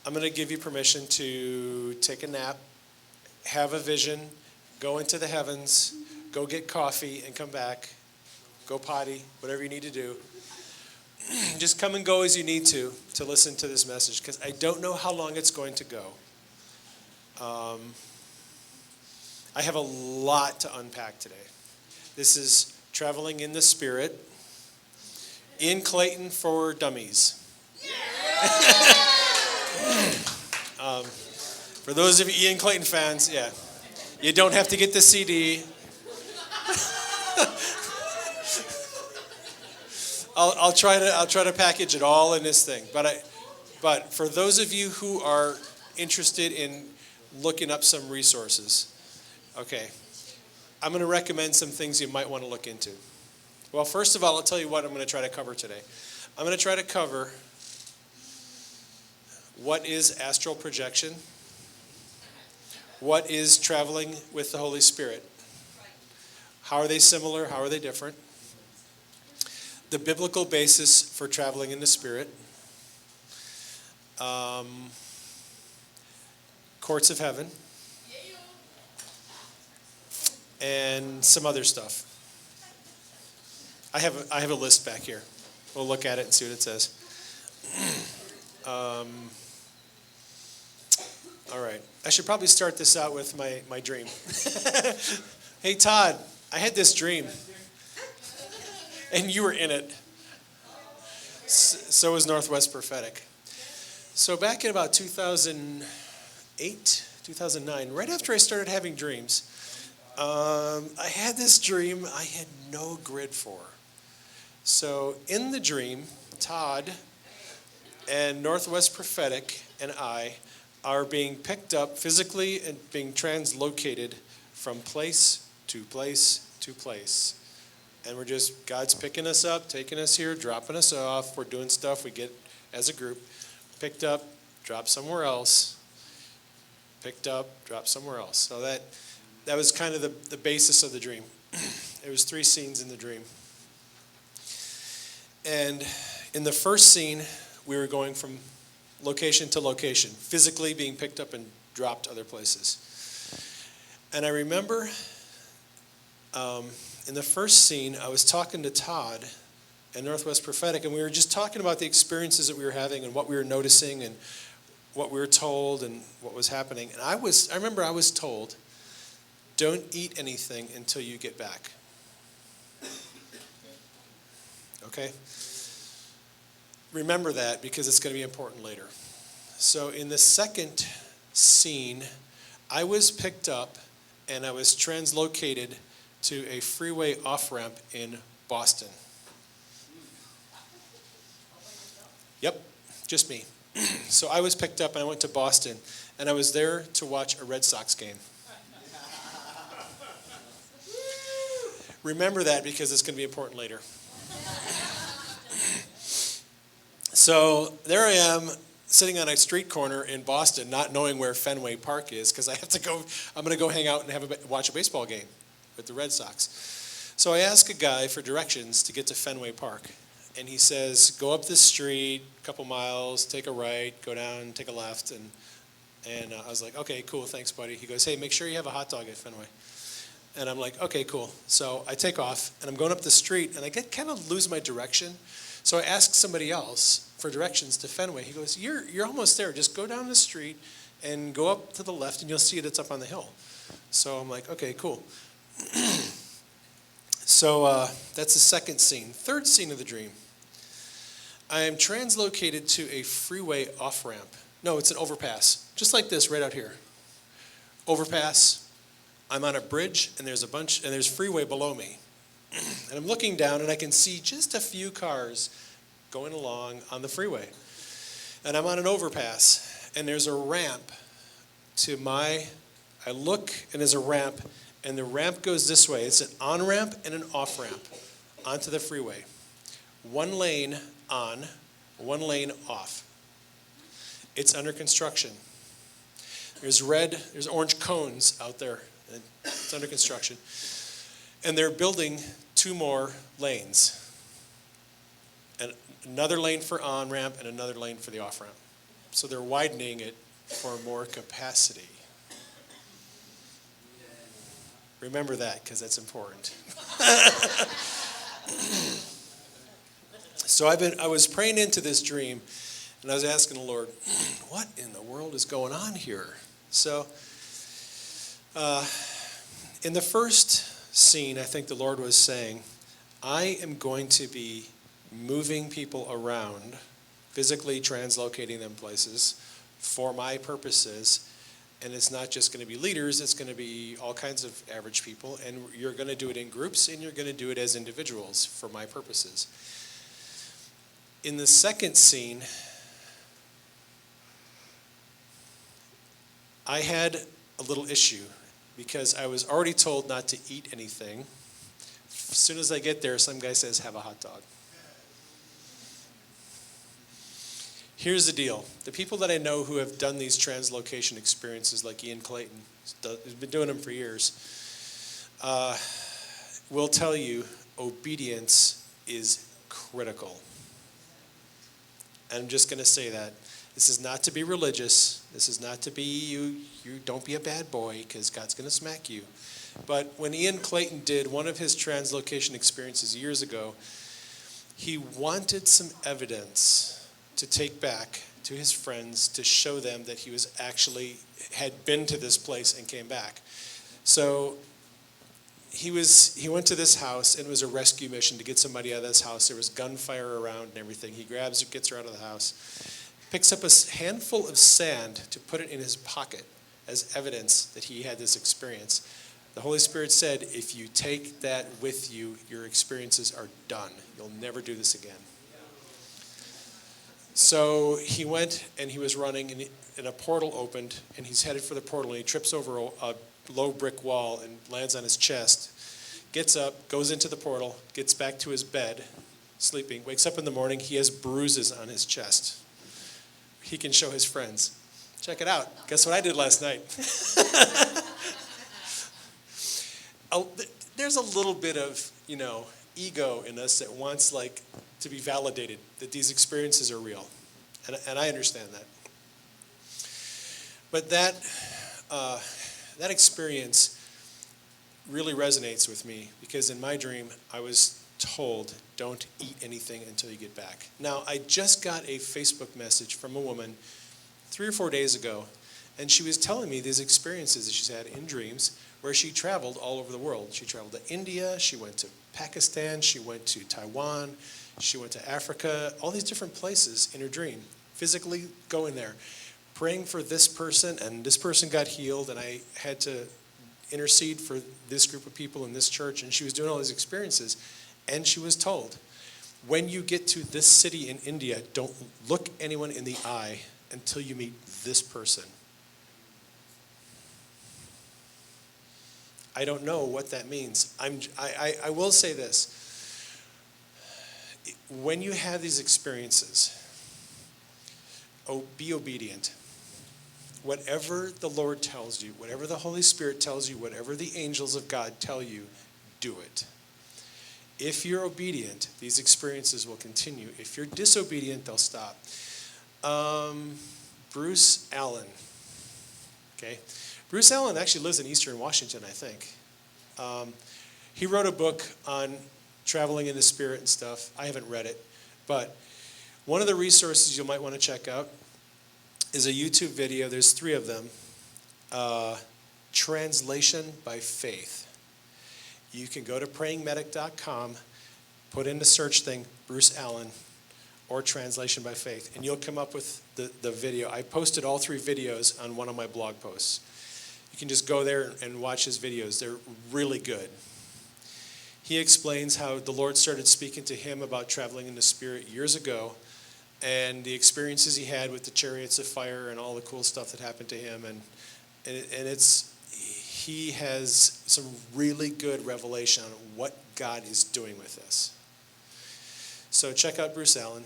I'm going to give you permission to take a nap, have a vision, go into the heavens, go get coffee and come back, go potty, whatever you need to do. Just come and go as you need to listen to this message, because I don't know how long it's going to go. I have a lot to unpack today. This is Traveling in the Spirit in Clayton for Dummies. For those of you Ian Clayton fans, yeah, you don't have to get the CD. I'll try to package it all in this thing. But for those of you who are interested in looking up some resources, okay, I'm going to recommend some things you might want to look into. Well, first of all, I'll tell you what I'm going to try to cover today. I'm going to try to cover what is astral projection, what is traveling with the Holy Spirit, how are they similar, how are they different, the biblical basis for traveling in the Spirit, courts of heaven, and some other stuff. I have a list back here. We'll look at it and see what it says. All right. I should probably start this out with my dream. Hey, Todd, I had this dream. And you were in it. So was Northwest Prophetic. So back in about 2008, 2009, right after I started having dreams, I had this dream I had no grid for. So in the dream, Todd and Northwest Prophetic and I are being picked up physically and being translocated from place to place to place. And God's picking us up, taking us here, dropping us off. We're doing stuff we get as a group. Picked up, dropped somewhere else. Picked up, dropped somewhere else. So that was kind of the basis of the dream. There was 3 scenes in the dream. And in the first scene, we were going from location to location, physically being picked up and dropped other places. And I remember in the first scene, I was talking to Todd and Northwest Prophetic, and we were just talking about the experiences that we were having and what we were noticing and what we were told and what was happening. And I remember I was told, don't eat anything until you get back. Okay? Remember that, because it's going to be important later. So in the second scene, I was picked up and I was translocated to a freeway off-ramp in Boston. Yep, just me. So I was picked up and I went to Boston, and I was there to watch a Red Sox game. Remember that, because it's going to be important later. So there I am, sitting on a street corner in Boston, not knowing where Fenway Park is, because I'm going to go hang out and watch a baseball game with the Red Sox. So I ask a guy for directions to get to Fenway Park. And he says, go up this street, a couple miles, take a right, go down, take a left. And I was like, okay, cool, thanks, buddy. He goes, hey, make sure you have a hot dog at Fenway. And I'm like, okay, cool. So I take off, and I'm going up the street, and I kind of lose my direction. So I ask somebody else for directions to Fenway. He goes, you're almost there. Just go down the street and go up to the left, and you'll see it. It's up on the hill. So I'm like, okay, cool. So that's the second scene. Third scene of the dream. I am translocated to a freeway off-ramp. No, it's an overpass. Just like this right out here. Overpass. I'm on a bridge, and there's freeway below me. And I'm looking down, and I can see just a few cars going along on the freeway. And I'm on an overpass, and there's a ramp I look, and there's a ramp, and the ramp goes this way. It's an on-ramp and an off-ramp onto the freeway. 1 lane on, 1 lane off. It's under construction. There's orange cones out there. It's under construction. And they're building 2 more lanes. And another lane for on-ramp and another lane for the off-ramp. So they're widening it for more capacity. Remember that, because that's important. So I was praying into this dream, and I was asking the Lord, what in the world is going on here? So in the first scene, I think the Lord was saying, I am going to be moving people around, physically translocating them places for my purposes. And it's not just going to be leaders, it's going to be all kinds of average people. And you're going to do it in groups, and you're going to do it as individuals for my purposes. In the second scene, I had a little issue because I was already told not to eat anything. As soon as I get there, some guy says, have a hot dog. Here's the deal. The people that I know who have done these translocation experiences, like Ian Clayton, who's been doing them for years, will tell you obedience is critical. And I'm just going to say that. This is not to be religious. This is not to be you don't be a bad boy, because God's going to smack you. But when Ian Clayton did one of his translocation experiences years ago, he wanted some evidence to take back to his friends to show them that he was actually had been to this place and came back. So he went to this house, and it was a rescue mission to get somebody out of this house. There was gunfire around and everything. He grabs her, gets her out of the house, picks up a handful of sand to put it in his pocket as evidence that he had this experience. The Holy Spirit said, if you take that with you, your experiences are done. You'll never do this again. So he went, and he was running, and a portal opened, and he's headed for the portal, and he trips over a low brick wall and lands on his chest, gets up, goes into the portal, gets back to his bed, sleeping, wakes up in the morning, he has bruises on his chest. He can show his friends. Check it out. Guess what I did last night? There's a little bit of, ego in us that wants to be validated that these experiences are real. And I understand that. But that experience really resonates with me, because in my dream, I was told, don't eat anything until you get back. Now, I just got a Facebook message from a woman 3 or 4 days ago, and she was telling me these experiences that she's had in dreams where she traveled all over the world. She traveled to India, she went to Pakistan, she went to Taiwan, she went to Africa, all these different places in her dream, physically going there, praying for this person, and this person got healed, and I had to intercede for this group of people in this church, and she was doing all these experiences, and she was told, when you get to this city in India, don't look anyone in the eye until you meet this person. I don't know what that means. I will say this. When you have these experiences, be obedient. Whatever the Lord tells you, whatever the Holy Spirit tells you, whatever the angels of God tell you, do it. If you're obedient, these experiences will continue. If you're disobedient, they'll stop. Bruce Allen. Okay. Bruce Allen actually lives in Eastern Washington, I think. He wrote a book on traveling in the spirit and stuff. I haven't read it. But one of the resources you might want to check out is a YouTube video. There's 3 of them. Translation by Faith. You can go to prayingmedic.com, put in the search thing, Bruce Allen, or Translation by Faith, and you'll come up with the video. I posted all 3 videos on one of my blog posts. You can just go there and watch his videos. They're really good. He explains how the Lord started speaking to him about traveling in the spirit years ago, and the experiences he had with the chariots of fire and all the cool stuff that happened to him. And he has some really good revelation on what God is doing with this. So check out Bruce Allen.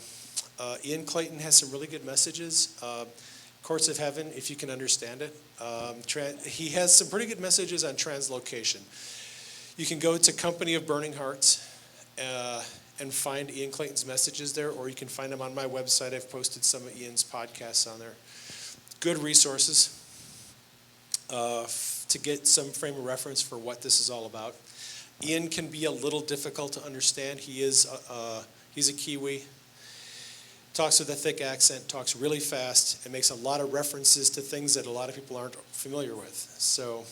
Ian Clayton has some really good messages. Courts of Heaven, if you can understand it. He has some pretty good messages on translocation. You can go to Company of Burning Hearts, and find Ian Clayton's messages there, or you can find them on my website. I've posted some of Ian's podcasts on there. Good resources to get some frame of reference for what this is all about. Ian can be a little difficult to understand. He's a Kiwi, talks with a thick accent, talks really fast, and makes a lot of references to things that a lot of people aren't familiar with. So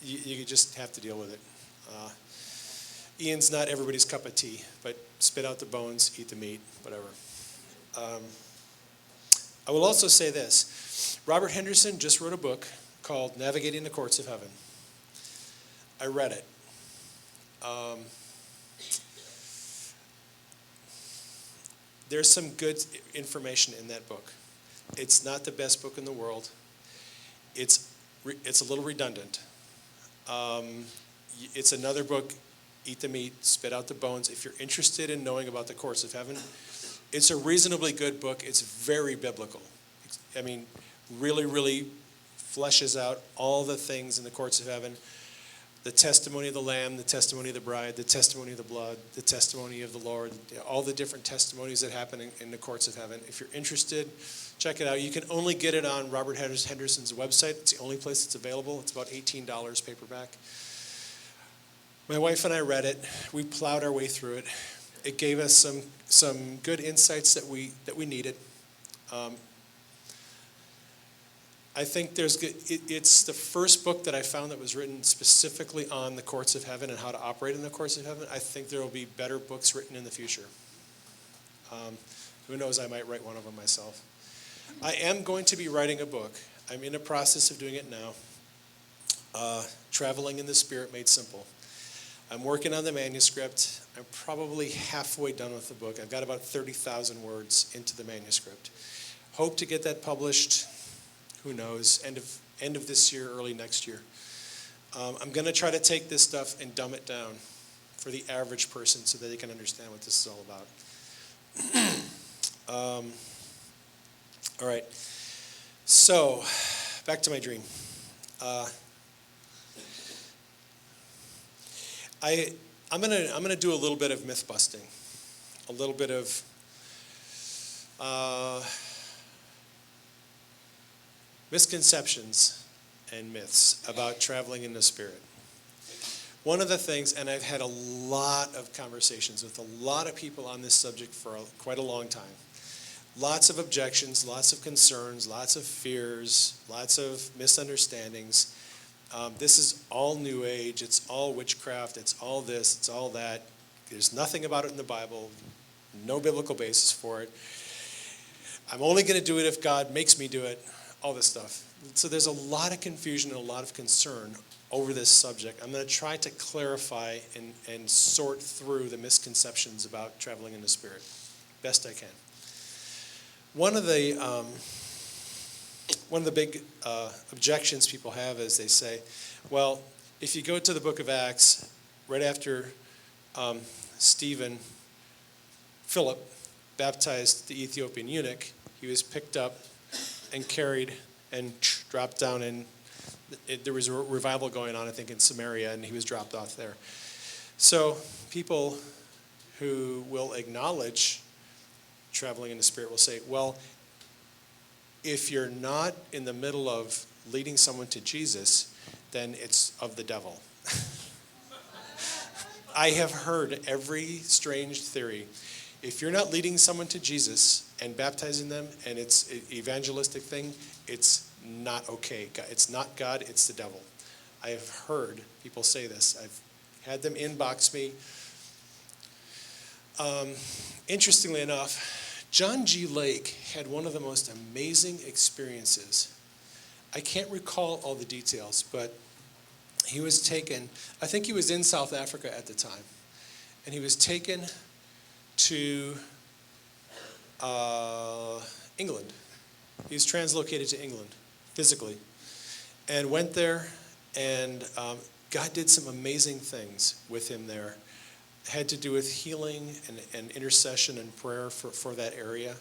you just have to deal with it. Ian's not everybody's cup of tea, but spit out the bones, eat the meat, whatever. I will also say this. Robert Henderson just wrote a book called Navigating the Courts of Heaven. I read it. There's some good information in that book. It's not the best book in the world. It's a little redundant. It's another book, eat the meat, spit out the bones. If you're interested in knowing about the courts of heaven, it's a reasonably good book. It's very biblical. I mean, really, really fleshes out all the things in the courts of heaven. The testimony of the Lamb, the testimony of the bride, the testimony of the blood, the testimony of the Lord, all the different testimonies that happen in the courts of heaven. If you're interested, check it out. You can only get it on Robert Henderson's website. It's the only place it's available. It's about $18 paperback. My wife and I read it. We plowed our way through it. It gave us some good insights that we needed. I think it's the first book that I found that was written specifically on the courts of heaven and how to operate in the courts of heaven. I think there will be better books written in the future. Who knows, I might write one of them myself. I am going to be writing a book. I'm in the process of doing it now. Traveling in the Spirit Made Simple. I'm working on the manuscript. I'm probably halfway done with the book. I've got about 30,000 words into the manuscript. Hope to get that published. Who knows, end of this year, early next year. I'm going to try to take this stuff and dumb it down for the average person so that they can understand what this is all about. All right, so back to my dream. I'm gonna do a little bit of myth busting, a little bit of misconceptions and myths about traveling in the Spirit. One of the things, and I've had a lot of conversations with a lot of people on this subject for quite a long time. Lots of objections, lots of concerns, lots of fears, lots of misunderstandings. This is all New Age, it's all witchcraft, it's all this, it's all that. There's nothing about it in the Bible, no biblical basis for it. I'm only going to do it if God makes me do it. All this stuff. So there's a lot of confusion and a lot of concern over this subject. I'm going to try to clarify and sort through the misconceptions about traveling in the Spirit best I can. One of the big objections people have is they say, well, if you go to the book of Acts, right after Philip baptized the Ethiopian eunuch, he was picked up and carried and dropped down, and there was a revival going on, I think, in Samaria, and he was dropped off there. So people who will acknowledge traveling in the Spirit will say, well, if you're not in the middle of leading someone to Jesus, then it's of the devil. I have heard every strange theory. If you're not leading someone to Jesus and baptizing them, and it's an evangelistic thing, it's not okay. It's not God, it's the devil. I have heard people say this. I've had them inbox me. Interestingly enough, John G. Lake had one of the most amazing experiences. I can't recall all the details, but he was taken, I think he was in South Africa at the time, and he was taken to England. He was translocated to England physically and went there, and God did some amazing things with him there. Had to do with healing and intercession and prayer for that area.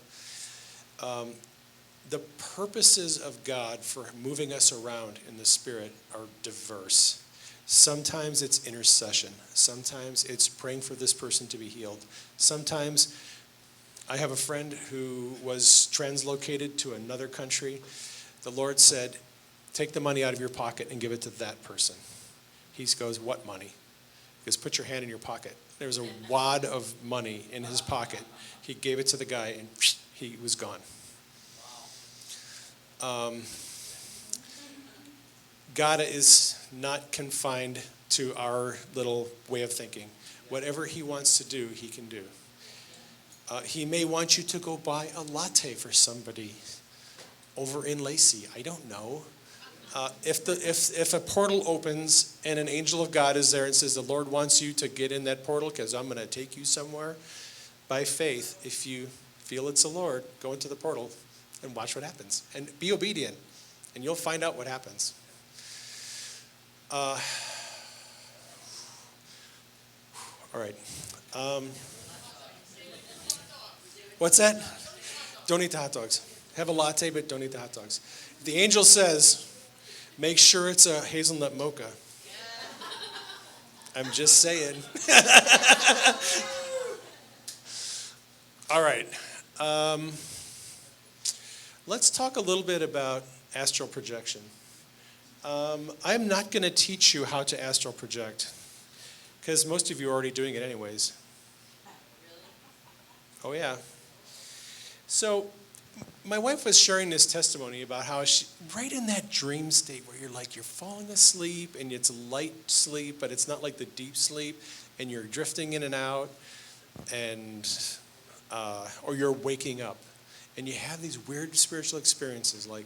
The purposes of God for moving us around in the Spirit are diverse. Sometimes it's intercession. Sometimes it's praying for this person to be healed. Sometimes I have a friend who was translocated to another country. The Lord said, take the money out of your pocket and give it to that person. He goes, what money? He goes, put your hand in your pocket. There was a wad of money in his pocket. He gave it to the guy and he was gone. God is not confined to our little way of thinking. Whatever he wants to do, he can do. He may want you to go buy a latte for somebody over in Lacey. I don't know. If a portal opens and an angel of God is there and says, the Lord wants you to get in that portal because I'm going to take you somewhere, by faith, if you feel it's the Lord, go into the portal and watch what happens. And be obedient, and you'll find out what happens. All right. What's that? Don't eat the hot dogs. Have a latte, but don't eat the hot dogs. If the angel says, make sure it's a hazelnut mocha. I'm just saying. All right. Let's talk a little bit about astral projection. I'm not going to teach you how to astral project because most of you are already doing it anyways. Oh, yeah. So my wife was sharing this testimony about how she, right in that dream state where you're falling asleep and it's light sleep, but it's not like the deep sleep, and you're drifting in and out, and or you're waking up, and you have these weird spiritual experiences like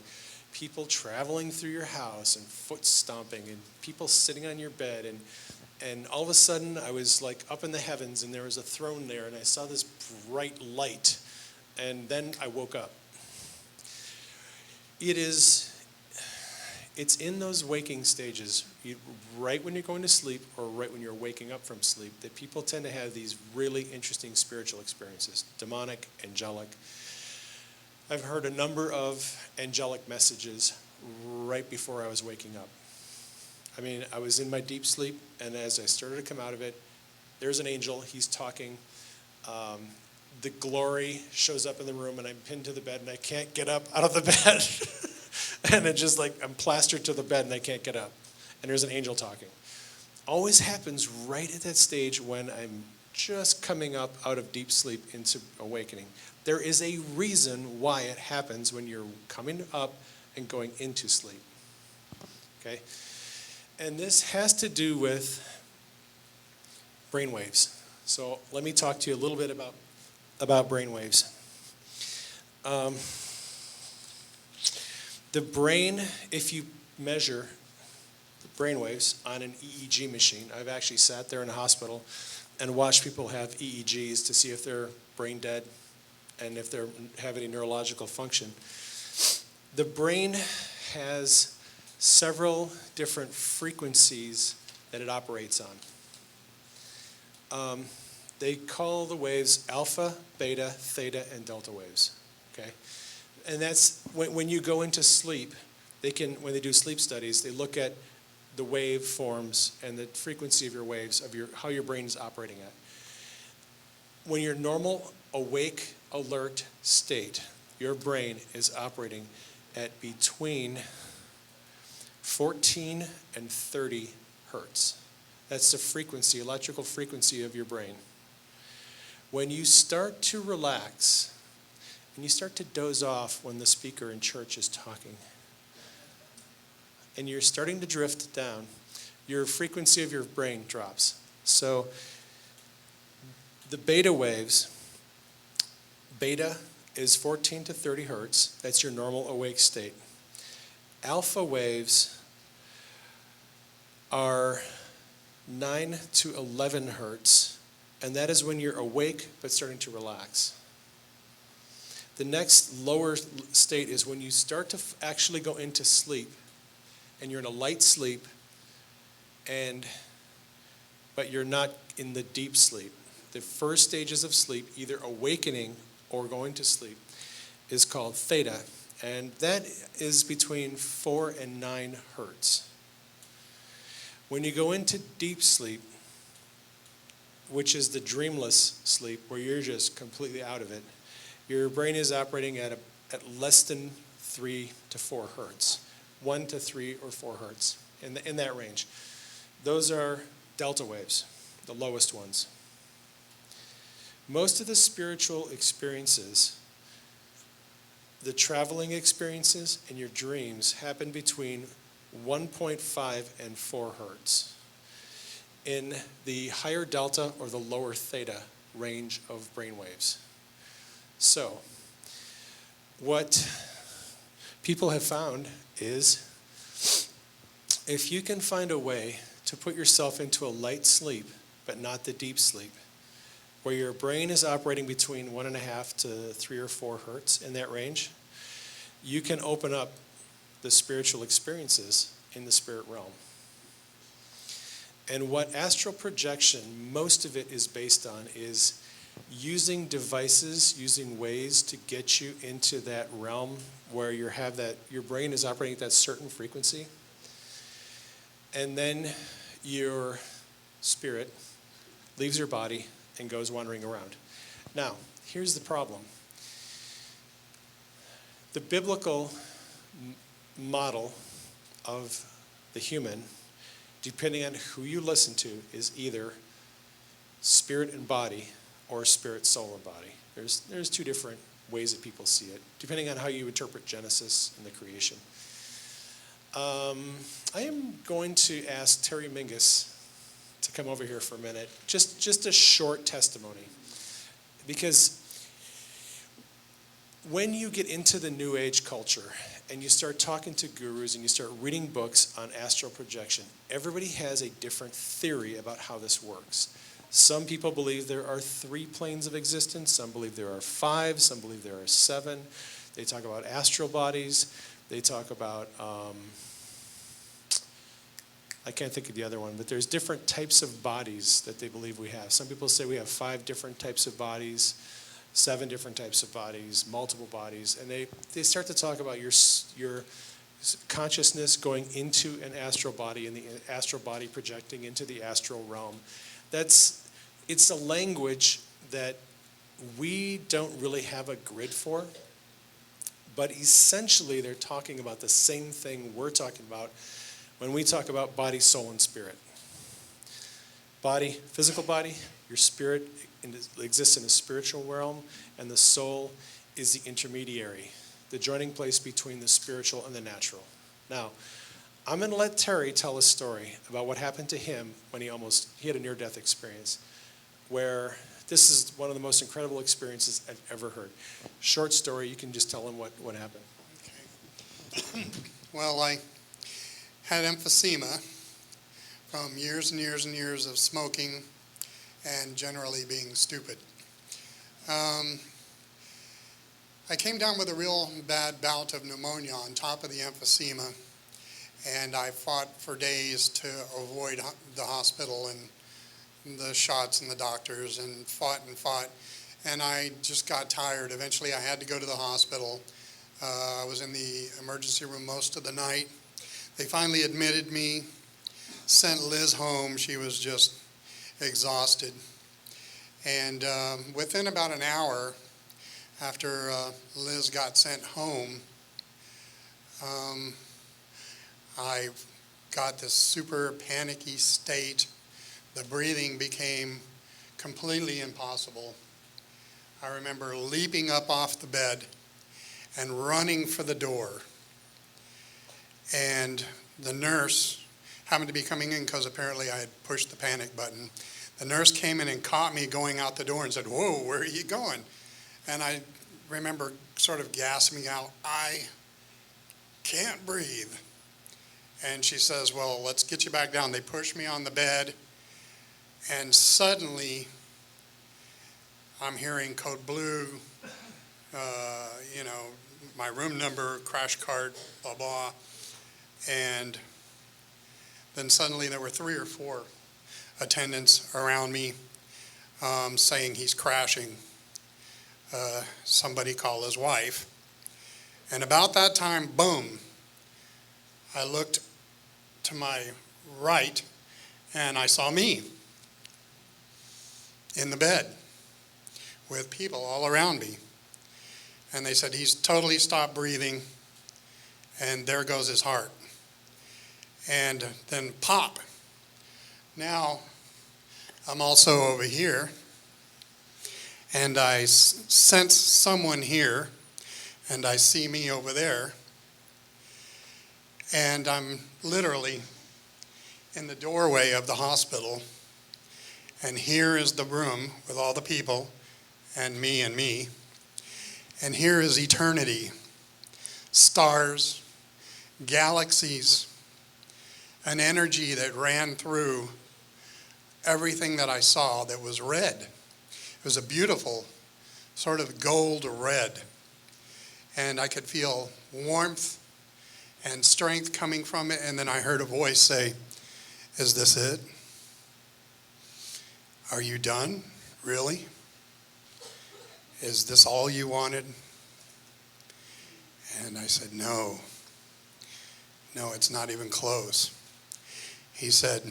people traveling through your house and foot stomping and people sitting on your bed, and all of a sudden I was like up in the heavens and there was a throne there and I saw this bright light, and then I woke up. It's in those waking stages, right when you're going to sleep or right when you're waking up from sleep, that people tend to have these really interesting spiritual experiences, demonic, angelic. I've heard a number of angelic messages right before I was waking up. I mean, I was in my deep sleep, and as I started to come out of it, there's an angel, he's talking. The glory shows up in the room, and I'm pinned to the bed, and I can't get up out of the bed. And it's just like I'm plastered to the bed, and I can't get up. And there's an angel talking. Always happens right at that stage when I'm just coming up out of deep sleep into awakening. There is a reason why it happens when you're coming up and going into sleep. Okay? And this has to do with brainwaves. So let me talk to you a little bit about brainwaves. The brain, if you measure the brainwaves on an EEG machine, I've actually sat there in a hospital and watched people have EEGs to see if they're brain dead and if they have any neurological function. The brain has several different frequencies that it operates on. They call the waves alpha, beta, theta, and delta waves. Okay, and that's when you go into sleep. When they do sleep studies, they look at the wave forms and the frequency of your waves, how your brain is operating at. When you're normal, awake, alert state, your brain is operating at between 14 and 30 hertz. That's the frequency, electrical frequency of your brain. When you start to relax, and you start to doze off when the speaker in church is talking, and you're starting to drift down, your frequency of your brain drops. So the beta waves, beta is 14 to 30 hertz. That's your normal awake state. Alpha waves are 9 to 11 hertz, and that is when you're awake but starting to relax. The next lower state is when you start to actually go into sleep, and you're in a light sleep, but you're not in the deep sleep. The first stages of sleep, either awakening or going to sleep, is called theta, and that is between 4 and 9 hertz. When you go into deep sleep, which is the dreamless sleep, where you're just completely out of it, your brain is operating at less than 3 to 4 hertz, 1 to 3 or 4 hertz, in that range. Those are delta waves, the lowest ones. Most of the spiritual experiences, the traveling experiences and your dreams happen between 1.5 and 4 hertz in the higher delta or the lower theta range of brain waves. So, what people have found is if you can find a way to put yourself into a light sleep, but not the deep sleep, where your brain is operating between 1.5 to 3 or 4 hertz in that range, you can open up the spiritual experiences in the spirit realm. And what astral projection, most of it is based on, is using devices, using ways to get you into that realm where your brain is operating at that certain frequency. And then your spirit leaves your body and goes wandering around. Now, here's the problem. The biblical model of the human, depending on who you listen to, is either spirit and body or spirit, soul, and body. There's 2 different ways that people see it, depending on how you interpret Genesis and the creation. I am going to ask Terry Mingus to come over here for a minute. Just a short testimony. Because when you get into the New Age culture and you start talking to gurus and you start reading books on astral projection, everybody has a different theory about how this works. Some people believe there are 3 planes of existence. Some believe there are 5. Some believe there are 7. They talk about astral bodies. They talk about, I can't think of the other one, but there's different types of bodies that they believe we have. Some people say we have 5 different types of bodies, 7 different types of bodies, multiple bodies, and they start to talk about your consciousness going into an astral body and the astral body projecting into the astral realm. It's a language that we don't really have a grid for, but essentially they're talking about the same thing we're talking about when we talk about body, soul, and spirit. Body, physical body, your spirit exists in a spiritual realm, and the soul is the intermediary, the joining place between the spiritual and the natural. Now, I'm going to let Terry tell a story about what happened to him when he had a near-death experience, where this is one of the most incredible experiences I've ever heard. Short story, you can just tell him what happened. Okay. Well, I had emphysema from years and years and years of smoking and generally being stupid. I came down with a real bad bout of pneumonia on top of the emphysema, and I fought for days to avoid the hospital and the shots and the doctors, and fought, and I just got tired. Eventually I had to go to the hospital. I was in the emergency room most of the night. They finally admitted me, sent Liz home. She was just exhausted. And within about an hour after Liz got sent home, I got this super panicky state. The breathing became completely impossible. I remember leaping up off the bed and running for the door. And the nurse happened to be coming in because apparently I had pushed the panic button. The nurse came in and caught me going out the door and said, "Whoa, where are you going?" And I remember sort of gasping out, "I can't breathe." And she says, "Well, let's get you back down." They pushed me on the bed, and suddenly I'm hearing code blue, my room number, crash cart, blah, blah. And then suddenly there were 3 or 4 attendants around me saying he's crashing. Somebody call his wife. And about that time, boom, I looked to my right, And I saw me in the bed with people all around me. And they said, he's totally stopped breathing, and there goes his heart. And then pop. Now, I'm also over here, and I sense someone here, and I see me over there, and I'm literally in the doorway of the hospital, and here is the room with all the people, and me, and here is eternity, stars, galaxies, an energy that ran through everything that I saw that was red. It was a beautiful sort of gold red. And I could feel warmth and strength coming from it. And then I heard a voice say, "Is this it? Are you done? Really? Is this all you wanted?" And I said, no, it's not even close. He said,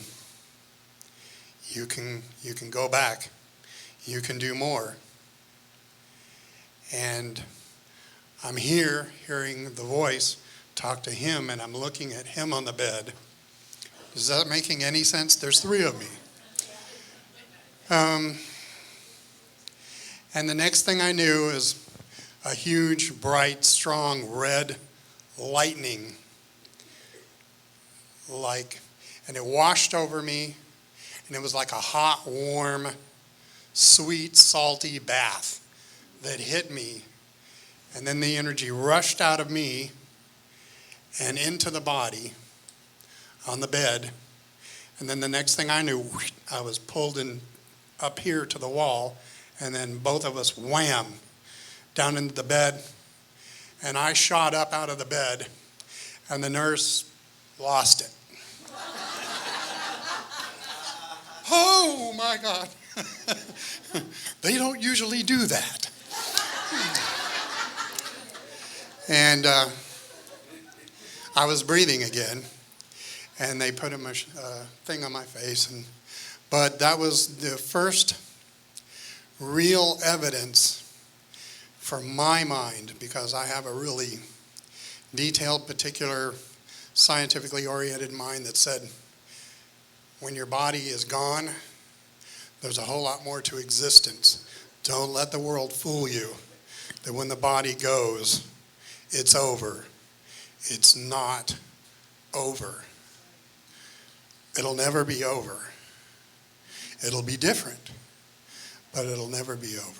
you can go back. You can do more. And I'm here hearing the voice talk to him, and I'm looking at him on the bed. Is that making any sense? There's three of me. And the next thing I knew is a huge, bright, strong red lightning, and it washed over me, and it was like a hot, warm, sweet, salty bath that hit me. And then the energy rushed out of me and into the body on the bed. And then the next thing I knew, I was pulled in up here to the wall, and then both of us, wham, down into the bed. And I shot up out of the bed, and the nurse lost it. Oh my God. They don't usually do that. And I was breathing again, and they put a thing on my face. But that was the first real evidence for my mind, because I have a really detailed, particular, scientifically oriented mind that said, when your body is gone, there's a whole lot more to existence. Don't let the world fool you that when the body goes, it's over. It's not over. It'll never be over. It'll be different, but it'll never be over.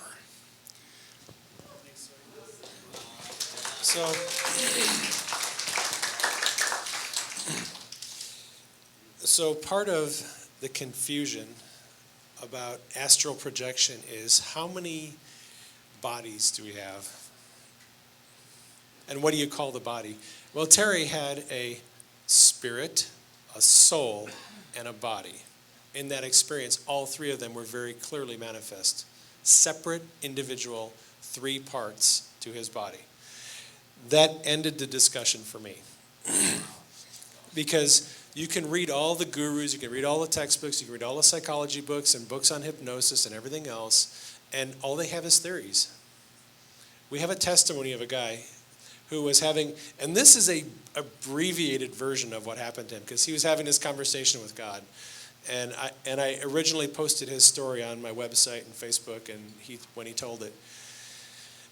So part of the confusion about astral projection is how many bodies do we have? And what do you call the body? Well, Terry had a spirit, a soul, and a body. In that experience, all three of them were very clearly manifest. Separate, individual, three parts to his body. That ended the discussion for me. Because you can read all the gurus, you can read all the textbooks, you can read all the psychology books and books on hypnosis and everything else, and all they have is theories. We have a testimony of a guy who was having, and this is a abbreviated version of what happened to him, because he was having this conversation with God. And I originally posted his story on my website and Facebook, and when he told it.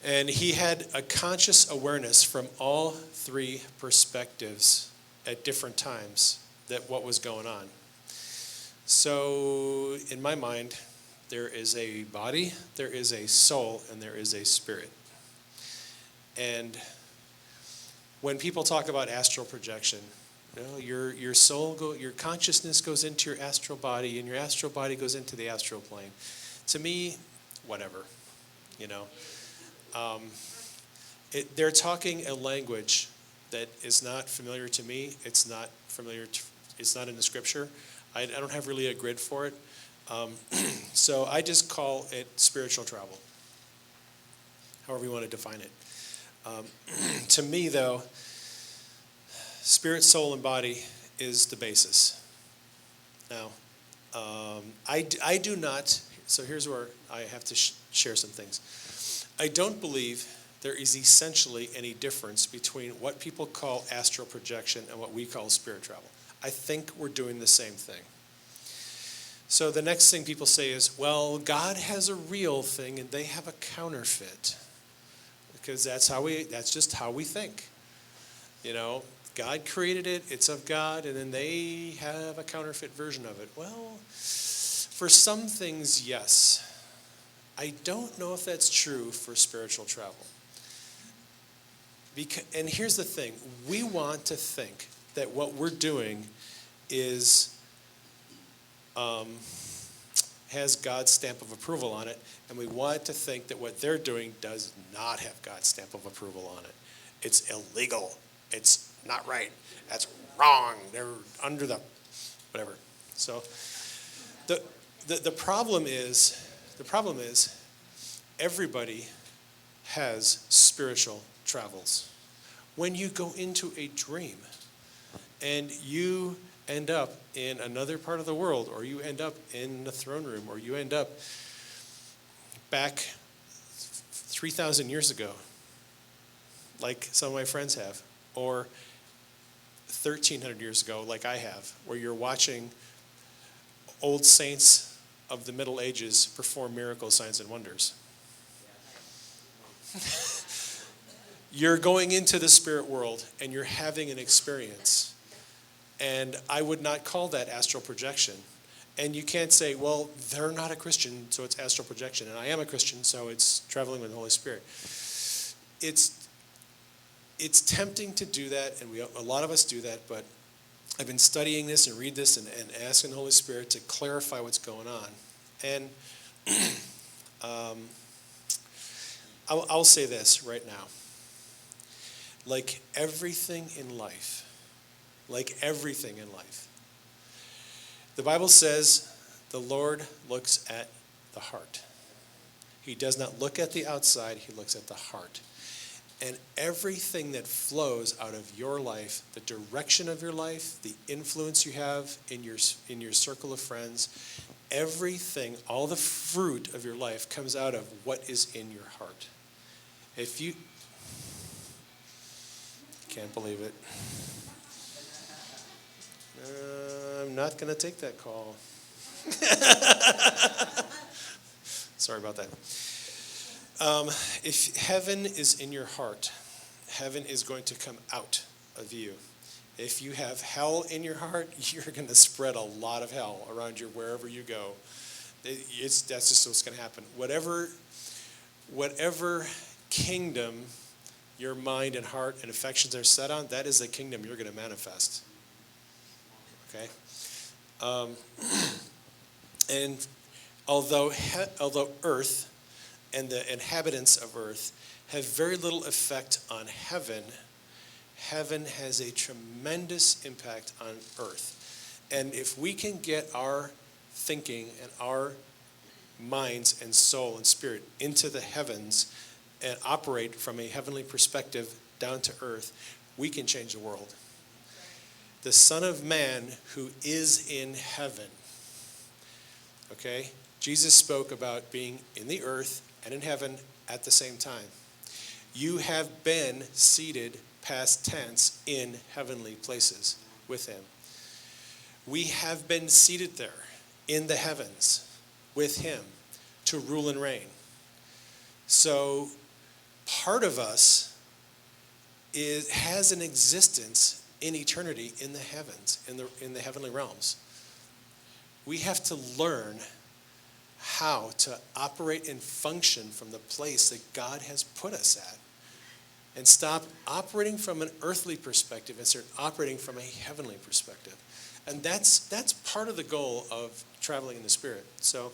And he had a conscious awareness from all three perspectives at different times that what was going on. So in my mind, there is a body, there is a soul, and there is a spirit. And when people talk about astral projection, you know, your soul, your consciousness goes into your astral body, and your astral body goes into the astral plane. To me, whatever, you know. They're talking a language that is not familiar to me. It's not familiar. It's not in the scripture. I don't have really a grid for it. So I just call it spiritual travel, however you want to define it. To me, though, spirit, soul, and body is the basis. Now, I do not, so here's where I have to share some things. I don't believe there is essentially any difference between what people call astral projection and what we call spirit travel. I think we're doing the same thing. So the next thing people say is, well, God has a real thing and they have a counterfeit. Because that's just how we think. You know, God created it, it's of God, and then they have a counterfeit version of it. Well, for some things, yes. I don't know if that's true for spiritual travel. And here's the thing. We want to think that what we're doing is has God's stamp of approval on it, and we want to think that what they're doing does not have God's stamp of approval on it. It's illegal. It's not right. That's wrong. They're under the whatever. So the problem is everybody has spiritual travels. When you go into a dream and you end up in another part of the world, or you end up in the throne room, or you end up back 3,000 years ago, like some of my friends have, or 1,300 years ago, like I have, where you're watching old saints of the Middle Ages perform miracles, signs, and wonders. You're going into the spirit world and you're having an experience. And I would not call that astral projection. And you can't say, well, they're not a Christian, so it's astral projection. And I am a Christian, so it's traveling with the Holy Spirit. It's tempting to do that, and a lot of us do that, but I've been studying this and read this and asking the Holy Spirit to clarify what's going on. And I'll say this right now. Like everything in life, the Bible says the Lord looks at the heart. He does not look at the outside, he looks at the heart. And everything that flows out of your life, the direction of your life, the influence you have in your circle of friends, everything, all the fruit of your life comes out of what is in your heart. If you can't believe it. I'm not going to take that call. Sorry about that. If heaven is in your heart, heaven is going to come out of you. If you have hell in your heart, you're going to spread a lot of hell around you wherever you go. That's just what's going to happen. Whatever kingdom your mind and heart and affections are set on, that is the kingdom you're going to manifest. Okay? And although earth and the inhabitants of earth have very little effect on heaven, heaven has a tremendous impact on earth. And if we can get our thinking and our minds and soul and spirit into the heavens and operate from a heavenly perspective down to earth, we can change the world. The Son of Man who is in heaven, okay? Jesus spoke about being in the earth and in heaven at the same time. You have been seated, past tense, in heavenly places with him. We have been seated there in the heavens with him to rule and reign. So part of us has an existence in eternity in the heavens, in the heavenly realms. We have to learn how to operate and function from the place that God has put us at, and stop operating from an earthly perspective and start operating from a heavenly perspective. And that's part of the goal of traveling in the Spirit. So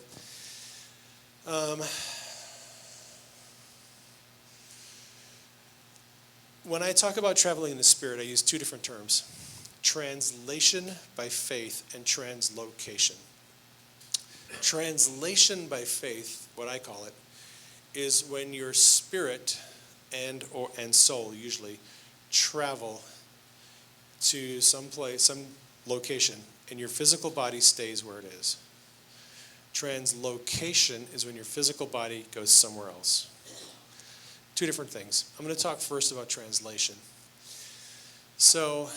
when I talk about traveling in the Spirit, I use two different terms: translation by faith and translocation. Translation by faith, what I call it, is when your spirit and soul usually travel to some place, some location, and your physical body stays where it is. Translocation is when your physical body goes somewhere else. Two different things. I'm going to talk first about translation. So,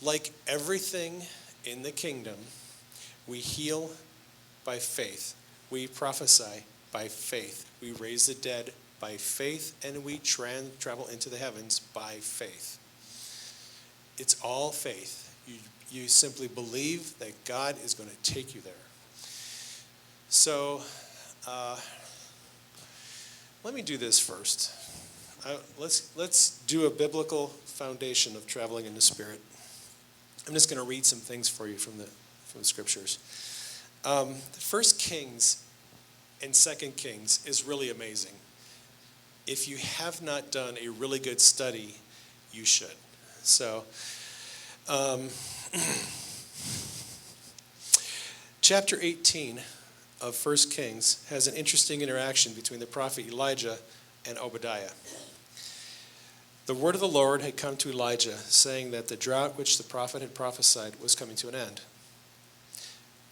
like everything in the kingdom, we heal by faith. We prophesy by faith. We raise the dead by faith, and we travel into the heavens by faith. It's all faith. You simply believe that God is going to take you there. So, let me do this first. Let's do a biblical foundation of traveling in the Spirit. I'm just going to read some things for you from the scriptures. 1 Kings and 2 Kings is really amazing. If you have not done a really good study, you should. So, chapter 18 of 1 Kings has an interesting interaction between the prophet Elijah and Obadiah. The word of the Lord had come to Elijah, saying that the drought which the prophet had prophesied was coming to an end.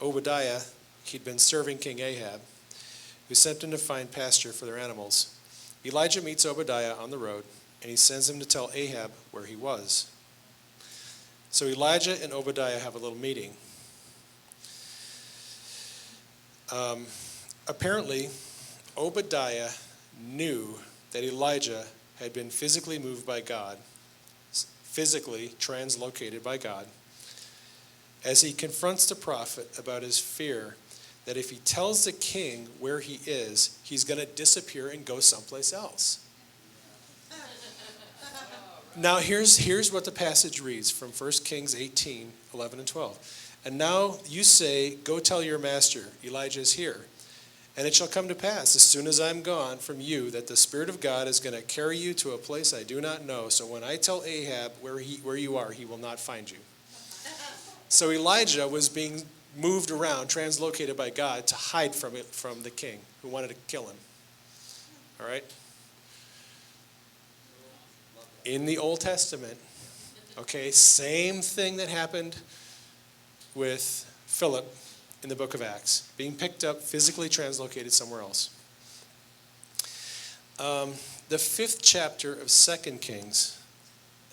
Obadiah, he'd been serving King Ahab, who sent him to find pasture for their animals. Elijah meets Obadiah on the road, and he sends him to tell Ahab where he was. So Elijah and Obadiah have a little meeting. Apparently, Obadiah knew that Elijah had been physically moved by God, physically translocated by God, as he confronts the prophet about his fear that if he tells the king where he is, he's going to disappear and go someplace else. Now, here's what the passage reads from 1 Kings 18, 11 and 12. And now you say, go tell your master, Elijah is here. And it shall come to pass, as soon as I am gone from you, that the Spirit of God is going to carry you to a place I do not know. So when I tell Ahab where you are, he will not find you. So Elijah was being moved around, translocated by God to hide from the king who wanted to kill him. All right? In the Old Testament, okay, same thing that happened with Philip in the book of Acts, being picked up, physically translocated somewhere else. The 5th chapter of 2 Kings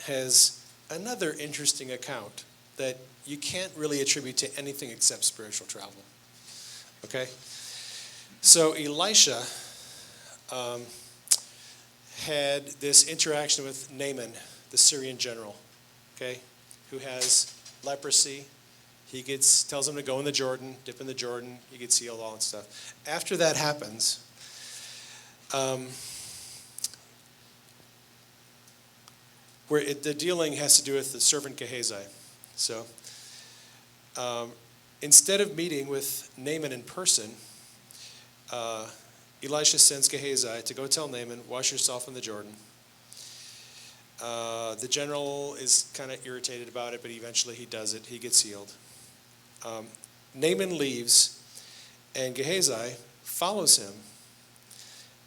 has another interesting account that you can't really attribute to anything except spiritual travel. Okay? So Elisha had this interaction with Naaman, the Syrian general, okay, who has leprosy. He tells him to go in the Jordan, dip in the Jordan, he gets healed, all that stuff. After that happens, the dealing has to do with the servant Gehazi. So instead of meeting with Naaman in person, Elisha sends Gehazi to go tell Naaman, wash yourself in the Jordan. The general is kind of irritated about it, but eventually he does it. He gets healed. Naaman leaves, and Gehazi follows him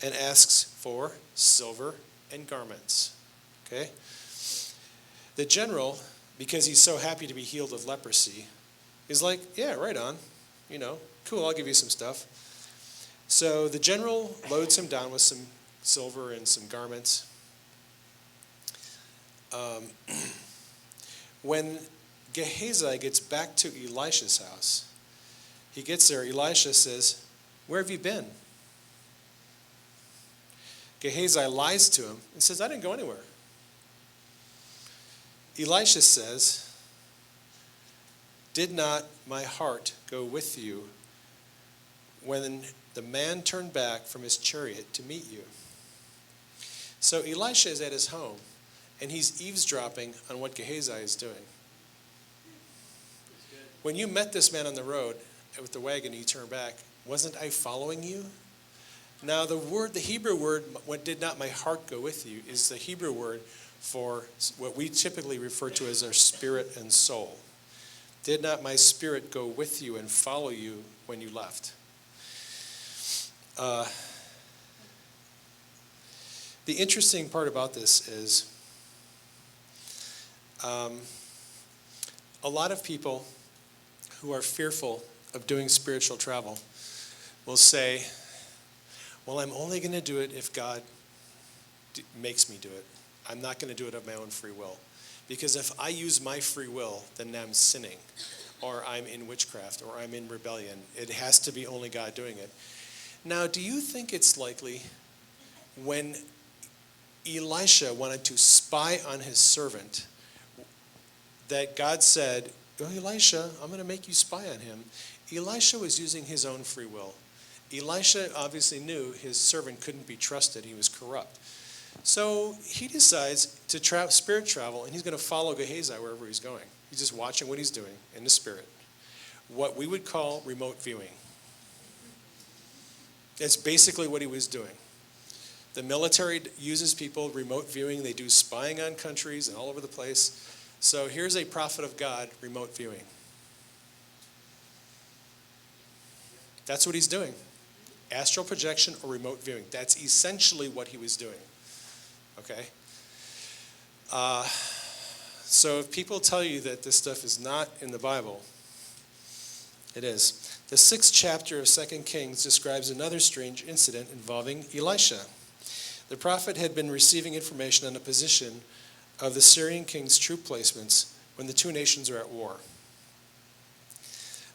and asks for silver and garments. Okay? The general, because he's so happy to be healed of leprosy, is like, yeah, right on. Cool, I'll give you some stuff. So the general loads him down with some silver and some garments. When Gehazi gets back to Elisha's house, he gets there, Elisha says, where have you been? Gehazi lies to him and says, I didn't go anywhere. Elisha says, did not my heart go with you when the man turned back from his chariot to meet you? So Elisha is at his home, and he's eavesdropping on what Gehazi is doing. When you met this man on the road with the wagon and you turned back, wasn't I following you? Now the Hebrew word, what did not my heart go with you, is the Hebrew word for what we typically refer to as our spirit and soul. Did not my spirit go with you and follow you when you left? The interesting part about this is a lot of people who are fearful of doing spiritual travel will say, well, I'm only going to do it if God makes me do it. I'm not going to do it of my own free will. Because if I use my free will, then I'm sinning, or I'm in witchcraft, or I'm in rebellion. It has to be only God doing it. Now, do you think it's likely when Elisha wanted to spy on his servant that God said, oh, Elisha, I'm going to make you spy on him? Elisha was using his own free will. Elisha obviously knew his servant couldn't be trusted. He was corrupt. So he decides to spirit travel, and he's going to follow Gehazi wherever he's going. He's just watching what he's doing in the spirit. What we would call remote viewing. That's basically what he was doing. The military uses people remote viewing. They do spying on countries and all over the place. So here's a prophet of God remote viewing. That's what he's doing. Astral projection or remote viewing. That's essentially what he was doing. Okay? So if people tell you that this stuff is not in the Bible, it is. The 6th chapter of 2 Kings describes another strange incident involving Elisha. The prophet had been receiving information on the position of the Syrian king's troop placements when the two nations are at war.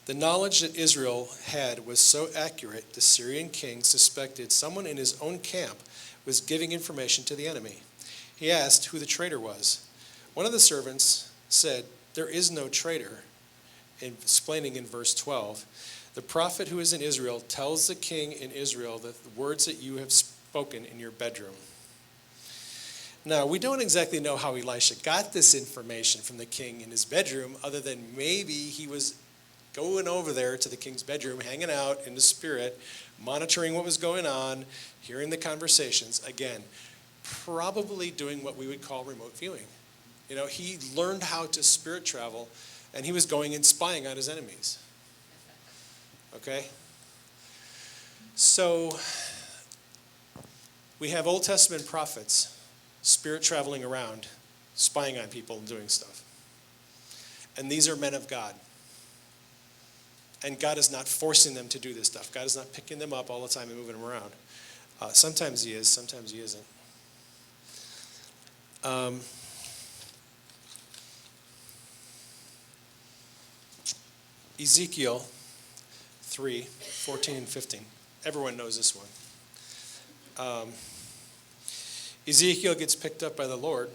The knowledge that Israel had was so accurate, the Syrian king suspected someone in his own camp was giving information to the enemy. He asked who the traitor was. One of the servants said, there is no traitor, explaining in verse 12, the prophet who is in Israel tells the king in Israel the words that you have spoken in your bedroom. Now, we don't exactly know how Elisha got this information from the king in his bedroom, other than maybe he was going over there to the king's bedroom, hanging out in the spirit, monitoring what was going on, hearing the conversations. Again, probably doing what we would call remote viewing. You know, he learned how to spirit travel, and he was going and spying on his enemies. Okay? So, we have Old Testament prophets spirit traveling around, spying on people and doing stuff. And these are men of God. And God is not forcing them to do this stuff. God is not picking them up all the time and moving them around. Sometimes he is, sometimes he isn't. Ezekiel 3:14 and 15. Everyone knows this one. Ezekiel gets picked up by the Lord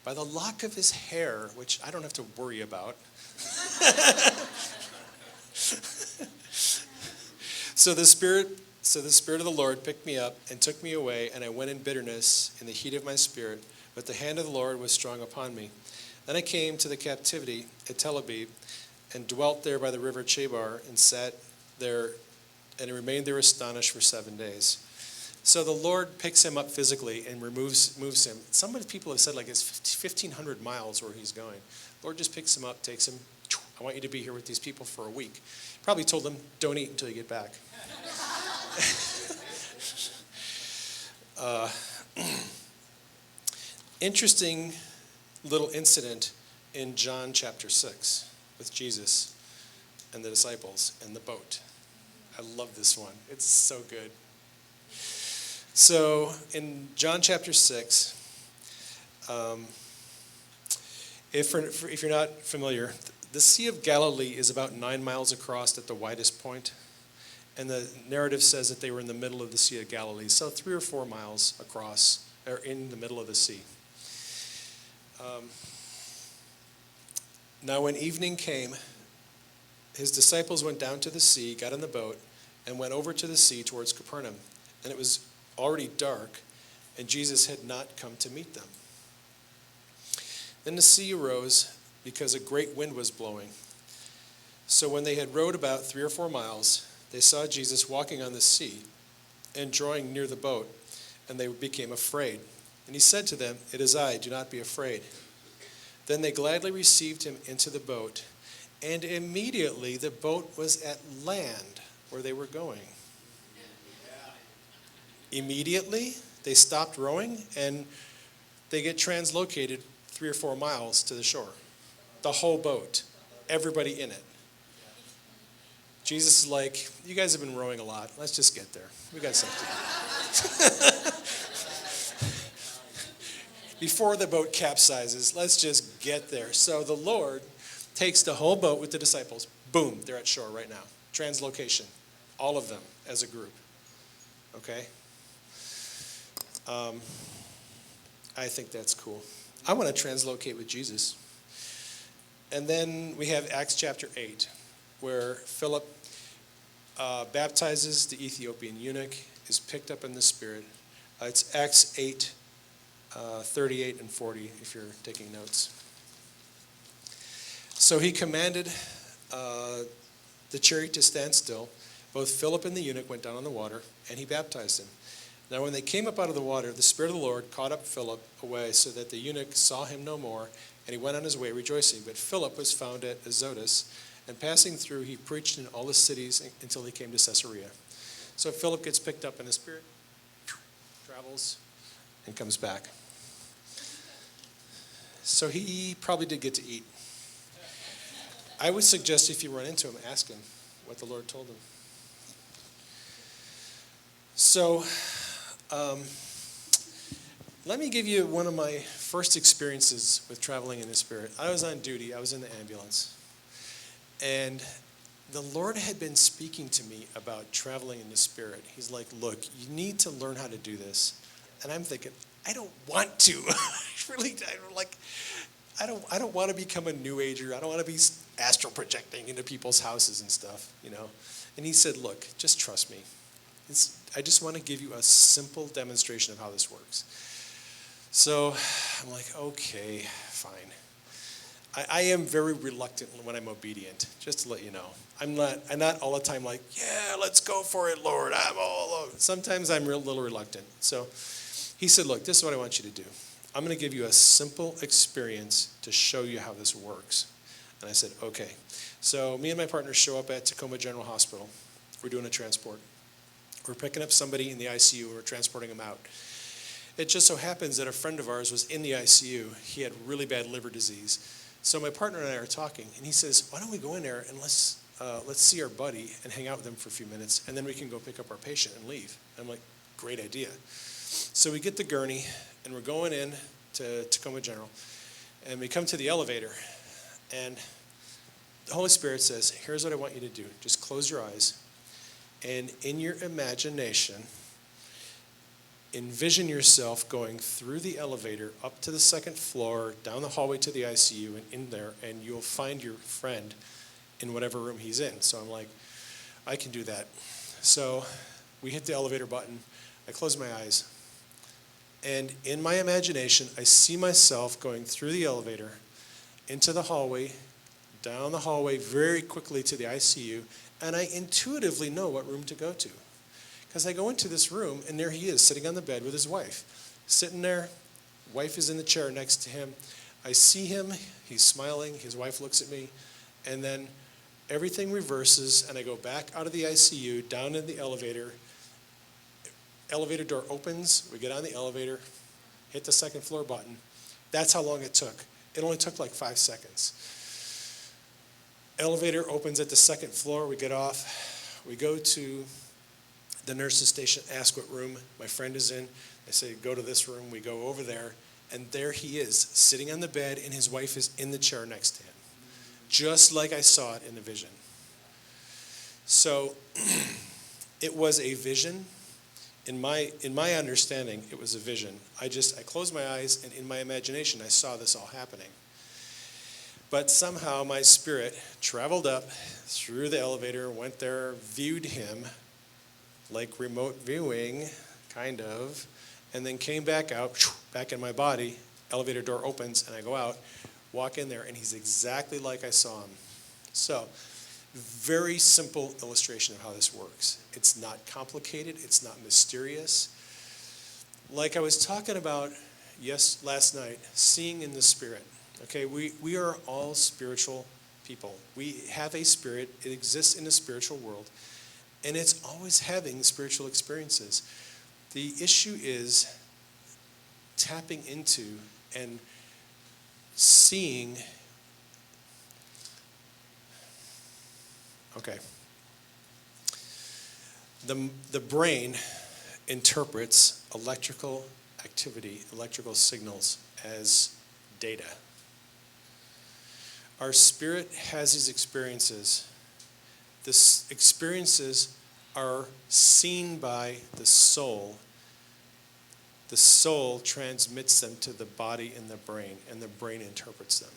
by the lock of his hair, which I don't have to worry about. So the Spirit of the Lord picked me up and took me away, and I went in bitterness in the heat of my spirit, but the hand of the Lord was strong upon me. Then I came to the captivity at Tel Aviv and dwelt there by the river Chebar and sat there and remained there astonished for 7 days. So the Lord picks him up physically and moves him. Some of the people have said like it's 1,500 miles where he's going. The Lord just picks him up, takes him. I want you to be here with these people for a week. Probably told them, don't eat until you get back. Interesting little incident in John chapter 6 with Jesus and the disciples and the boat. I love this one. It's so good. So in John chapter 6, if you're not familiar, the Sea of Galilee is about 9 miles across at the widest point, and the narrative says that they were in the middle of the Sea of Galilee, so 3 or 4 miles across, or in the middle of the sea. Now when evening came, his disciples went down to the sea, got in the boat, and went over to the sea towards Capernaum. And it was already dark, and Jesus had not come to meet them. Then the sea arose because a great wind was blowing. So when they had rowed about 3 or 4 miles, they saw Jesus walking on the sea and drawing near the boat, and they became afraid. And he said to them, "It is I, do not be afraid." Then they gladly received him into the boat, and immediately the boat was at land where they were going. Immediately, they stopped rowing, and they get translocated 3 or 4 miles to the shore. The whole boat, everybody in it. Jesus is like, you guys have been rowing a lot. Let's just get there. We got stuff to do. Before the boat capsizes, let's just get there. So the Lord takes the whole boat with the disciples. Boom, they're at shore right now. Translocation. All of them as a group. Okay? I think that's cool. I want to translocate with Jesus. And then we have Acts chapter 8, where Philip baptizes the Ethiopian eunuch, is picked up in the Spirit. It's Acts 8, 38 and 40, if you're taking notes. So he commanded the chariot to stand still. Both Philip and the eunuch went down on the water, and he baptized him. Now when they came up out of the water, the Spirit of the Lord caught up Philip away, so that the eunuch saw him no more, and he went on his way rejoicing. But Philip was found at Azotus, and passing through, he preached in all the cities until he came to Caesarea. So Philip gets picked up in the Spirit, travels, and comes back. So he probably did get to eat. I would suggest if you run into him, ask him what the Lord told him. So, let me give you one of my first experiences with traveling in the Spirit. I was on duty. I was in the ambulance. And the Lord had been speaking to me about traveling in the Spirit. He's like, look, you need to learn how to do this. And I'm thinking, I don't want to. I don't want to become a New Ager. I don't want to be astral projecting into people's houses and stuff, you know. And he said, look, just trust me. I just want to give you a simple demonstration of how this works. So I'm like, okay, fine. I am very reluctant when I'm obedient, just to let you know. I'm not all the time like, yeah, let's go for it, Lord. I'm all over. Sometimes I'm a little reluctant. So he said, look, this is what I want you to do. I'm going to give you a simple experience to show you how this works. And I said, okay. So me and my partner show up at Tacoma General Hospital. We're doing a transport. We're picking up somebody in the ICU and we're transporting them out. It just so happens that a friend of ours was in the ICU. He had really bad liver disease. So my partner and I are talking, and he says, why don't we go in there and let's see our buddy and hang out with him for a few minutes, and then we can go pick up our patient and leave. And I'm like, great idea. So we get the gurney, and we're going in to Tacoma General, and we come to the elevator, and the Holy Spirit says, here's what I want you to do. Just close your eyes, and in your imagination, envision yourself going through the elevator up to the second floor, down the hallway to the ICU, and in there, and you'll find your friend in whatever room he's in. So I'm like, I can do that. So we hit the elevator button. I close my eyes. And in my imagination, I see myself going through the elevator, into the hallway, down the hallway very quickly to the ICU, and I intuitively know what room to go to. Because I go into this room, and there he is, sitting on the bed with his wife. Sitting there, wife is in the chair next to him. I see him, he's smiling, his wife looks at me, and then everything reverses, and I go back out of the ICU, down in the elevator. Elevator door opens, we get on the elevator, hit the second floor button. That's how long it took. It only took like 5 seconds. Elevator opens at the second floor, we get off, we go to the nurse's station, ask what room my friend is in. I say, go to this room. We go over there, and there he is, sitting on the bed, and his wife is in the chair next to him, just like I saw it in the vision. So it was a vision. In my understanding, it was a vision. I closed my eyes, and in my imagination, I saw this all happening. But somehow my spirit traveled up through the elevator, went there, viewed him, like remote viewing, kind of, and then came back out, back in my body, elevator door opens, and I go out, walk in there, and he's exactly like I saw him. So, very simple illustration of how this works. It's not complicated, it's not mysterious. Like I was talking about last night, seeing in the Spirit. Okay, we are all spiritual people. We have a spirit, it exists in the spiritual world. And it's always having spiritual experiences. The issue is tapping into and seeing. Okay, The brain interprets electrical activity, electrical signals as data. Our spirit has these experiences. These experiences are seen by the soul. The soul transmits them to the body and the brain interprets them.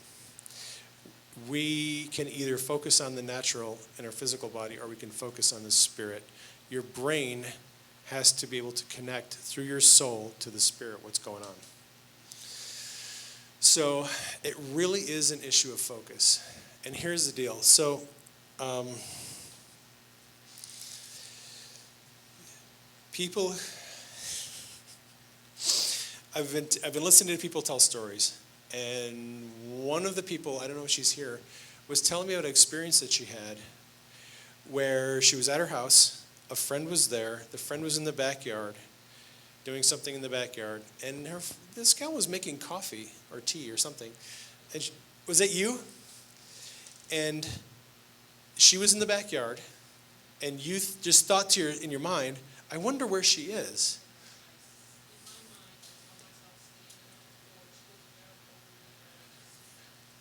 We can either focus on the natural in our physical body, or we can focus on the spirit. Your brain has to be able to connect through your soul to the spirit, what's going on. So it really is an issue of focus. And here's the deal. So people, I've been listening to people tell stories, and one of the people, I don't know if she's here, was telling me about an experience that she had where she was at her house, a friend was there, the friend was in the backyard, doing something in the backyard, and this gal was making coffee or tea or something. And was that you? And she was in the backyard, and you just thought in your mind, I wonder where she is.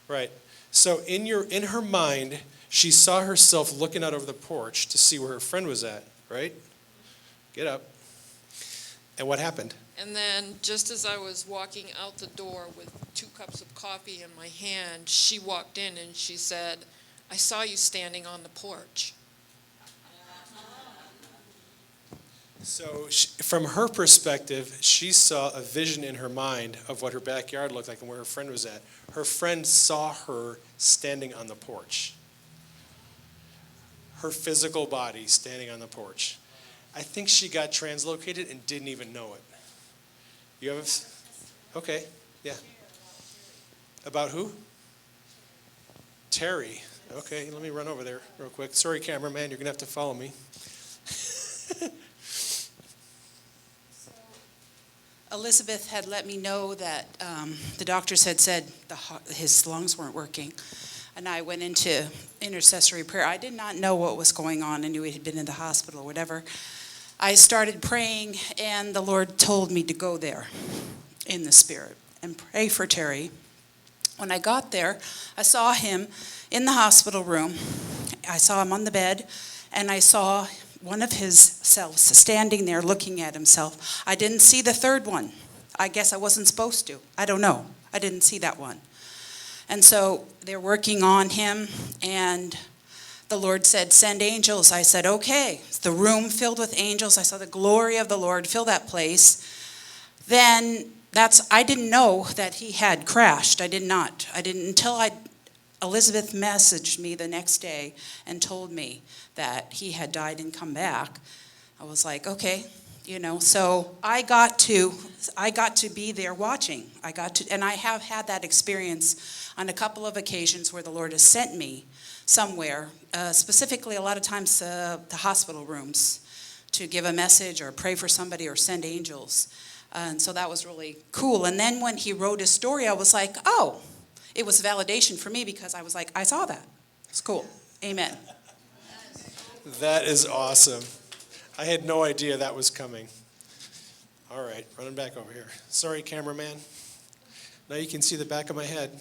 Right. So in her mind, she saw herself looking out over the porch to see where her friend was at, right? Get up. And what happened? And then just as I was walking out the door with 2 cups of coffee in my hand, she walked in and she said, I saw you standing on the porch. So from her perspective, she saw a vision in her mind of what her backyard looked like and where her friend was at. Her friend saw her standing on the porch. Her physical body standing on the porch. I think she got translocated and didn't even know it. You have okay, yeah. About who? Terry. Okay, let me run over there real quick. Sorry, cameraman, you're going to have to follow me. Elizabeth had let me know that the doctors had said his lungs weren't working. And I went into intercessory prayer. I did not know what was going on. I knew he had been in the hospital or whatever. I started praying, and the Lord told me to go there in the Spirit and pray for Terry. When I got there, I saw him in the hospital room. I saw him on the bed, and I saw one of his selves standing there looking at himself. I didn't see the third one. I guess I wasn't supposed to. I don't know. I didn't see that one. And so they're working on him, and the Lord said, send angels. I said, okay. The room filled with angels. I saw the glory of the Lord fill that place. Then I didn't know that he had crashed. I didn't until Elizabeth messaged me the next day and told me that he had died and come back. I was like, okay, so I got to be there watching. And I have had that experience on a couple of occasions where the Lord has sent me somewhere, specifically a lot of times the hospital rooms, to give a message or pray for somebody or send angels. And so that was really cool. And then when he wrote his story, I was like, oh, it was validation for me, because I was like, I saw that. It's cool. Amen. That is awesome. I had no idea that was coming. All right, running back over here. Sorry, cameraman. Now you can see the back of my head.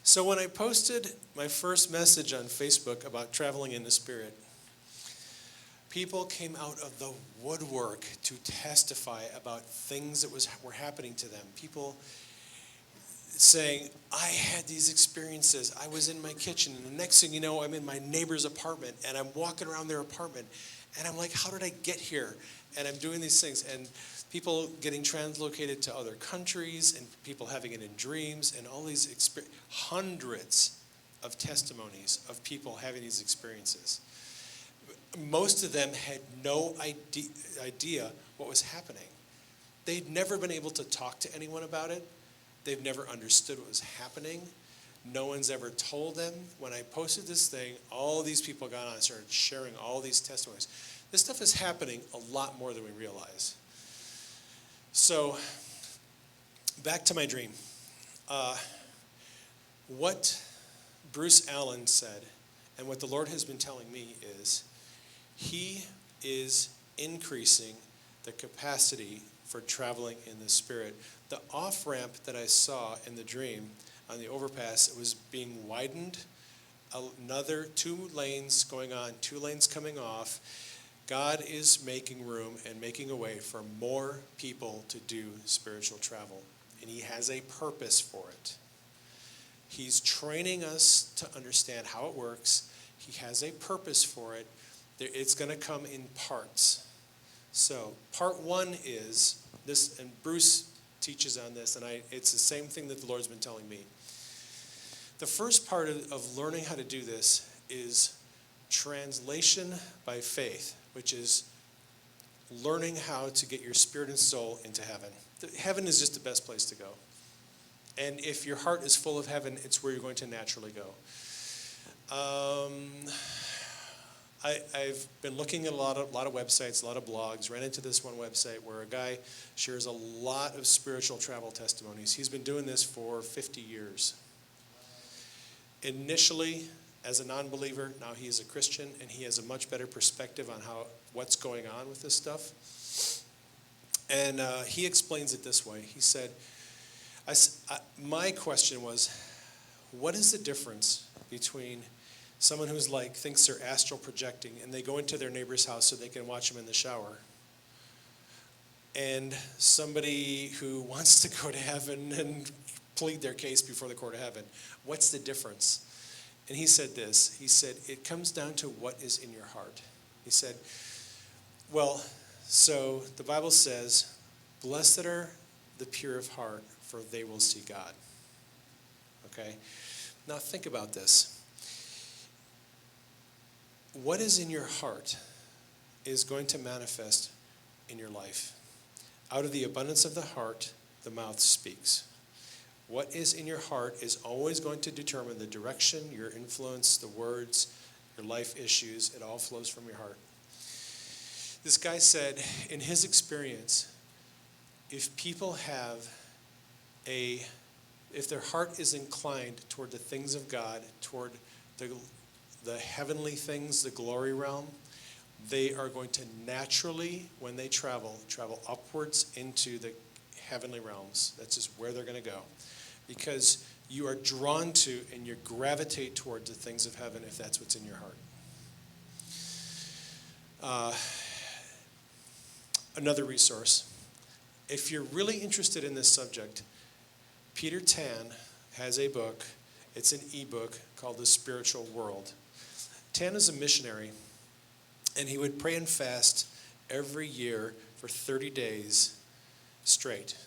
So when I posted my first message on Facebook about traveling in the Spirit, people came out of the woodwork to testify about things that were happening to them. People saying, I had these experiences. I was in my kitchen, and the next thing you know, I'm in my neighbor's apartment, and I'm walking around their apartment, and I'm like, how did I get here? And I'm doing these things, and people getting translocated to other countries, and people having it in dreams, and all these hundreds of testimonies of people having these experiences. Most of them had no idea what was happening. They'd never been able to talk to anyone about it. They've never understood what was happening. No one's ever told them. When I posted this thing, all these people got on and started sharing all these testimonies. This stuff is happening a lot more than we realize. So, back to my dream. What Bruce Allen said, and what the Lord has been telling me is, He is increasing the capacity for traveling in the Spirit. The off-ramp that I saw in the dream on the overpass, it was being widened, another 2 lanes going on, 2 lanes coming off. God is making room and making a way for more people to do spiritual travel, and he has a purpose for it. He's training us to understand how it works. He has a purpose for it. It's going to come in parts. So part 1 is this, and Bruce teaches on this, and it's the same thing that the Lord's been telling me. The first part of learning how to do this is translation by faith, which is learning how to get your spirit and soul into heaven. Heaven is just the best place to go. And if your heart is full of heaven, it's where you're going to naturally go. I've been looking at a lot of websites, a lot of blogs, ran into this one website where a guy shares a lot of spiritual travel testimonies. He's been doing this for 50 years. Initially, as a non-believer, now he is a Christian, and he has a much better perspective on what's going on with this stuff. And he explains it this way. He said, my question was, what is the difference between someone who's thinks they're astral projecting and they go into their neighbor's house so they can watch them in the shower, and somebody who wants to go to heaven and plead their case before the court of heaven? What's the difference? And he said this. He said, it comes down to what is in your heart. He said, well, so the Bible says, blessed are the pure of heart, for they will see God. Okay? Now think about this. What is in your heart is going to manifest in your life. Out of the abundance of the heart, the mouth speaks. What is in your heart is always going to determine the direction, your influence, the words, your life issues. It all flows from your heart. This guy said, in his experience, if people have if their heart is inclined toward the things of God, toward the heavenly things, the glory realm, they are going to naturally, when they travel upwards into the heavenly realms. That's just where they're going to go. Because you are drawn to and you gravitate towards the things of heaven if that's what's in your heart. Another resource. If you're really interested in this subject, Peter Tan has a book. It's an ebook called The Spiritual World. Tan is a missionary, and he would pray and fast every year for 30 days straight.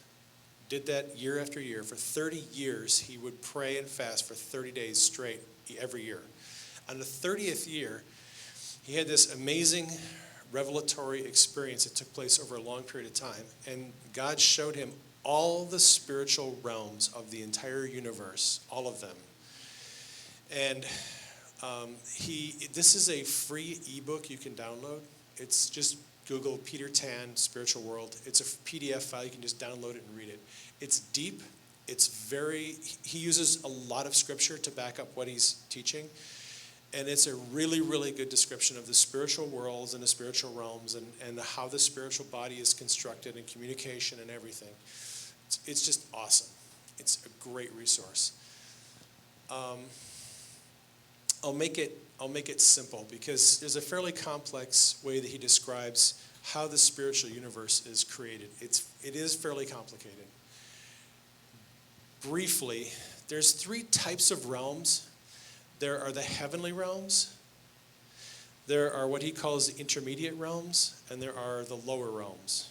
Did that year after year. For 30 years, he would pray and fast for 30 days straight every year. On the 30th year, he had this amazing revelatory experience that took place over a long period of time, and God showed him all the spiritual realms of the entire universe, all of them. And this is a free ebook you can download. It's just Google Peter Tan, Spiritual World. It's a PDF file. You can just download it and read it. It's deep. He uses a lot of scripture to back up what he's teaching. And it's a really, really good description of the spiritual worlds and the spiritual realms and how the spiritual body is constructed and communication and everything. It's just awesome. It's a great resource. I'll make it simple because there's a fairly complex way that he describes how the spiritual universe is created. It is fairly complicated. Briefly, there's 3 types of realms. There are the heavenly realms, there are what he calls the intermediate realms, and there are the lower realms.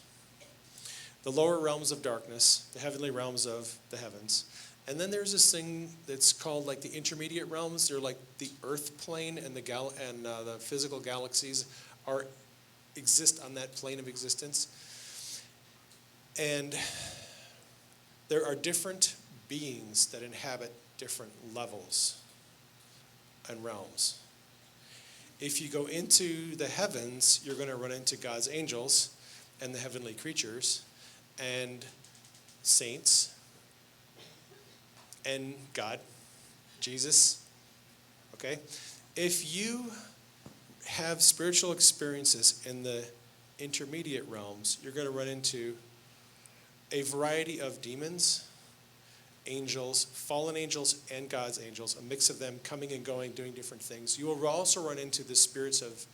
The lower realms of darkness, the heavenly realms of the heavens. And then there's this thing that's called the intermediate realms. They're like the earth plane and the physical galaxies exist on that plane of existence. And there are different beings that inhabit different levels and realms. If you go into the heavens, you're going to run into God's angels and the heavenly creatures and saints and God, Jesus. Okay? If you have spiritual experiences in the intermediate realms, you're going to run into a variety of demons, angels, fallen angels, and God's angels, a mix of them coming and going, doing different things. You will also run into the spirits of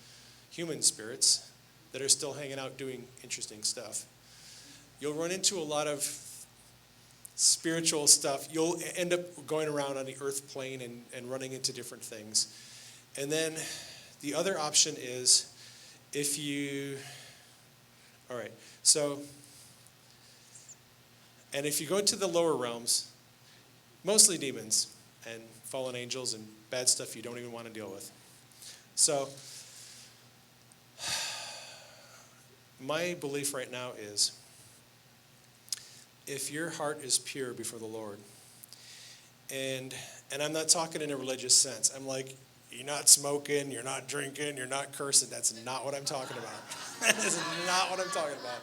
human spirits that are still hanging out doing interesting stuff. You'll run into a lot of spiritual stuff. You'll end up going around on the earth plane and running into different things. And then the other option is if you, all right, so, and if you go into the lower realms, mostly demons and fallen angels and bad stuff you don't even want to deal with. So, my belief right now is if your heart is pure before the Lord, and I'm not talking in a religious sense. I'm like, you're not smoking, you're not drinking, you're not cursing. That's not what I'm talking about. That is not what I'm talking about.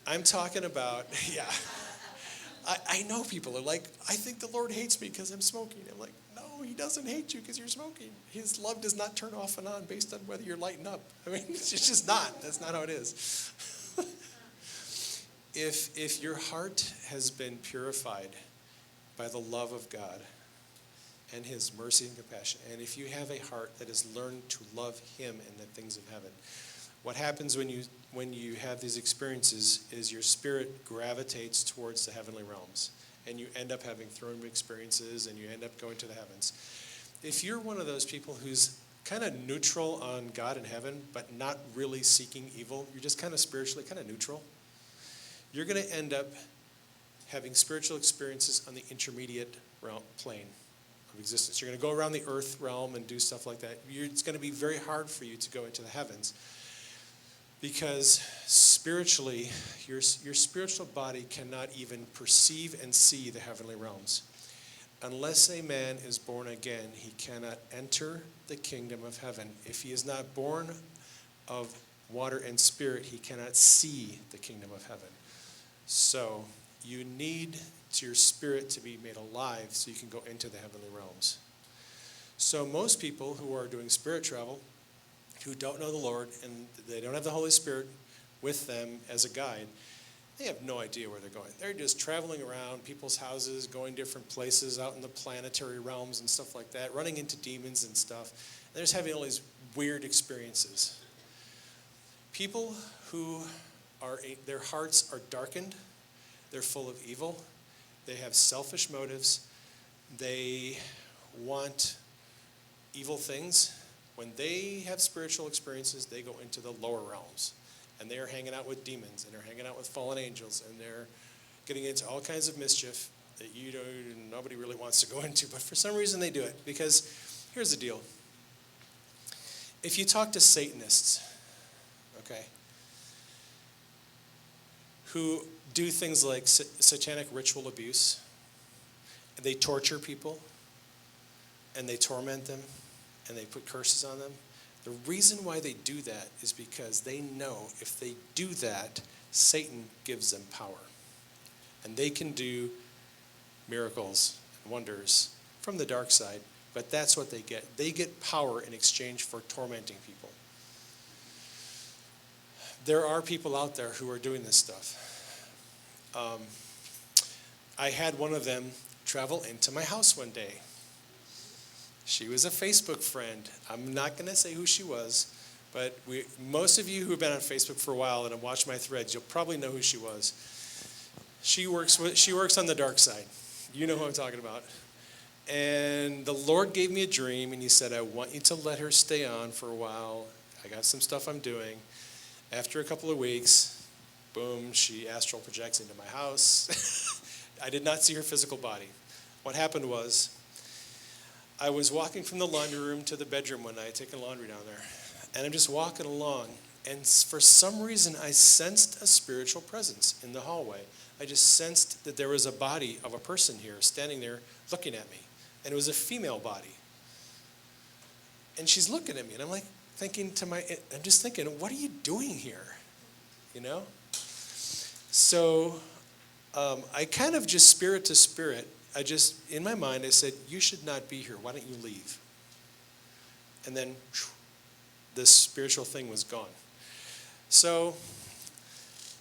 I'm talking about, yeah. I know people are like, I think the Lord hates me because I'm smoking. I'm like, no, he doesn't hate you because you're smoking. His love does not turn off and on based on whether you're lighting up. I mean, it's just not. That's not how it is. If your heart has been purified by the love of God and his mercy and compassion, and if you have a heart that has learned to love him and the things of heaven, what happens when you have these experiences is your spirit gravitates towards the heavenly realms, and you end up having throne experiences, and you end up going to the heavens. If you're one of those people who's kind of neutral on God and heaven, but not really seeking evil, you're just kind of spiritually kind of neutral, you're going to end up having spiritual experiences on the intermediate plane of existence. You're going to go around the earth realm and do stuff like that. It's going to be very hard for you to go into the heavens because spiritually, your spiritual body cannot even perceive and see the heavenly realms. Unless a man is born again, he cannot enter the kingdom of heaven. If he is not born of water and spirit, he cannot see the kingdom of heaven. So you need your spirit to be made alive so you can go into the heavenly realms. So most people who are doing spirit travel, who don't know the Lord and they don't have the Holy Spirit with them as a guide, they have no idea where they're going. They're just traveling around people's houses, going different places out in the planetary realms and stuff like that, running into demons and stuff. And they're just having all these weird experiences. People who their hearts are darkened, they're full of evil, they have selfish motives, they want evil things. When they have spiritual experiences, they go into the lower realms. And they're hanging out with demons, and they're hanging out with fallen angels, and they're getting into all kinds of mischief that nobody really wants to go into. But for some reason they do it. Because here's the deal. If you talk to Satanists, okay, who do things like satanic ritual abuse, and they torture people, and they torment them, and they put curses on them, the reason why they do that is because they know if they do that, Satan gives them power. And they can do miracles and wonders from the dark side, but that's what they get. They get power in exchange for tormenting people. There are people out there who are doing this stuff. I had one of them travel into my house one day. She was a Facebook friend. I'm not going to say who she was, but most of you who have been on Facebook for a while and have watched my threads, you'll probably know who she was. She works on the dark side. You know who I'm talking about. And the Lord gave me a dream, and he said, I want you to let her stay on for a while. I got some stuff I'm doing. After a couple of weeks, boom, she astral projects into my house. I did not see her physical body. What happened was, I was walking from the laundry room to the bedroom one night, taking laundry down there, and I'm just walking along, and for some reason I sensed a spiritual presence in the hallway. I just sensed that there was a body of a person here standing there looking at me, and it was a female body. And she's looking at me, and I'm like I'm just thinking, what are you doing here? You know? So I kind of just spirit to spirit, in my mind, I said, you should not be here. Why don't you leave? And then this spiritual thing was gone. So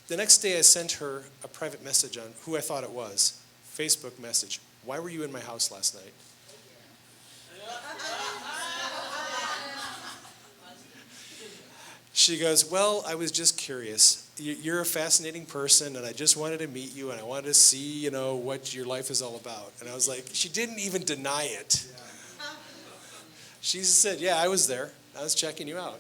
the next day I sent her a private message on who I thought it was. Facebook message. Why were you in my house last night? She goes, well, I was just curious. You're a fascinating person, and I just wanted to meet you, and I wanted to see, what your life is all about. And I was like, she didn't even deny it. She said, yeah, I was there. I was checking you out.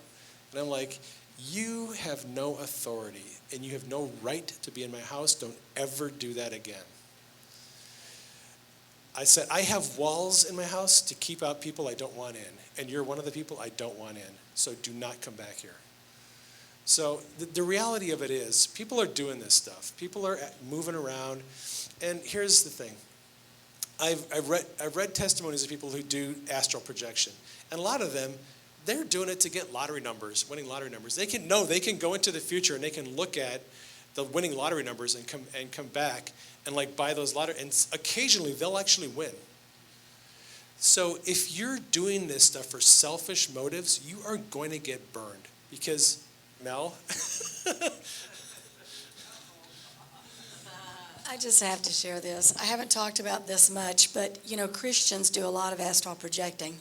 And I'm like, you have no authority, and you have no right to be in my house. Don't ever do that again. I said, I have walls in my house to keep out people I don't want in, and you're one of the people I don't want in, so do not come back here. So the reality of it is, people are doing this stuff. People are moving around, and here's the thing. I've read testimonies of people who do astral projection, and a lot of them, they're doing it to get lottery numbers, winning lottery numbers. They can go into the future and they can look at the winning lottery numbers and come back and buy those lottery, and occasionally they'll actually win. So if you're doing this stuff for selfish motives, you are going to get burned because Mel. I just have to share this. I haven't talked about this much, but Christians do a lot of astral projecting.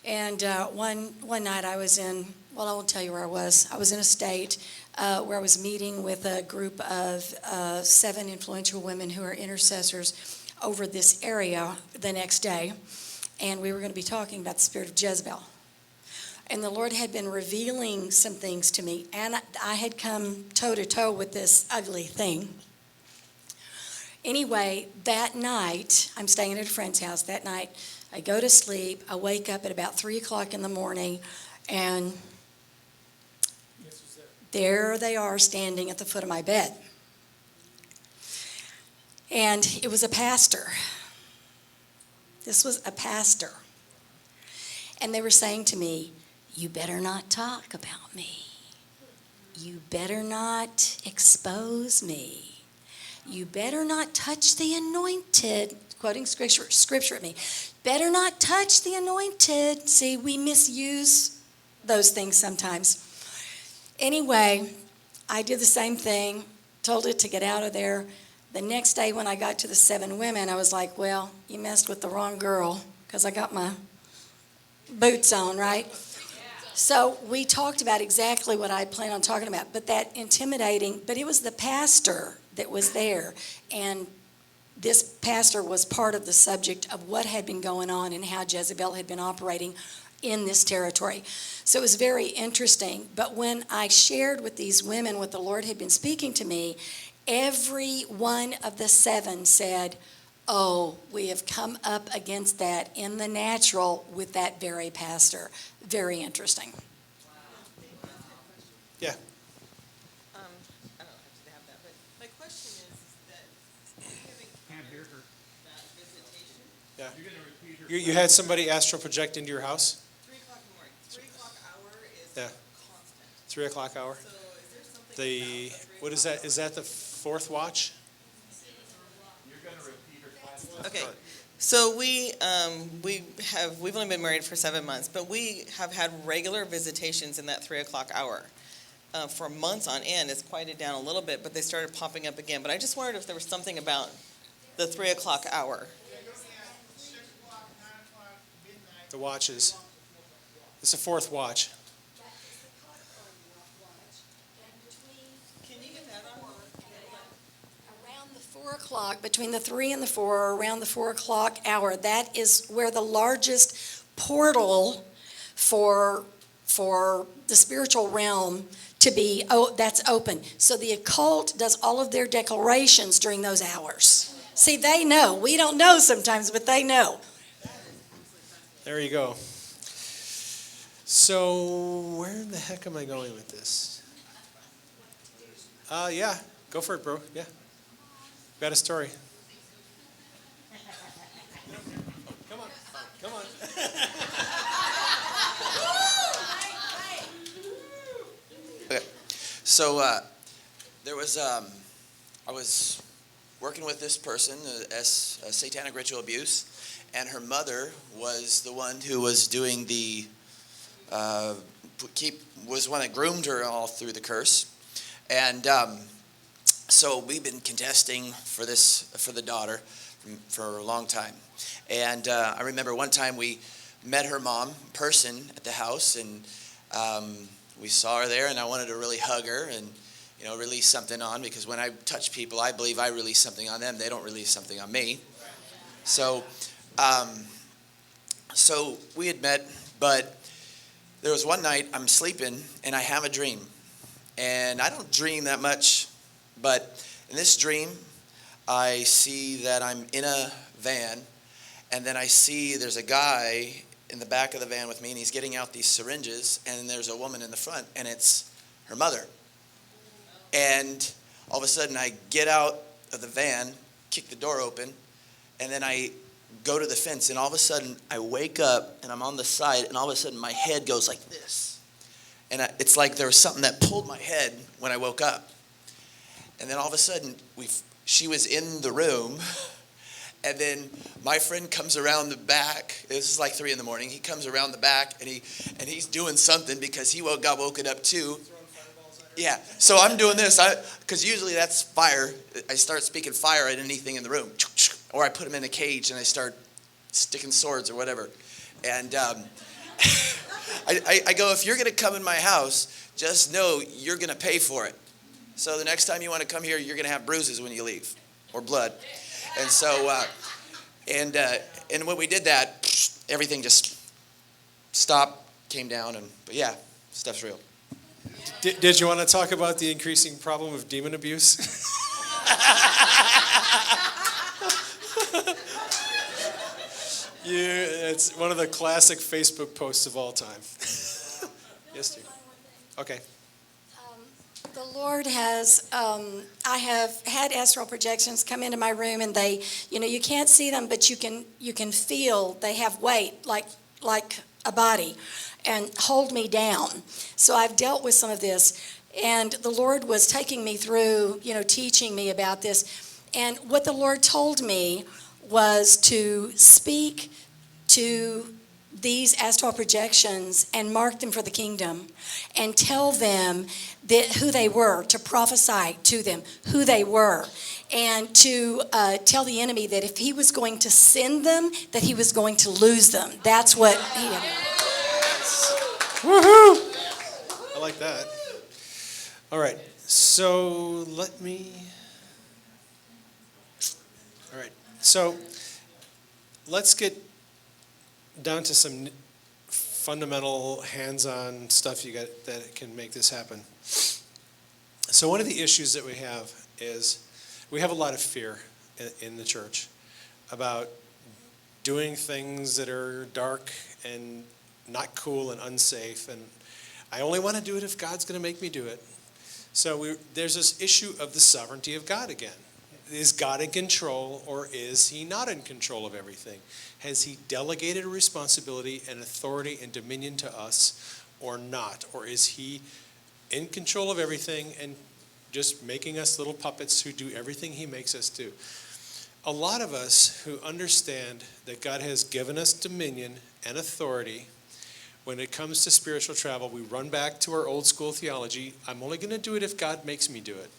And one night I was in, well, I won't tell you where I was. I was in a state where I was meeting with a group of 7 influential women who are intercessors over this area the next day. And we were going to be talking about the spirit of Jezebel. And the Lord had been revealing some things to me. And I had come toe-to-toe with this ugly thing. Anyway, that night, I'm staying at a friend's house. That night, I go to sleep. I wake up at about 3 o'clock in the morning. And there they are standing at the foot of my bed. And it was a pastor. This was a pastor. And they were saying to me, you better not talk about me. You better not expose me. You better not touch the anointed, quoting scripture at me. Better not touch the anointed. See, we misuse those things sometimes. Anyway, I did the same thing, told it to get out of there. The next day when I got to the 7 women, I was like, well, you messed with the wrong girl because I got my boots on, right? So we talked about exactly what I planned on talking about, but that intimidating, but it was the pastor that was there, and this pastor was part of the subject of what had been going on and how Jezebel had been operating in this territory. So it was very interesting, but when I shared with these women what the Lord had been speaking to me, every one of the 7 said, oh, we have come up against that in the natural with that very pastor. Very interesting. Yeah. I don't have to have that, but my question is that having that visitation. Yeah. You had somebody astral project into your house? 3 o'clock in the morning. 3 o'clock hour is Yeah. constant. 3 o'clock hour? So is there something about the 3 What is that? Is that the 4th watch? Okay, so we've only been married for 7 months, but we have had regular visitations in that 3 o'clock hour. For months on end, it's quieted down a little bit, but they started popping up again. But I just wondered if there was something about the 3 o'clock hour. The watches. It's the 4th watch. Can you get that on? Around the 4 o'clock, between the 3 and the 4, or around the 4 o'clock hour, that is where the largest portal for the spiritual realm to be, that's open. So the occult does all of their declarations during those hours. See, they know. We don't know sometimes, but they know. There you go. So where the heck am I going with this? Yeah, go for it, bro. Yeah. Got a story. Come on. Come on. Okay. So there was, I was working with this person, satanic ritual abuse, and her mother was the one who was doing the was one that groomed her all through the curse. And so we've been contesting for the daughter for a long time. And I remember one time we met her mom in person at the house, and we saw her there, and I wanted to really hug her and, release something on, because when I touch people, I believe I release something on them. They don't release something on me. So, so we had met, but there was one night I'm sleeping and I have a dream. And I don't dream that much, but in this dream, I see that I'm in a van, and then I see there's a guy in the back of the van with me, and he's getting out these syringes, and there's a woman in the front, and it's her mother. And all of a sudden, I get out of the van, kick the door open, and then I go to the fence, and all of a sudden, I wake up, and I'm on the side, and all of a sudden, my head goes like this. And it's like there was something that pulled my head when I woke up. And then all of a sudden, she was in the room, and then my friend comes around the back. This is like 3 a.m. He comes around the back, and he's doing something because he got woken up too. Yeah, so I'm doing this, because usually that's fire. I start speaking fire at anything in the room. Or I put him in a cage and I start sticking swords or whatever. And I go, if you're going to come in my house, just know you're going to pay for it. So the next time you want to come here, you're going to have bruises when you leave, or blood. And so, and when we did that, everything just stopped, came down, but yeah, stuff's real. Did you want to talk about the increasing problem of demon abuse? It's one of the classic Facebook posts of all time. Yes, dear. Okay. The Lord has, I have had astral projections come into my room, and they, you can't see them, but you can feel they have weight, like a body, and hold me down. So I've dealt with some of this, and the Lord was taking me through, teaching me about this. And what the Lord told me was to speak to these astral projections and mark them for the kingdom, and tell them who they were, to prophesy to them who they were, and to tell the enemy that if he was going to send them, that he was going to lose them. That's what he did. Woohoo! I like that. All right, so let's get down to some fundamental hands-on stuff you got that can make this happen. So one of the issues that we have is we have a lot of fear in the church about doing things that are dark and not cool and unsafe, and I only want to do it if God's going to make me do it. So there's this issue of the sovereignty of God again. Is God in control, or is he not in control of everything? Has he delegated a responsibility and authority and dominion to us or not? Or is he in control of everything and just making us little puppets who do everything he makes us do? A lot of us who understand that God has given us dominion and authority, when it comes to spiritual travel, we run back to our old school theology. I'm only going to do it if God makes me do it,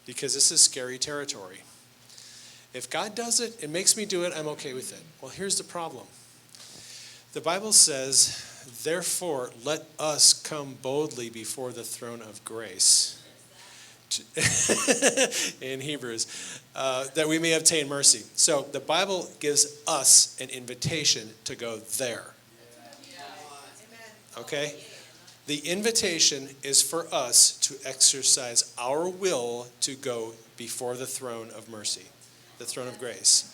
because this is scary territory. If God does it, it makes me do it, I'm okay with it. Well, here's the problem. The Bible says, therefore, let us come boldly before the throne of grace, in Hebrews, that we may obtain mercy. So the Bible gives us an invitation to go there. Okay? The invitation is for us to exercise our will to go before the throne of mercy, the throne of grace.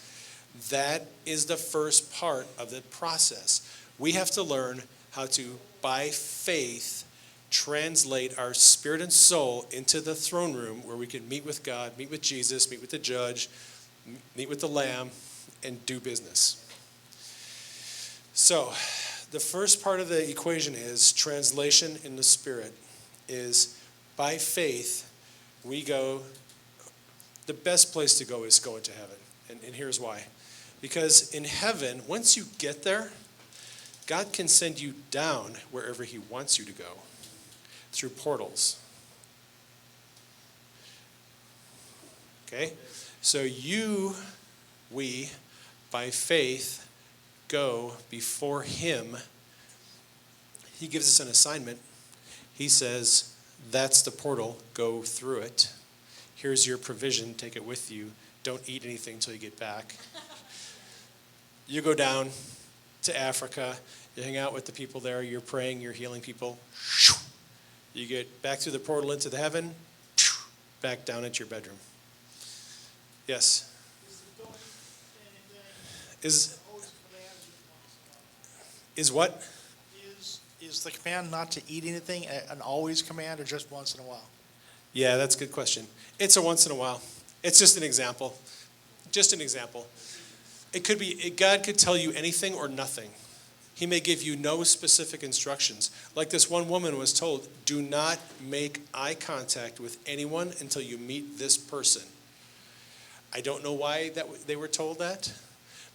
That is the first part of the process. We have to learn how to, by faith, translate our spirit and soul into the throne room where we can meet with God, meet with Jesus, meet with the judge, meet with the Lamb, and do business. So, the first part of the equation is translation in the spirit, is by faith we go, the best place to go is go into heaven. And here's why. Because in heaven, once you get there, God can send you down wherever he wants you to go through portals. Okay? So we, by faith, go before him. He gives us an assignment. He says, that's the portal, go through it. Here's your provision, take it with you. Don't eat anything until you get back. You go down to Africa, you hang out with the people there, you're praying, you're healing people. You get back through the portal into the heaven, back down into your bedroom. Yes? Is what? Is the command not to eat anything an always command or just once in a while? Yeah, that's a good question. It's a once in a while. It's just an example. Just an example. It could be, God could tell you anything or nothing. He may give you no specific instructions. Like this one woman was told, do not make eye contact with anyone until you meet this person. I don't know why they were told that,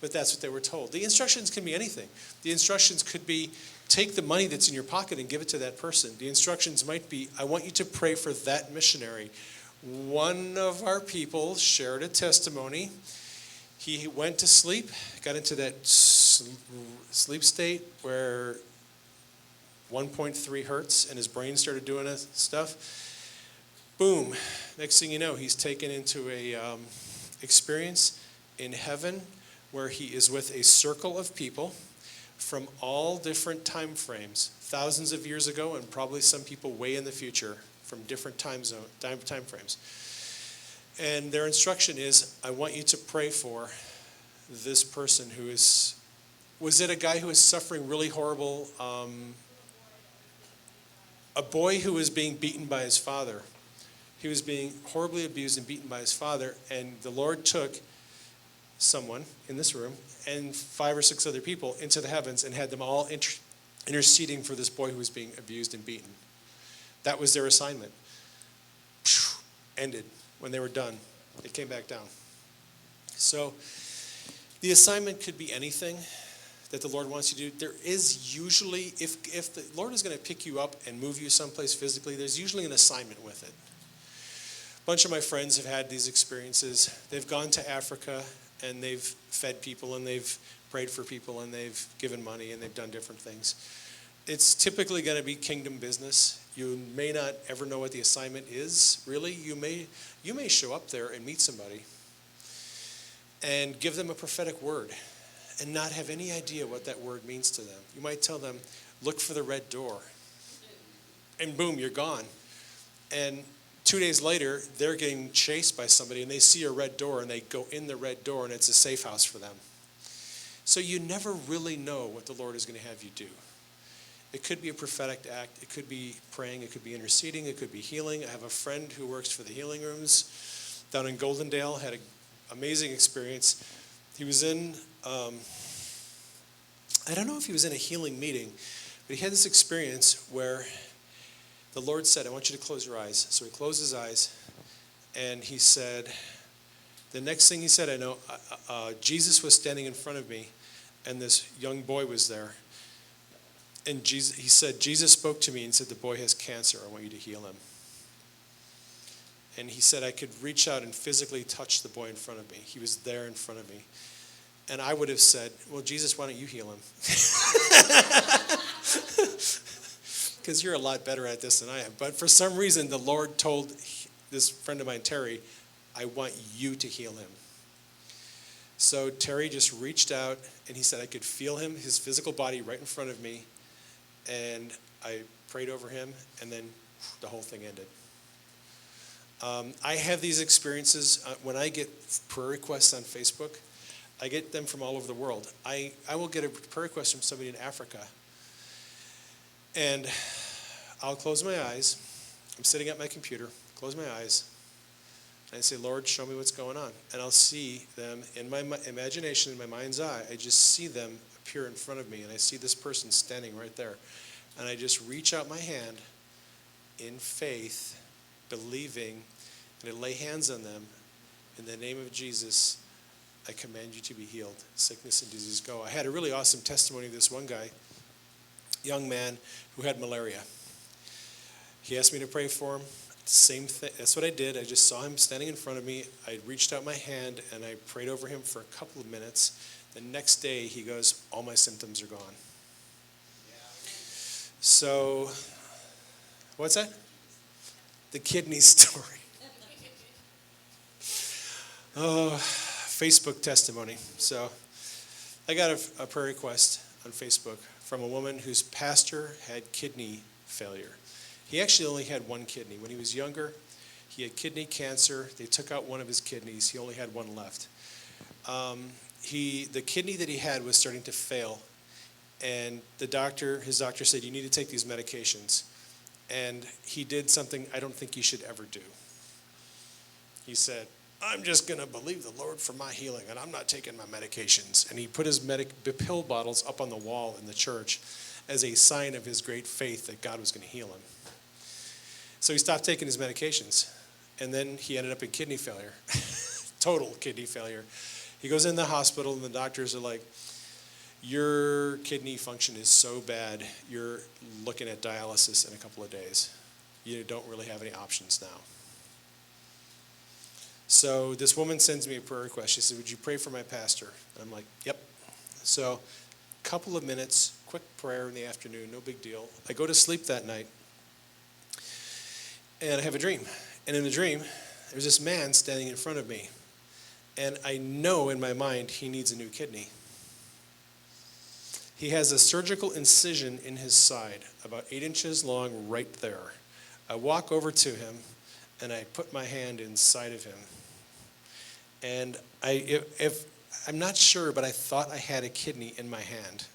but that's what they were told. The instructions can be anything. The instructions could be, take the money that's in your pocket and give it to that person. The instructions might be, I want you to pray for that missionary. One of our people shared a testimony. He went to sleep, got into that sleep state where 1.3 hertz and his brain started doing stuff. Boom. Next thing you know, he's taken into a experience in heaven where he is with a circle of people from all different time frames, thousands of years ago and probably some people way in the future from different time frames. And their instruction is, I want you to pray for this person who was it a guy who was suffering really horrible, a boy who was being beaten by his father. He was being horribly abused and beaten by his father, and the Lord took someone in this room and 5 or 6 other people into the heavens and had them all interceding for this boy who was being abused and beaten. That was their assignment. Ended. When they were done, it came back down. So the assignment could be anything that the Lord wants you to do. There is usually, if the Lord is going to pick you up and move you someplace physically, there's usually an assignment with it. A bunch of my friends have had these experiences. They've gone to Africa and they've fed people and they've prayed for people and they've given money and they've done different things. It's typically going to be kingdom business. You may not ever know what the assignment is, really. You may show up there and meet somebody and give them a prophetic word and not have any idea what that word means to them. You might tell them, look for the red door. And boom, you're gone. And 2 days later, they're getting chased by somebody and they see a red door and they go in the red door and it's a safe house for them. So you never really know what the Lord is going to have you do. It could be a prophetic act. It could be praying. It could be interceding. It could be healing. I have a friend who works for the healing rooms down in Goldendale, had an amazing experience. He was in, I don't know if he was in a healing meeting, but he had this experience where the Lord said, I want you to close your eyes. So he closed his eyes, and he said, the next thing he said, I know, Jesus was standing in front of me, and this young boy was there. And he said, Jesus spoke to me and said, the boy has cancer. I want you to heal him. And he said, I could reach out and physically touch the boy in front of me. He was there in front of me. And I would have said, well, Jesus, why don't you heal him? Because you're a lot better at this than I am. But for some reason, the Lord told this friend of mine, Terry, I want you to heal him. So Terry just reached out, and he said I could feel him, his physical body right in front of me. And I prayed over him, and then the whole thing ended. I have these experiences when I get prayer requests on Facebook. I get them from all over the world. I will get a prayer request from somebody in Africa, and I'll close my eyes. I'm sitting at my computer, close my eyes, and I say, Lord, show me what's going on. And I'll see them in my imagination, in my mind's eye. I just see them appear in front of me, and I see this person standing right there. And I just reach out my hand in faith, believing, and I lay hands on them. In the name of Jesus, I command you to be healed. Sickness and disease go. I had a really awesome testimony of this one guy young man who had malaria. He asked me to pray for him. Same thing. That's what I did. I just saw him standing in front of me. I reached out my hand and I prayed over him for a couple of minutes. The next day, he goes, all my symptoms are gone. So, what's that? The kidney story. Oh, Facebook testimony. So, I got a prayer request on Facebook from a woman whose pastor had kidney failure. He actually only had one kidney. When he was younger, he had kidney cancer. They took out one of his kidneys. He only had one left. The kidney that he had was starting to fail, and his doctor said, you need to take these medications. And he did something I don't think you should ever do. He said, I'm just going to believe the Lord for my healing, and I'm not taking my medications. And he put his pill bottles up on the wall in the church as a sign of his great faith that God was going to heal him. So he stopped taking his medications, and then he ended up in kidney failure, total kidney failure. He goes in the hospital, and the doctors are like, your kidney function is so bad, you're looking at dialysis in a couple of days. You don't really have any options now. So this woman sends me a prayer request. She said, would you pray for my pastor? And I'm like, yep. So a couple of minutes, quick prayer in the afternoon, no big deal. I go to sleep that night, and I have a dream. And in the dream, there's this man standing in front of me. And I know in my mind he needs a new kidney. He has a surgical incision in his side, about 8 inches long, right there. I walk over to him, and I put my hand inside of him. And I'm not sure, but I thought I had a kidney in my hand.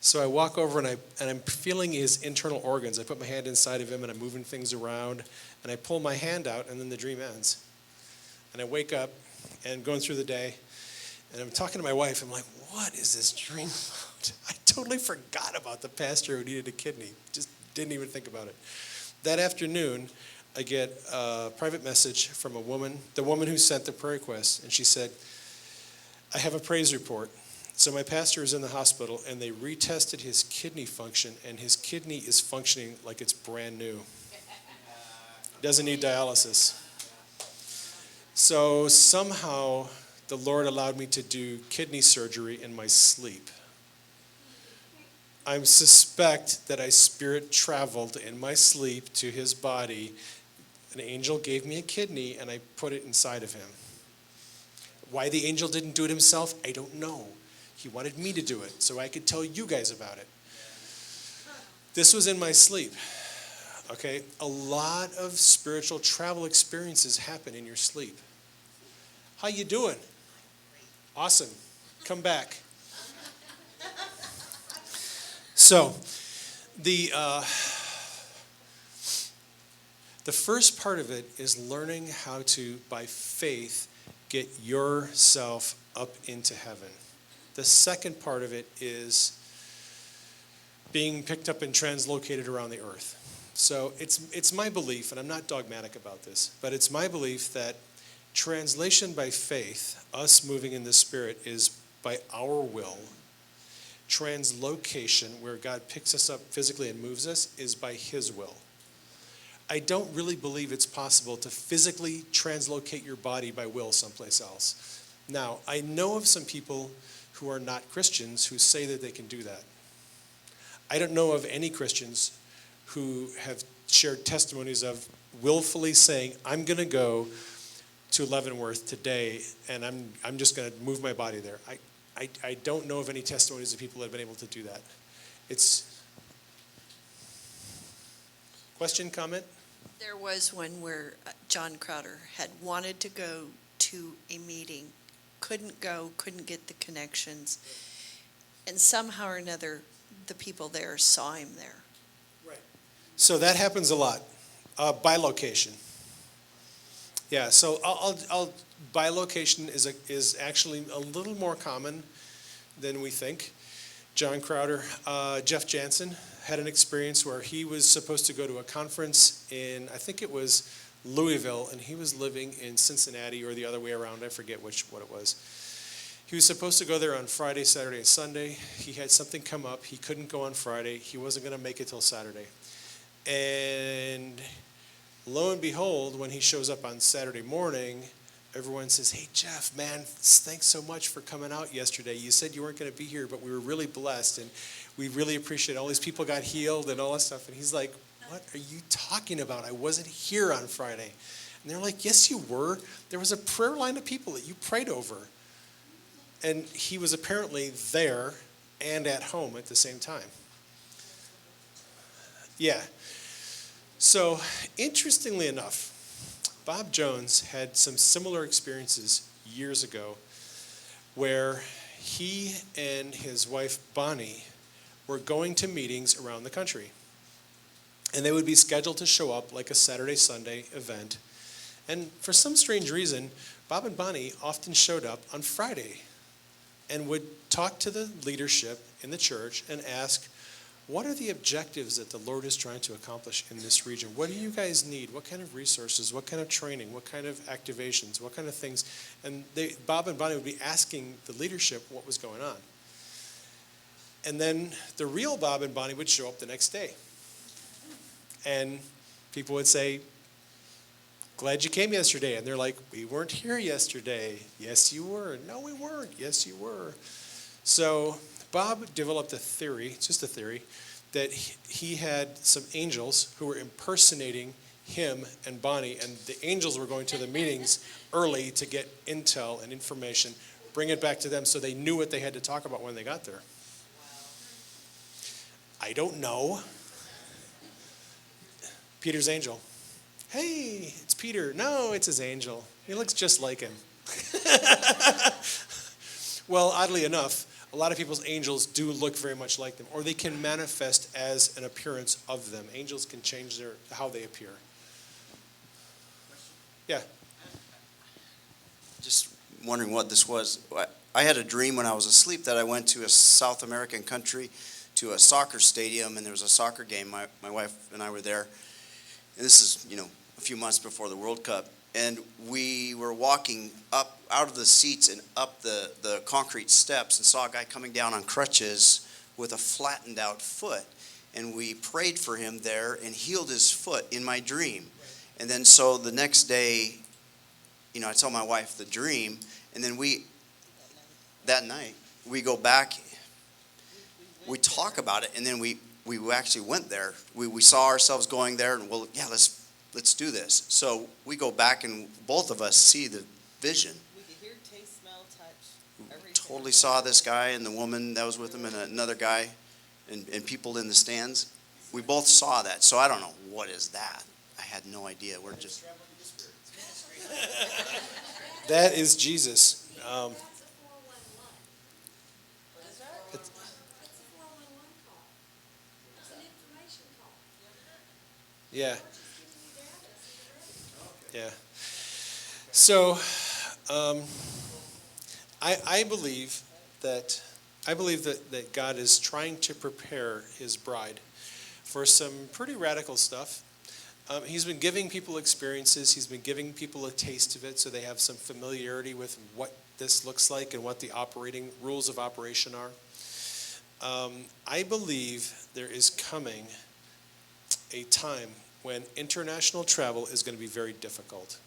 So I walk over, and I'm feeling his internal organs. I put my hand inside of him, and I'm moving things around, and I pull my hand out, and then the dream ends. And I wake up, and going through the day, and I'm talking to my wife. I'm like, what is this dream about? I totally forgot about the pastor who needed a kidney. Just didn't even think about it. That afternoon, I get a private message from a woman, the woman who sent the prayer request, and she said, I have a praise report. So my pastor is in the hospital, and they retested his kidney function, and his kidney is functioning like it's brand new. Doesn't need dialysis. So somehow the Lord allowed me to do kidney surgery in my sleep. I suspect that I spirit traveled in my sleep to his body. An angel gave me a kidney, and I put it inside of him. Why the angel didn't do it himself, I don't know. He wanted me to do it so I could tell you guys about it. This was in my sleep. Okay, a lot of spiritual travel experiences happen in your sleep. How you doing? Awesome. Come back. So, the first part of it is learning how to, by faith, get yourself up into heaven. The second part of it is being picked up and translocated around the earth. So it's my belief, and I'm not dogmatic about this, but it's my belief that translation by faith, us moving in the Spirit, is by our will. Translocation, where God picks us up physically and moves us, is by His will. I don't really believe it's possible to physically translocate your body by will someplace else. Now, I know of some people who are not Christians who say that they can do that. I don't know of any Christians who have shared testimonies of willfully saying, I'm going to go to Leavenworth today, and I'm just going to move my body there. I don't know of any testimonies of people that have been able to do that. It's question, comment? There was one where John Crowder had wanted to go to a meeting, couldn't go, couldn't get the connections, and somehow or another, the people there saw him there. Right. So that happens a lot, by location. Yeah, so I'll bilocation is actually a little more common than we think. John Crowder, Jeff Jansen had an experience where he was supposed to go to a conference in, I think it was Louisville, and he was living in Cincinnati or the other way around. I forget what it was. He was supposed to go there on Friday, Saturday, and Sunday. He had something come up. He couldn't go on Friday. He wasn't going to make it till Saturday. And lo and behold, when he shows up on Saturday morning, everyone says, "Hey, Jeff, man, thanks so much for coming out yesterday. You said you weren't going to be here, but we were really blessed, and we really appreciate all these people got healed and all that stuff." And he's like, "What are you talking about? I wasn't here on Friday." And they're like, "Yes, you were. There was a prayer line of people that you prayed over." And he was apparently there and at home at the same time. Yeah. So, interestingly enough, Bob Jones had some similar experiences years ago where he and his wife Bonnie were going to meetings around the country. And they would be scheduled to show up like a Saturday, Sunday event. And for some strange reason, Bob and Bonnie often showed up on Friday and would talk to the leadership in the church and ask, what are the objectives that the Lord is trying to accomplish in this region? What do you guys need? What kind of resources? What kind of training? What kind of activations? What kind of things? And Bob and Bonnie would be asking the leadership what was going on. And then the real Bob and Bonnie would show up the next day. And people would say, "Glad you came yesterday." And they're like, "We weren't here yesterday." "Yes, you were." "No, we weren't." "Yes, you were." So Bob developed a theory, just a theory, that he had some angels who were impersonating him and Bonnie, and the angels were going to the meetings early to get intel and information, bring it back to them so they knew what they had to talk about when they got there. I don't know. Peter's angel. "Hey, it's Peter." "No, it's his angel. He looks just like him." Well, oddly enough, a lot of people's angels do look very much like them, or they can manifest as an appearance of them. Angels can change how they appear. Yeah. Just wondering what this was. I had a dream when I was asleep that I went to a South American country to a soccer stadium, and there was a soccer game. My wife and I were there. And this is, a few months before the World Cup. And we were walking up out of the seats and up the concrete steps and saw a guy coming down on crutches with a flattened out foot. And we prayed for him there and healed his foot in my dream. And then so the next day, I tell my wife the dream, and then that night, we go back, we talk about it, and then we actually went there. We saw ourselves going there, and let's do this. So we go back, and both of us see the vision. We could hear, taste, smell, touch, everything. Totally saw this guy and the woman that was with him and another guy and people in the stands. We both saw that. So I don't know, what is that? I had no idea. We're just... That is Jesus. Yeah. Yeah. So, I believe that God is trying to prepare His bride for some pretty radical stuff. He's been giving people experiences. He's been giving people a taste of it, so they have some familiarity with what this looks like and what the operating rules of operation are. I believe there is coming a time when international travel is going to be very difficult.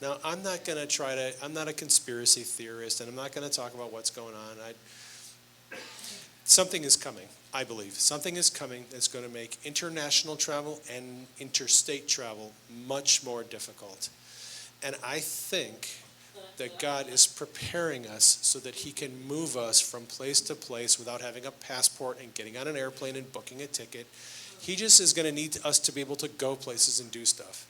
Now, I'm not a conspiracy theorist, and I'm not going to talk about what's going on. Something is coming, I believe. Something is coming that's going to make international travel and interstate travel much more difficult. And I think that God is preparing us so that He can move us from place to place without having a passport and getting on an airplane and booking a ticket. He just is going to need us to be able to go places and do stuff.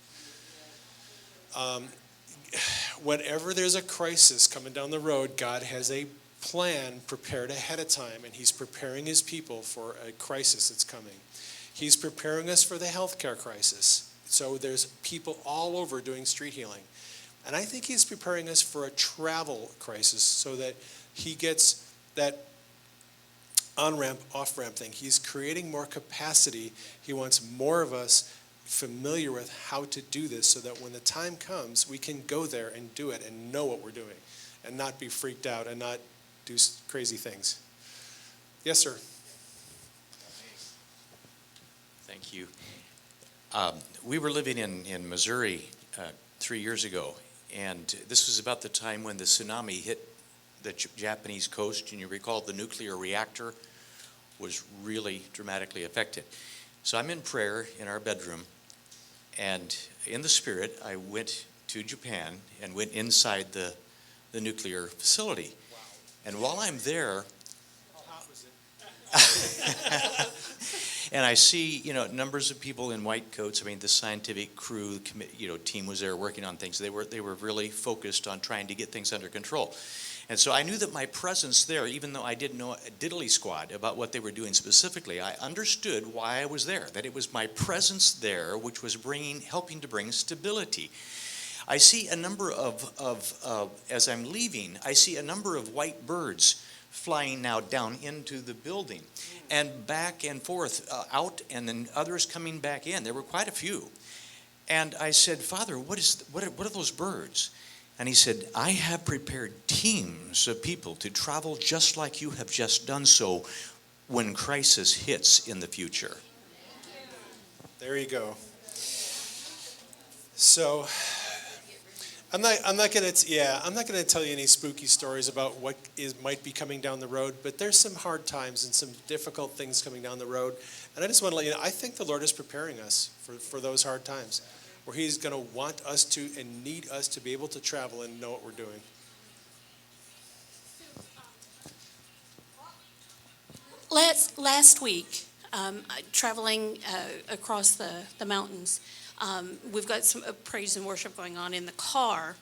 Whenever there's a crisis coming down the road, God has a plan prepared ahead of time, and He's preparing His people for a crisis that's coming. He's preparing us for the healthcare crisis. So there's people all over doing street healing. And I think He's preparing us for a travel crisis so that He gets that on-ramp, off-ramp thing. He's creating more capacity. He wants more of us familiar with how to do this so that when the time comes, we can go there and do it and know what we're doing and not be freaked out and not do crazy things. Yes, sir. Thank you. We were living in Missouri 3 years ago, and this was about the time when the tsunami hit the Japanese coast, and you recall the nuclear reactor was really dramatically affected. So I'm in prayer in our bedroom, and in the spirit, I went to Japan and went inside the nuclear facility. Wow. And while I'm there, How hot was it? and I see, numbers of people in white coats. I mean, the scientific crew, team was there working on things. They were really focused on trying to get things under control. And so I knew that my presence there, even though I didn't know a diddly squat about what they were doing specifically, I understood why I was there, that it was my presence there which was helping to bring stability. I see a number as I'm leaving, I see a number of white birds flying now down into the building and back and forth out, and then others coming back in. There were quite a few. And I said, Father, what are those birds? And he said, I have prepared teams of people to travel just like you have just done so when crisis hits in the future. There you go. So I'm not going to tell you any spooky stories about what might be coming down the road, but there's some hard times and some difficult things coming down the road. And I just want to let you know, I think the Lord is preparing us for those hard times, where he's going to want us to and need us to be able to travel and know what we're doing. Last week, traveling across the mountains, we've got some praise and worship going on in the car,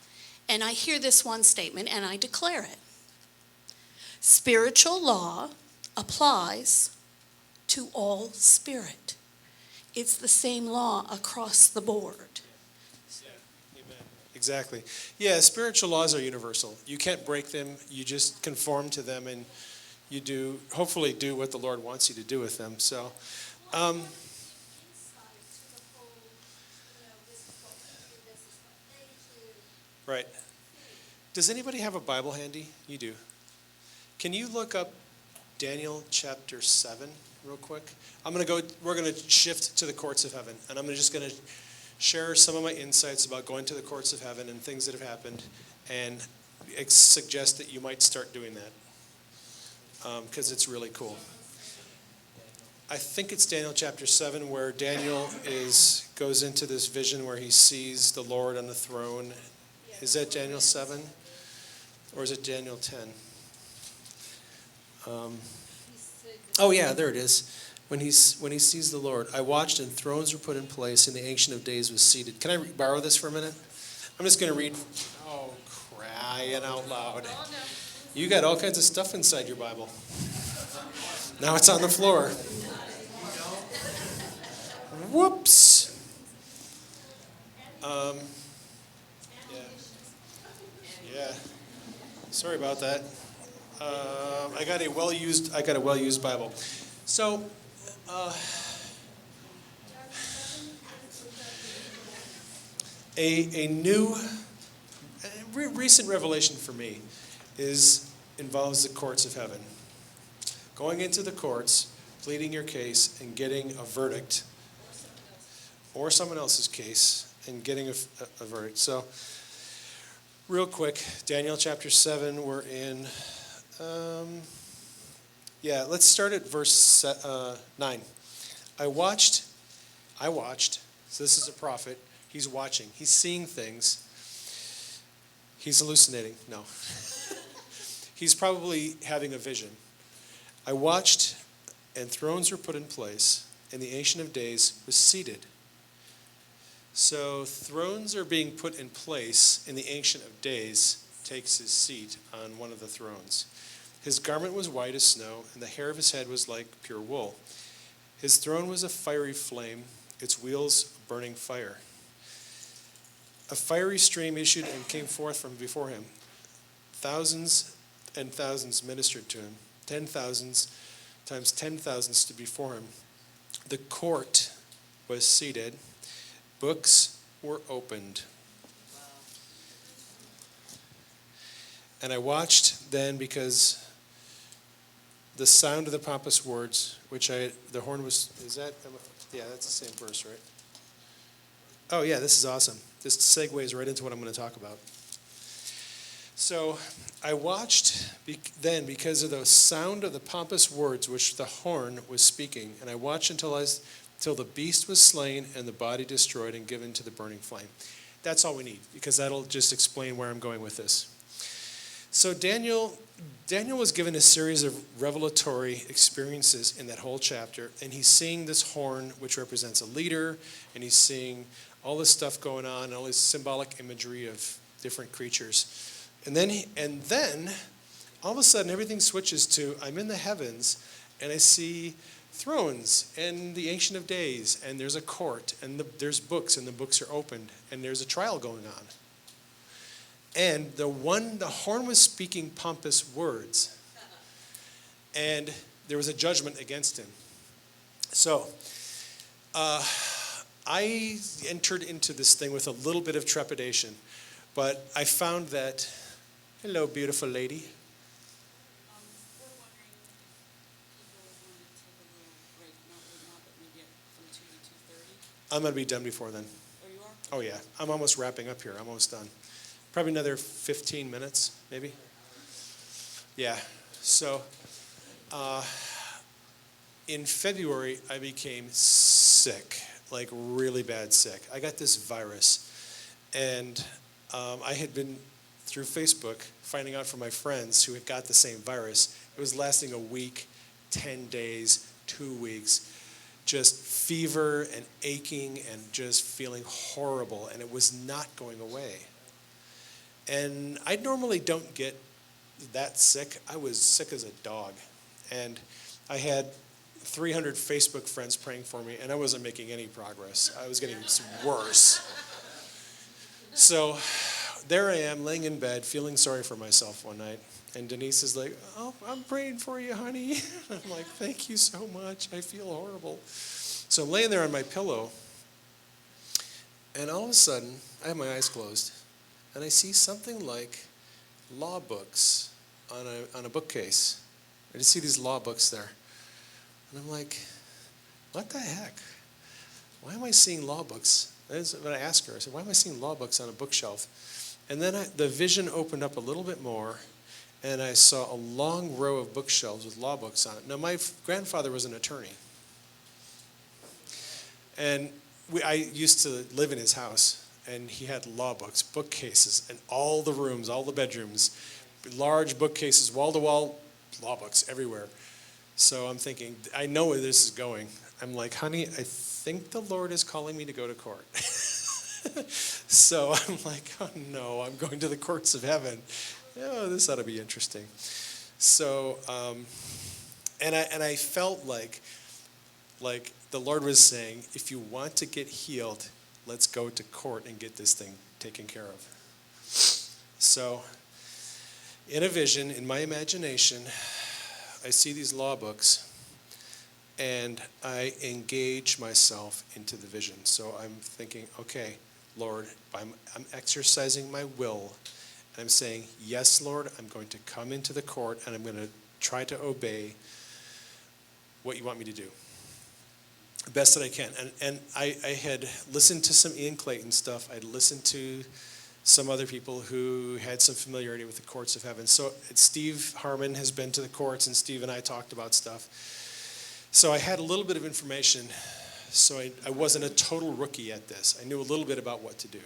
and I hear this one statement, and I declare it. Spiritual law applies to all spirit. It's the same law across the board. Amen. Exactly. Yeah, spiritual laws are universal. You can't break them. You just conform to them, and you hopefully do what the Lord wants you to do with them. So, right. Does anybody have a Bible handy? You do. Can you look up Daniel chapter 7 real quick? We're going to shift to the courts of heaven, and I'm just going to share some of my insights about going to the courts of heaven and things that have happened, and suggest that you might start doing that, because it's really cool. I think it's Daniel chapter 7 where Daniel goes into this vision where he sees the Lord on the throne. Is that Daniel 7? Or is it Daniel 10? Oh yeah, there it is. When he sees the Lord, I watched and thrones were put in place and the Ancient of Days was seated. Can I borrow this for a minute? I'm just going to read. Oh, crying out loud. You got all kinds of stuff inside your Bible. Now it's on the floor. Whoops. Yeah. Sorry about that. I got a well-used Bible. So, a new, recent revelation for me involves the courts of heaven. Going into the courts, pleading your case, and getting a verdict, or someone else's case, and getting a verdict. So, real quick, Daniel chapter 7, we're in, let's start at verse 9. I watched, so this is a prophet, he's watching, he's seeing things, he's hallucinating, no. He's probably having a vision. I watched, and thrones were put in place, and the Ancient of Days was seated. So thrones are being put in place, and the Ancient of Days takes his seat on one of the thrones. His garment was white as snow, and the hair of his head was like pure wool. His throne was a fiery flame, its wheels a burning fire. A fiery stream issued and came forth from before him. Thousands and thousands ministered to him. 10,000 times 10,000 stood before him. The court was seated. Books were opened. And I watched then because the sound of the pompous words, the horn was, yeah, that's the same verse, right? Oh, yeah, this is awesome. This segues right into what I'm going to talk about. So I watched then because of the sound of the pompous words which the horn was speaking, and I watched until the beast was slain and the body destroyed and given to the burning flame. That's all we need, because that'll just explain where I'm going with this. So Daniel was given a series of revelatory experiences in that whole chapter, and he's seeing this horn, which represents a leader, and he's seeing all this stuff going on, all this symbolic imagery of different creatures. And then, all of a sudden, everything switches to, I'm in the heavens, and I see thrones and the Ancient of Days, and there's a court, and there's books, and the books are opened, and there's a trial going on. And the horn was speaking pompous words, and there was a judgment against him. So, I entered into this thing with a little bit of trepidation, but I found that, hello, beautiful lady. I'm going to be done before then. Oh, you are? Oh, yeah. I'm almost wrapping up here. I'm almost done. Probably another 15 minutes, maybe. Yeah. So, in February, I became sick, like really bad sick. I got this virus, and I had been through Facebook finding out from my friends who had got the same virus. It was lasting a week, 10 days, 2 weeks. Just fever and aching and just feeling horrible, and it was not going away. And I normally don't get that sick. I was sick as a dog, and I had 300 Facebook friends praying for me, and I wasn't making any progress. I was getting worse. So there I am, laying in bed, feeling sorry for myself one night. And Denise is like, oh, I'm praying for you, honey. I'm like, thank you so much. I feel horrible. So I'm laying there on my pillow, and all of a sudden, I have my eyes closed, and I see something like law books on a bookcase. I just see these law books there. And I'm like, what the heck? Why am I seeing law books? That's what I asked her. I said, why am I seeing law books on a bookshelf? And then the vision opened up a little bit more, and I saw a long row of bookshelves with law books on it. Now, my grandfather was an attorney. And I used to live in his house, and he had law books, bookcases, in all the rooms, all the bedrooms, large bookcases, wall-to-wall law books everywhere. So I'm thinking, I know where this is going. I'm like, honey, I think the Lord is calling me to go to court. So I'm like, oh no, I'm going to the courts of heaven. Oh, this ought to be interesting. So, and I felt like the Lord was saying, if you want to get healed, let's go to court and get this thing taken care of. So, in a vision, in my imagination, I see these law books, and I engage myself into the vision. So I'm thinking, okay, Lord, I'm exercising my will. I'm saying, yes, Lord, I'm going to come into the court, and I'm going to try to obey what you want me to do, the best that I can. And I had listened to some Ian Clayton stuff. I'd listened to some other people who had some familiarity with the courts of heaven. So Steve Harmon has been to the courts, and Steve and I talked about stuff. So I had a little bit of information, so I wasn't a total rookie at this. I knew a little bit about what to do.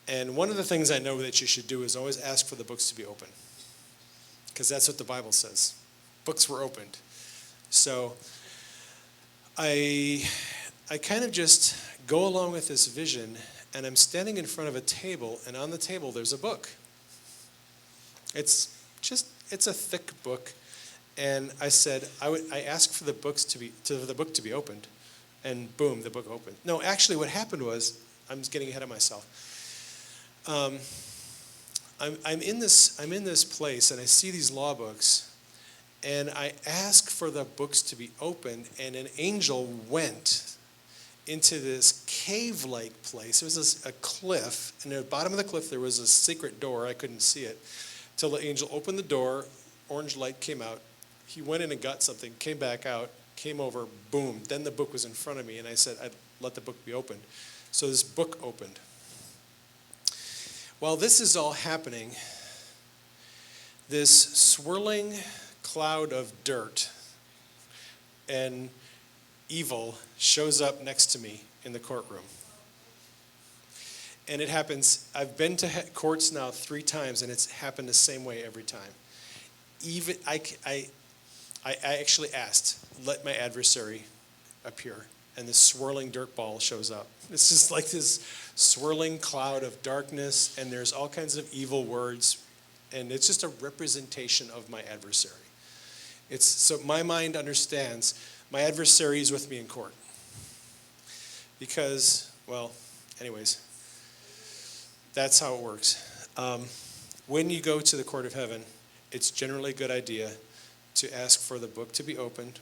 And one of the things I know that you should do is always ask for the books to be open, because that's what the Bible says. Books were opened. So I kind of just go along with this vision, and I'm standing in front of a table, and on the table there's a book. It's a thick book, and I said I asked for the book to be opened, and boom, the book opened. No, actually, what happened was, I'm just getting ahead of myself. I'm in this place, and I see these law books, and I ask for the books to be opened, and an angel went into this cave-like place. It was a cliff, and at the bottom of the cliff there was a secret door. I couldn't see it till the angel opened the door. Orange light came out, He went in and got something, came back out, came over, boom. Then the book was in front of me, and I said, I'd let the book be opened. So this book opened. While this is all happening, this swirling cloud of dirt and evil shows up next to me in the courtroom. And it happens, I've been to courts now 3 times, and it's happened the same way every time. Even I actually asked, let my adversary appear, and this swirling dirt ball shows up. It's just like this swirling cloud of darkness, and there's all kinds of evil words, and it's just a representation of my adversary. So my mind understands my adversary is with me in court. Because, well, anyways, that's how it works. When you go to the court of heaven, it's generally a good idea to ask for the books to be opened,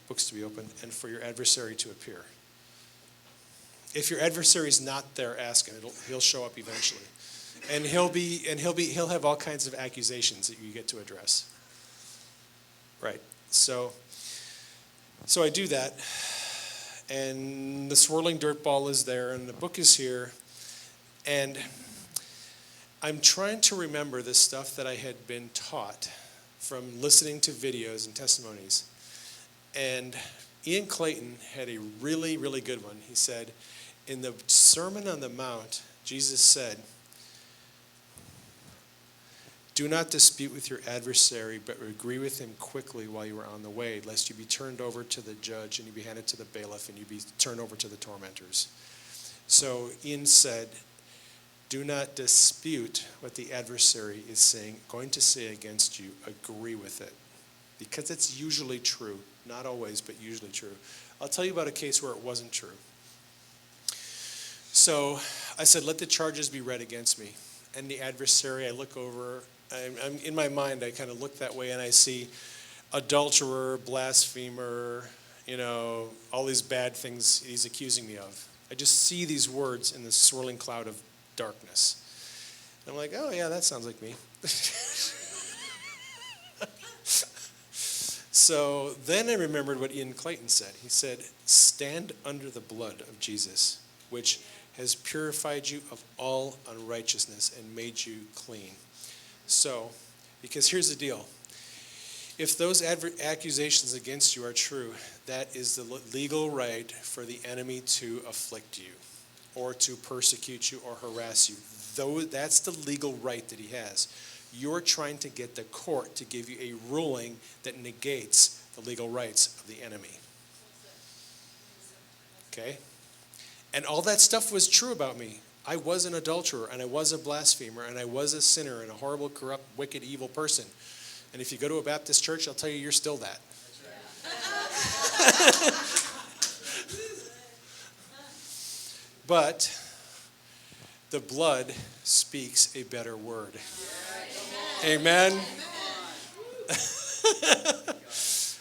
and for your adversary to appear. If your adversary is not there asking, he'll show up eventually, and he'll have all kinds of accusations that you get to address. Right. So I do that, and the swirling dirt ball is there, and the book is here, and I'm trying to remember the stuff that I had been taught from listening to videos and testimonies. And Ian Clayton had a really, really good one. He said, in the Sermon on the Mount, Jesus said, do not dispute with your adversary, but agree with him quickly while you are on the way, lest you be turned over to the judge and you be handed to the bailiff and you be turned over to the tormentors. So Ian said, do not dispute what the adversary is going to say against you. Agree with it. Because it's usually true. Not always, but usually true. I'll tell you about a case where it wasn't true. So I said, let the charges be read against me. And the adversary, I look over, I'm in my mind, I kind of look that way, and I see adulterer, blasphemer, all these bad things he's accusing me of. I just see these words in this swirling cloud of darkness. And I'm like, oh yeah, that sounds like me. So then I remembered what Ian Clayton said. He said, stand under the blood of Jesus, which has purified you of all unrighteousness and made you clean. So, because here's the deal. If those accusations against you are true, that is the legal right for the enemy to afflict you or to persecute you or harass you. That's the legal right that he has. You're trying to get the court to give you a ruling that negates the legal rights of the enemy. Okay? And all that stuff was true about me. I was an adulterer, and I was a blasphemer, and I was a sinner, and a horrible, corrupt, wicked, evil person. And if you go to a Baptist church, I'll tell you, you're still that. But the blood speaks a better word. Amen.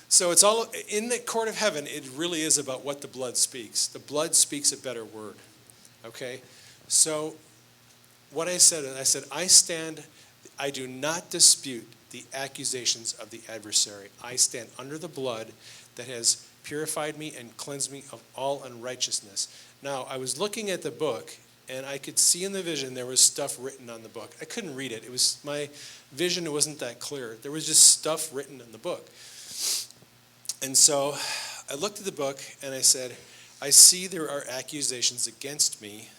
So it's all in the court of heaven. It really is about what the blood speaks. The blood speaks a better word. Okay? So what I said, I do not dispute the accusations of the adversary. I stand under the blood that has purified me and cleansed me of all unrighteousness. Now, I was looking at the book, and I could see in the vision there was stuff written on the book. I couldn't read it. It was my vision, it wasn't that clear. There was just stuff written in the book. And so I looked at the book, and I said, I see there are accusations against me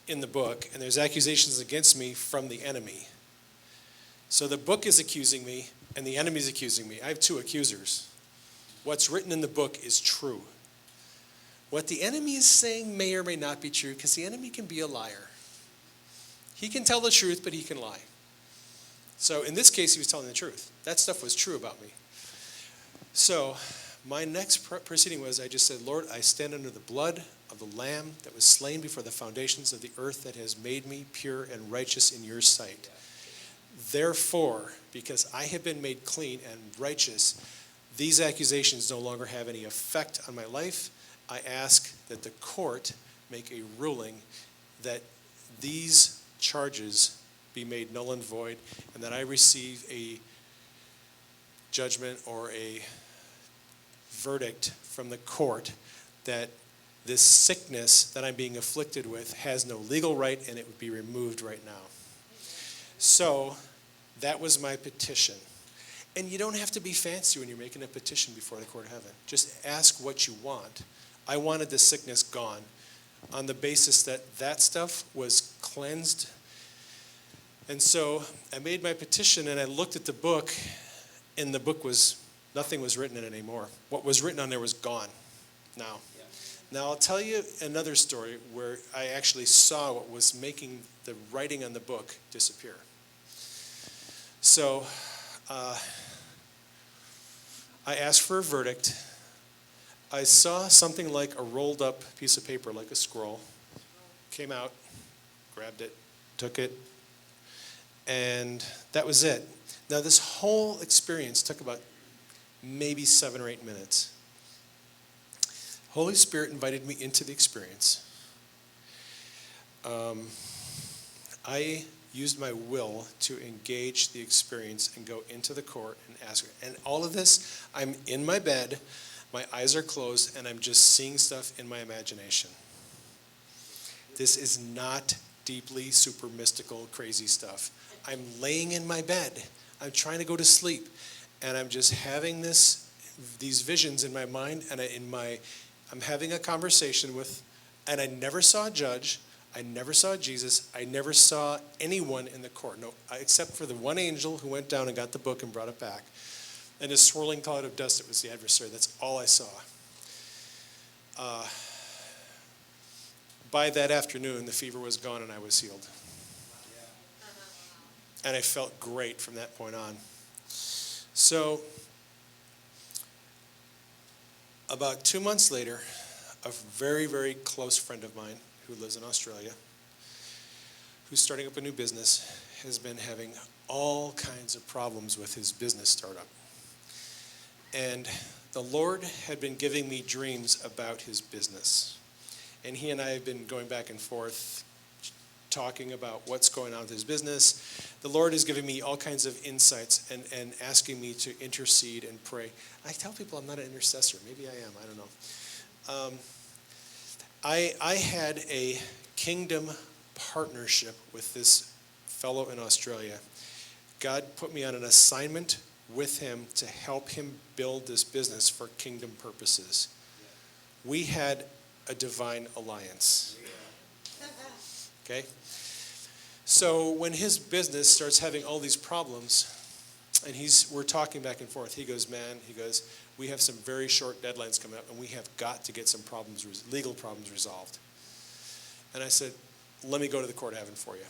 in the book, and there's accusations against me from the enemy. So the book is accusing me, and the enemy's accusing me. I have 2 accusers. What's written in the book is true. What the enemy is saying may or may not be true, because the enemy can be a liar. He can tell the truth, but he can lie. So in this case, he was telling the truth. That stuff was true about me. So my next proceeding was, I just said, Lord, I stand under the blood of the Lamb that was slain before the foundations of the earth, that has made me pure and righteous in your sight. Therefore, because I have been made clean and righteous, these accusations no longer have any effect on my life. I ask that the court make a ruling that these charges be made null and void, and that I receive a judgment or a verdict from the court that this sickness that I'm being afflicted with has no legal right and it would be removed right now. So that was my petition. And you don't have to be fancy when you're making a petition before the court of heaven. Just ask what you want. I wanted the sickness gone on the basis that that stuff was cleansed. And so I made my petition and I looked at the book, and the book was, nothing was written in it anymore. What was written on there was gone now. Now I'll tell you another story where I actually saw what was making the writing on the book disappear. So I asked for a verdict. I saw something like a rolled up piece of paper, like a scroll. Came out, grabbed it, took it, and that was it. Now this whole experience took about maybe 7 or 8 minutes. Holy Spirit invited me into the experience. I used my will to engage the experience and go into the court and ask her. And all of this, I'm in my bed, my eyes are closed, and I'm just seeing stuff in my imagination. This is not deeply super mystical, crazy stuff. I'm laying in my bed. I'm trying to go to sleep, and I'm just having these visions in my mind, and I'm having a conversation with, and I never saw a judge. I never saw Jesus. I never saw anyone in the court, no, except for the one angel who went down and got the book and brought it back. And a swirling cloud of dust, it was the adversary. That's all I saw. By that afternoon, the fever was gone and I was healed. And I felt great from that point on. So, about 2 months later, a very, very close friend of mine who lives in Australia, who's starting up a new business, has been having all kinds of problems with his business startup. And the Lord had been giving me dreams about his business. And he and I have been going back and forth, talking about what's going on with his business. The Lord is giving me all kinds of insights and asking me to intercede and pray. I tell people I'm not an intercessor. Maybe I am. I don't know. I had a kingdom partnership with this fellow in Australia. God put me on an assignment with him to help him build this business for kingdom purposes. We had a divine alliance. Okay? So when his business starts having all these problems, and we're talking back and forth, he goes, we have some very short deadlines coming up, and we have got to get some legal problems resolved. And I said, let me go to the court of heaven for you.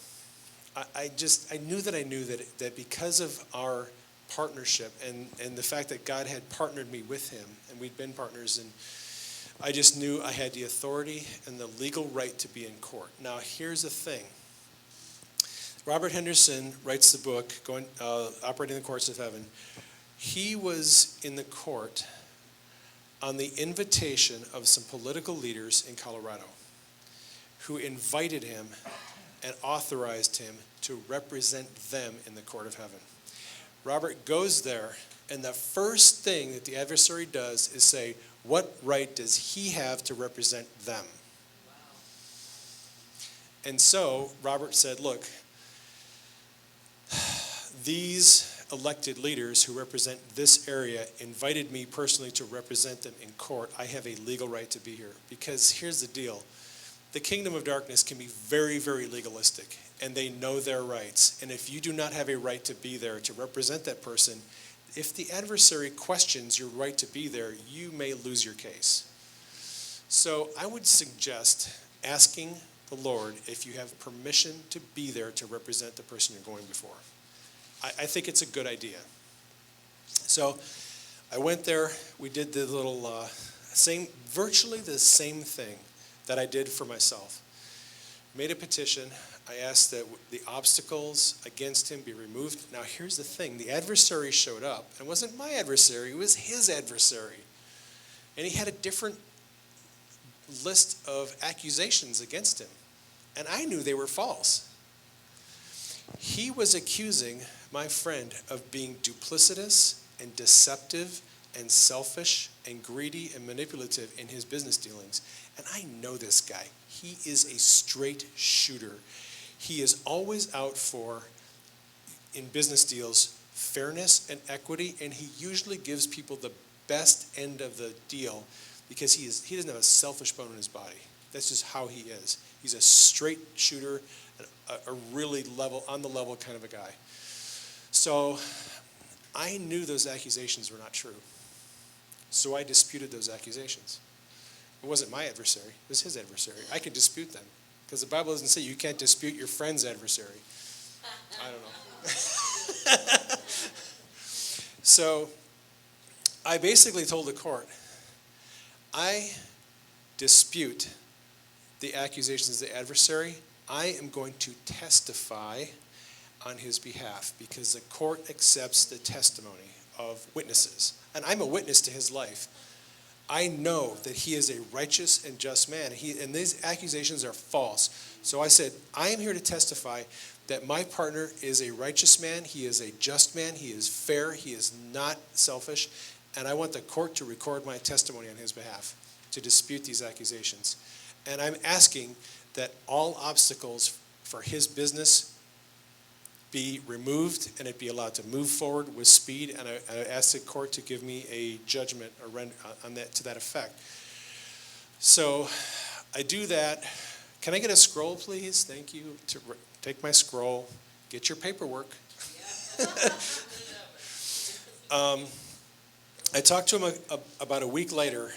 I knew that because of our partnership and the fact that God had partnered me with him, and we'd been partners, and I just knew I had the authority and the legal right to be in court. Now, here's the thing. Robert Henderson writes the book, Operating the Courts of Heaven. He was in the court on the invitation of some political leaders in Colorado who invited him and authorized him to represent them in the court of heaven. Robert goes there, and the first thing that the adversary does is say, what right does he have to represent them? And so Robert said, look, these elected leaders who represent this area invited me personally to represent them in court. I have a legal right to be here. Because here's the deal. The kingdom of darkness can be very, very legalistic, and they know their rights. And if you do not have a right to be there to represent that person, if the adversary questions your right to be there, you may lose your case. So I would suggest asking the Lord if you have permission to be there to represent the person you're going before. I think it's a good idea. So I went there. We did the little virtually the same thing that I did for myself. Made a petition. I asked that the obstacles against him be removed. Now here's the thing. The adversary showed up. It wasn't my adversary. It was his adversary. And he had a different list of accusations against him. And I knew they were false. He was accusing my friend of being duplicitous and deceptive and selfish and greedy and manipulative in his business dealings. And I know this guy. He is a straight shooter. He is always out for, in business deals, fairness and equity, and he usually gives people the best end of the deal because he doesn't have a selfish bone in his body. That's just how he is. He's a straight shooter, a really on the level kind of a guy. So I knew those accusations were not true. So I disputed those accusations. It wasn't my adversary, it was his adversary. I could dispute them because the Bible doesn't say you can't dispute your friend's adversary. I don't know. So I basically told the court, I dispute the accusations of the adversary. I am going to testify on his behalf because the court accepts the testimony of witnesses. And I'm a witness to his life. I know that he is a righteous and just man, and these accusations are false. So I said, I am here to testify that my partner is a righteous man, he is a just man, he is fair, he is not selfish, and I want the court to record my testimony on his behalf to dispute these accusations. And I'm asking that all obstacles for his business be removed and it be allowed to move forward with speed, and I ask the court to give me a judgment on that, to that effect. So I do that. Can I get a scroll, please? Thank you. Take my scroll. Get your paperwork. I talked to him about a week later.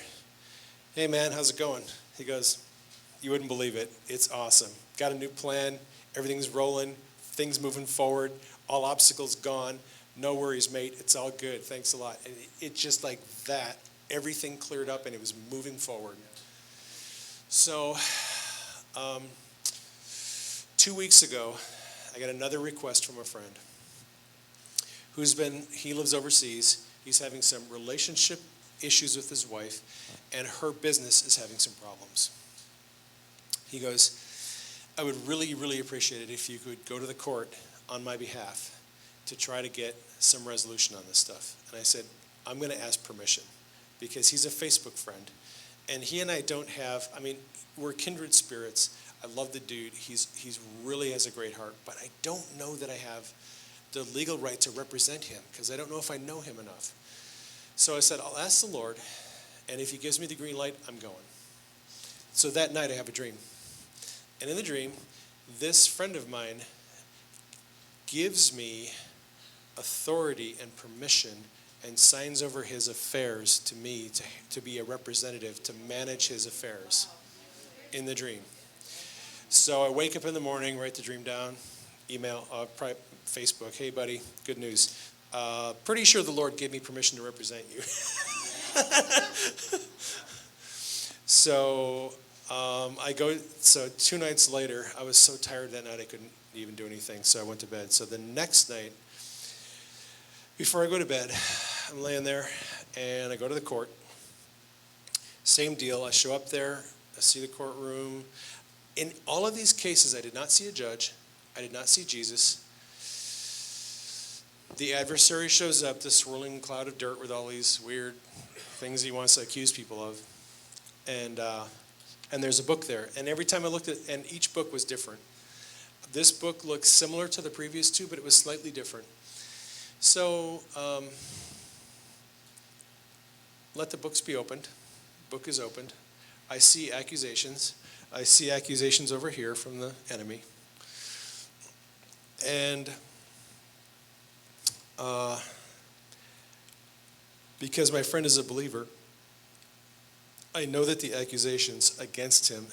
Hey man, how's it going? He goes, you wouldn't believe it. It's awesome. Got a new plan. Everything's rolling. Things moving forward. All obstacles gone. No worries, mate. It's all good. Thanks a lot. And it just like that, everything cleared up and it was moving forward. So 2 weeks ago, I got another request from a friend he lives overseas. He's having some relationship issues with his wife, and her business is having some problems. He goes, I would really, really appreciate it if you could go to the court on my behalf to try to get some resolution on this stuff. And I said, I'm going to ask permission because he's a Facebook friend. And he and I don't have, we're kindred spirits. I love the dude. He's really has a great heart. But I don't know that I have the legal right to represent him because I don't know if I know him enough. So I said, I'll ask the Lord, and if he gives me the green light, I'm going. So that night I have a dream. And in the dream, this friend of mine gives me authority and permission and signs over his affairs to me to be a representative, to manage his affairs in the dream. So I wake up in the morning, write the dream down, email, Facebook, hey buddy, good news. Pretty sure the Lord gave me permission to represent you. So so 2 nights later, I was so tired that night I couldn't even do anything, so I went to bed. So the next night, before I go to bed, I'm laying there, and I go to the court. Same deal, I show up there, I see the courtroom. In all of these cases, I did not see a judge, I did not see Jesus. The adversary shows up, this swirling cloud of dirt with all these weird things he wants to accuse people of. And there's a book there. And every time I looked at it, and each book was different. This book looked similar to the previous two, but it was slightly different. So let the books be opened. Book is opened. I see accusations. I see accusations over here from the enemy. And because my friend is a believer, I know that the accusations against him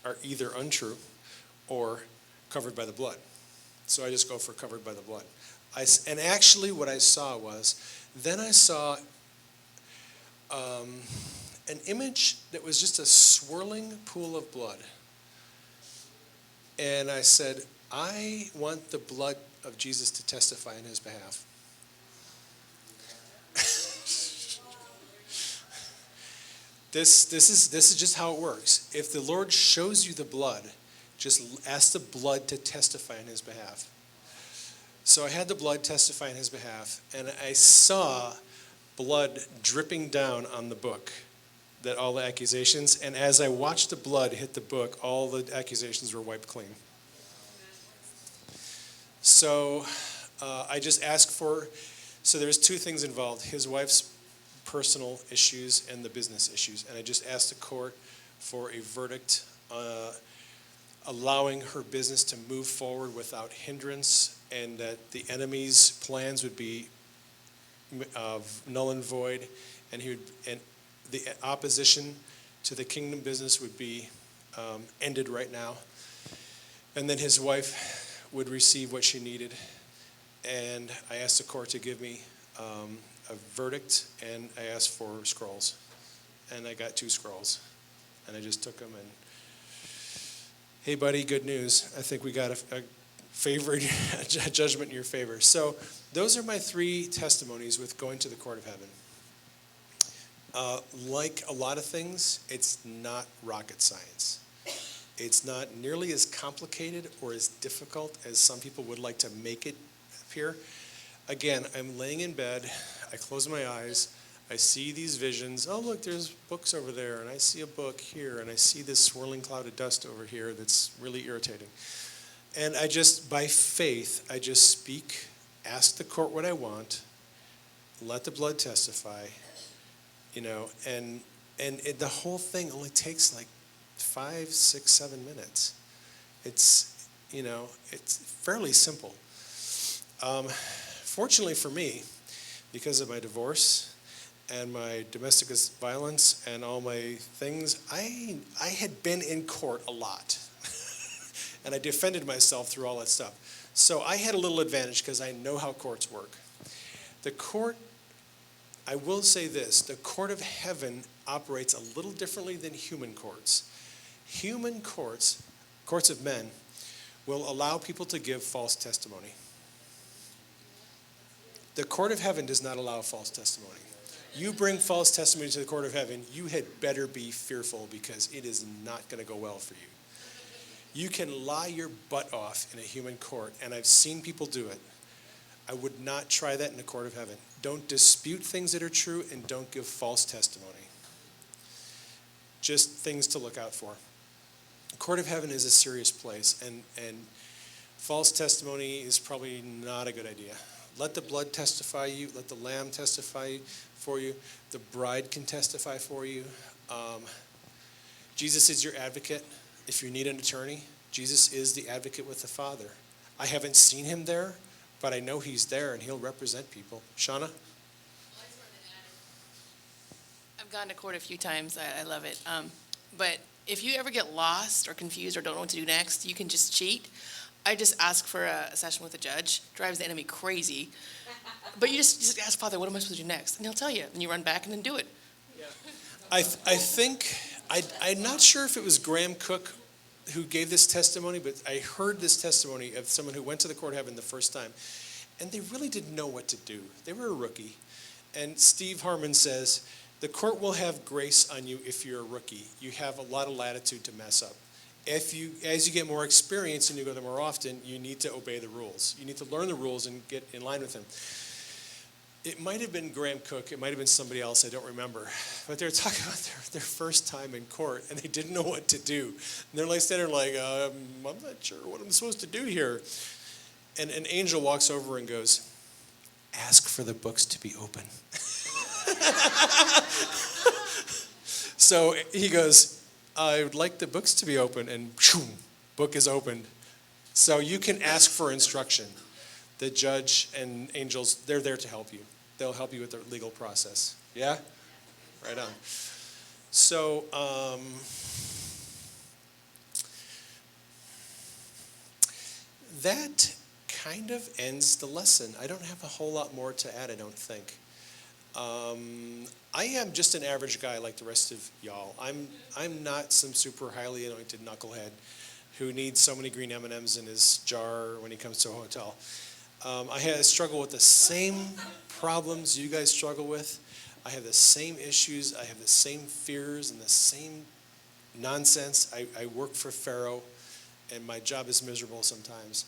are either untrue or covered by the blood. So I just go for covered by the blood. And actually what I saw was, then I saw an image that was just a swirling pool of blood. And I said, I want the blood of Jesus to testify on his behalf. This is just how it works. If the Lord shows you the blood, just ask the blood to testify on his behalf. So I had the blood testify on his behalf, and I saw blood dripping down on the book, that all the accusations, and as I watched the blood hit the book, all the accusations were wiped clean. So I just asked for, so there's two things involved, his wife's personal issues and the business issues, and I just asked the court for a verdict allowing her business to move forward without hindrance, and that the enemy's plans would be null and void, and the opposition to the kingdom business would be ended right now. And then his wife would receive what she needed. And I asked the court to give me a verdict, and I asked for scrolls. And I got 2 scrolls. And I just took them and, hey buddy, good news. I think we got a judgment in your favor. So those are my 3 testimonies with going to the court of heaven. Like a lot of things, it's not rocket science. It's not nearly as complicated or as difficult as some people would like to make it appear. Again, I'm laying in bed, I close my eyes, I see these visions. Oh, look, there's books over there, and I see a book here, and I see this swirling cloud of dust over here that's really irritating. And I just, by faith, I just speak, ask the court what I want, let the blood testify, and the whole thing only takes like 5, 6, 7 minutes. It's, it's fairly simple. Fortunately for me, because of my divorce and my domestic violence and all my things, I had been in court a lot. And I defended myself through all that stuff. So I had a little advantage because I know how courts work. The court, I will say this, the court of heaven operates a little differently than human courts. Human courts, courts of men, will allow people to give false testimony. The court of heaven does not allow false testimony. You bring false testimony to the court of heaven, you had better be fearful, because it is not going to go well for you. You can lie your butt off in a human court, and I've seen people do it. I would not try that in the court of heaven. Don't dispute things that are true, and don't give false testimony. Just things to look out for. The court of heaven is a serious place, and false testimony is probably not a good idea. Let the blood testify you. Let the lamb testify for you. The bride can testify for you. Jesus is your advocate. If you need an attorney, Jesus is the advocate with the Father. I haven't seen him there, but I know he's there, and he'll represent people. Shauna? I've gone to court a few times. I love it. But if you ever get lost or confused or don't know what to do next, you can just cheat. I just ask for a session with a judge. Drives the enemy crazy. But you just ask Father, what am I supposed to do next? And he'll tell you. And you run back and then do it. Yeah. I think, I'm not sure if it was Graham Cook who gave this testimony, but I heard this testimony of someone who went to the court of heaven the first time, and they really didn't know what to do. They were a rookie. And Steve Harmon says, the court will have grace on you if you're a rookie. You have a lot of latitude to mess up. As you get more experience and you go there more often, you need to obey the rules. You need to learn the rules and get in line with them. It might have been Graham Cook. It might have been somebody else. I don't remember. But they were talking about their first time in court, and they didn't know what to do. And they're like standing there like, I'm not sure what I'm supposed to do here. And an angel walks over and goes, ask for the books to be open. So he goes, I would like the books to be open, and book is opened. So you can ask for instruction. The judge and angels, they're there to help you. They'll help you with the legal process. Yeah? Right on. So, that kind of ends the lesson. I don't have a whole lot more to add, I don't think. I am just an average guy like the rest of y'all. I'm not some super highly anointed knucklehead who needs so many green M&Ms in his jar when he comes to a hotel. I struggle with the same problems you guys struggle with. I have the same issues. I have the same fears and the same nonsense. I work for Pharaoh, and my job is miserable sometimes.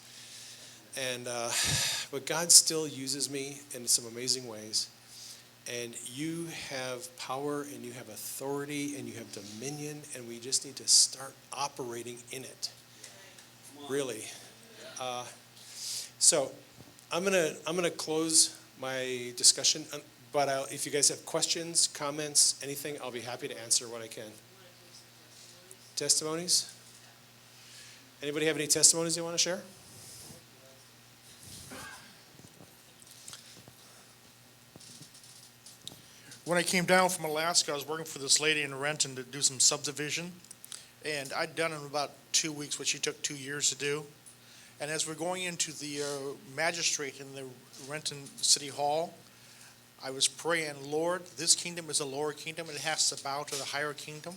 And but God still uses me in some amazing ways. And you have power and you have authority and you have dominion, and we just need to start operating in it. Really. So I'm gonna close my discussion, but if you guys have questions, comments, anything, I'll be happy to answer what I can. Testimonies? Anybody have any testimonies they want to share? When I came down from Alaska, I was working for this lady in Renton to do some subdivision. And I'd done it in about 2 weeks, what she took 2 years to do. And as we're going into the magistrate in the Renton City Hall, I was praying, Lord, this kingdom is a lower kingdom. It has to bow to the higher kingdom.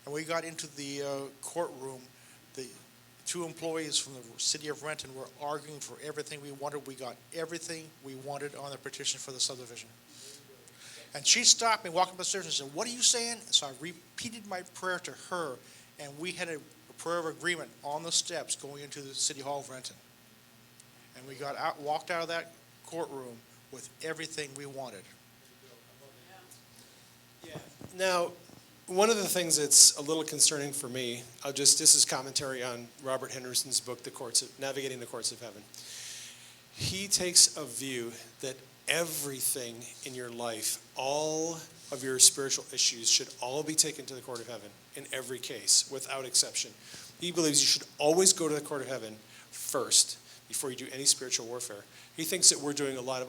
And we got into the courtroom. The 2 employees from the city of Renton were arguing for everything we wanted. We got everything we wanted on the petition for the subdivision. And she stopped me, walked up the stairs and said, what are you saying? So I repeated my prayer to her, and we had a prayer of agreement on the steps going into the City Hall of Renton. And we walked out of that courtroom with everything we wanted. Yeah. Now, one of the things that's a little concerning for me, this is commentary on Robert Henderson's book, Navigating the Courts of Heaven. He takes a view that everything in your life, all of your spiritual issues should all be taken to the court of heaven in every case, without exception. He believes you should always go to the court of heaven first before you do any spiritual warfare. He thinks that we're doing a lot of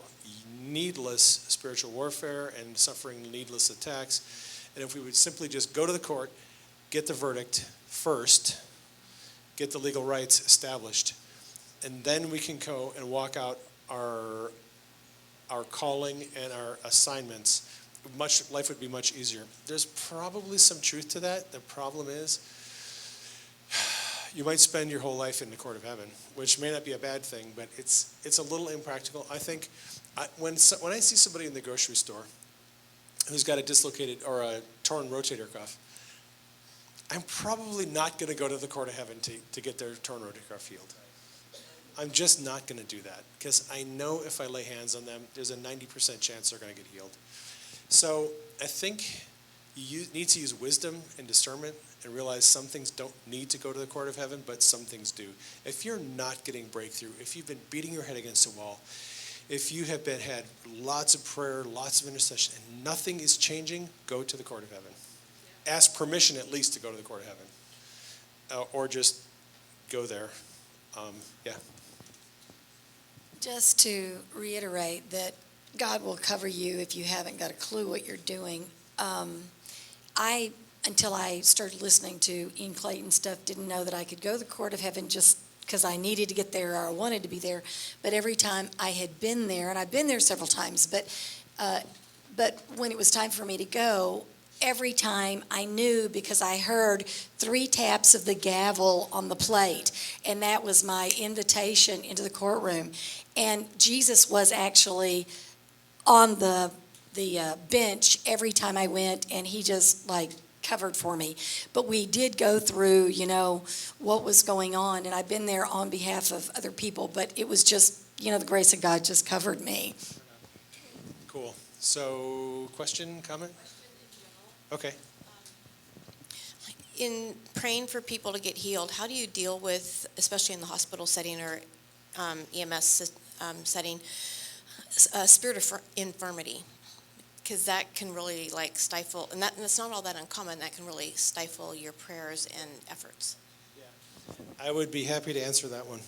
needless spiritual warfare and suffering needless attacks. And if we would simply just go to the court, get the verdict first, get the legal rights established, and then we can go and walk out our calling and our assignments, life would be much easier. There's probably some truth to that. The problem is, you might spend your whole life in the court of heaven, which may not be a bad thing, but it's a little impractical. I think when I see somebody in the grocery store who's got a dislocated or a torn rotator cuff, I'm probably not going to go to the court of heaven to get their torn rotator cuff healed. I'm just not going to do that, because I know if I lay hands on them, there's a 90% chance they're going to get healed. So I think you need to use wisdom and discernment and realize some things don't need to go to the court of heaven, but some things do. If you're not getting breakthrough, if you've been beating your head against a wall, if you have had lots of prayer, lots of intercession, and nothing is changing, go to the court of heaven. Ask permission at least to go to the court of heaven, or just go there. Yeah. Just to reiterate that God will cover you if you haven't got a clue what you're doing. Until I started listening to Ian Clayton stuff, didn't know that I could go to the court of heaven just because I needed to get there or I wanted to be there. But every time I had been there, and I've been there several times, but when it was time for me to go, every time I knew, because I heard 3 taps of the gavel on the plate, and that was my invitation into the courtroom. And Jesus was actually on the bench every time I went, and he just covered for me. But we did go through, what was going on, and I've been there on behalf of other people, but it was just, the grace of God just covered me. Cool. So, question, comment? Okay. In praying for people to get healed, how do you deal with, especially in the hospital setting or EMS setting, spirit of infirmity? Because that can really stifle, and that's not all that uncommon, that can really stifle your prayers and efforts. Yeah. I would be happy to answer that one.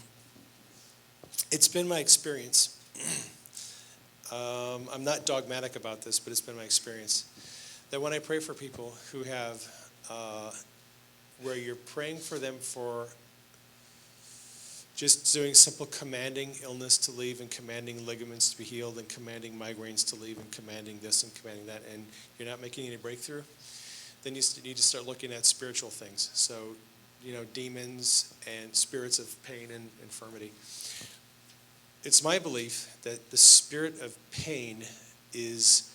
It's been my experience. I'm not dogmatic about this, but it's been my experience that when I pray for people who have, where you're praying for them for just doing simple commanding illness to leave and commanding ligaments to be healed and commanding migraines to leave and commanding this and commanding that, and you're not making any breakthrough, then you need to start looking at spiritual things. So, demons and spirits of pain and infirmity. It's my belief that the spirit of pain is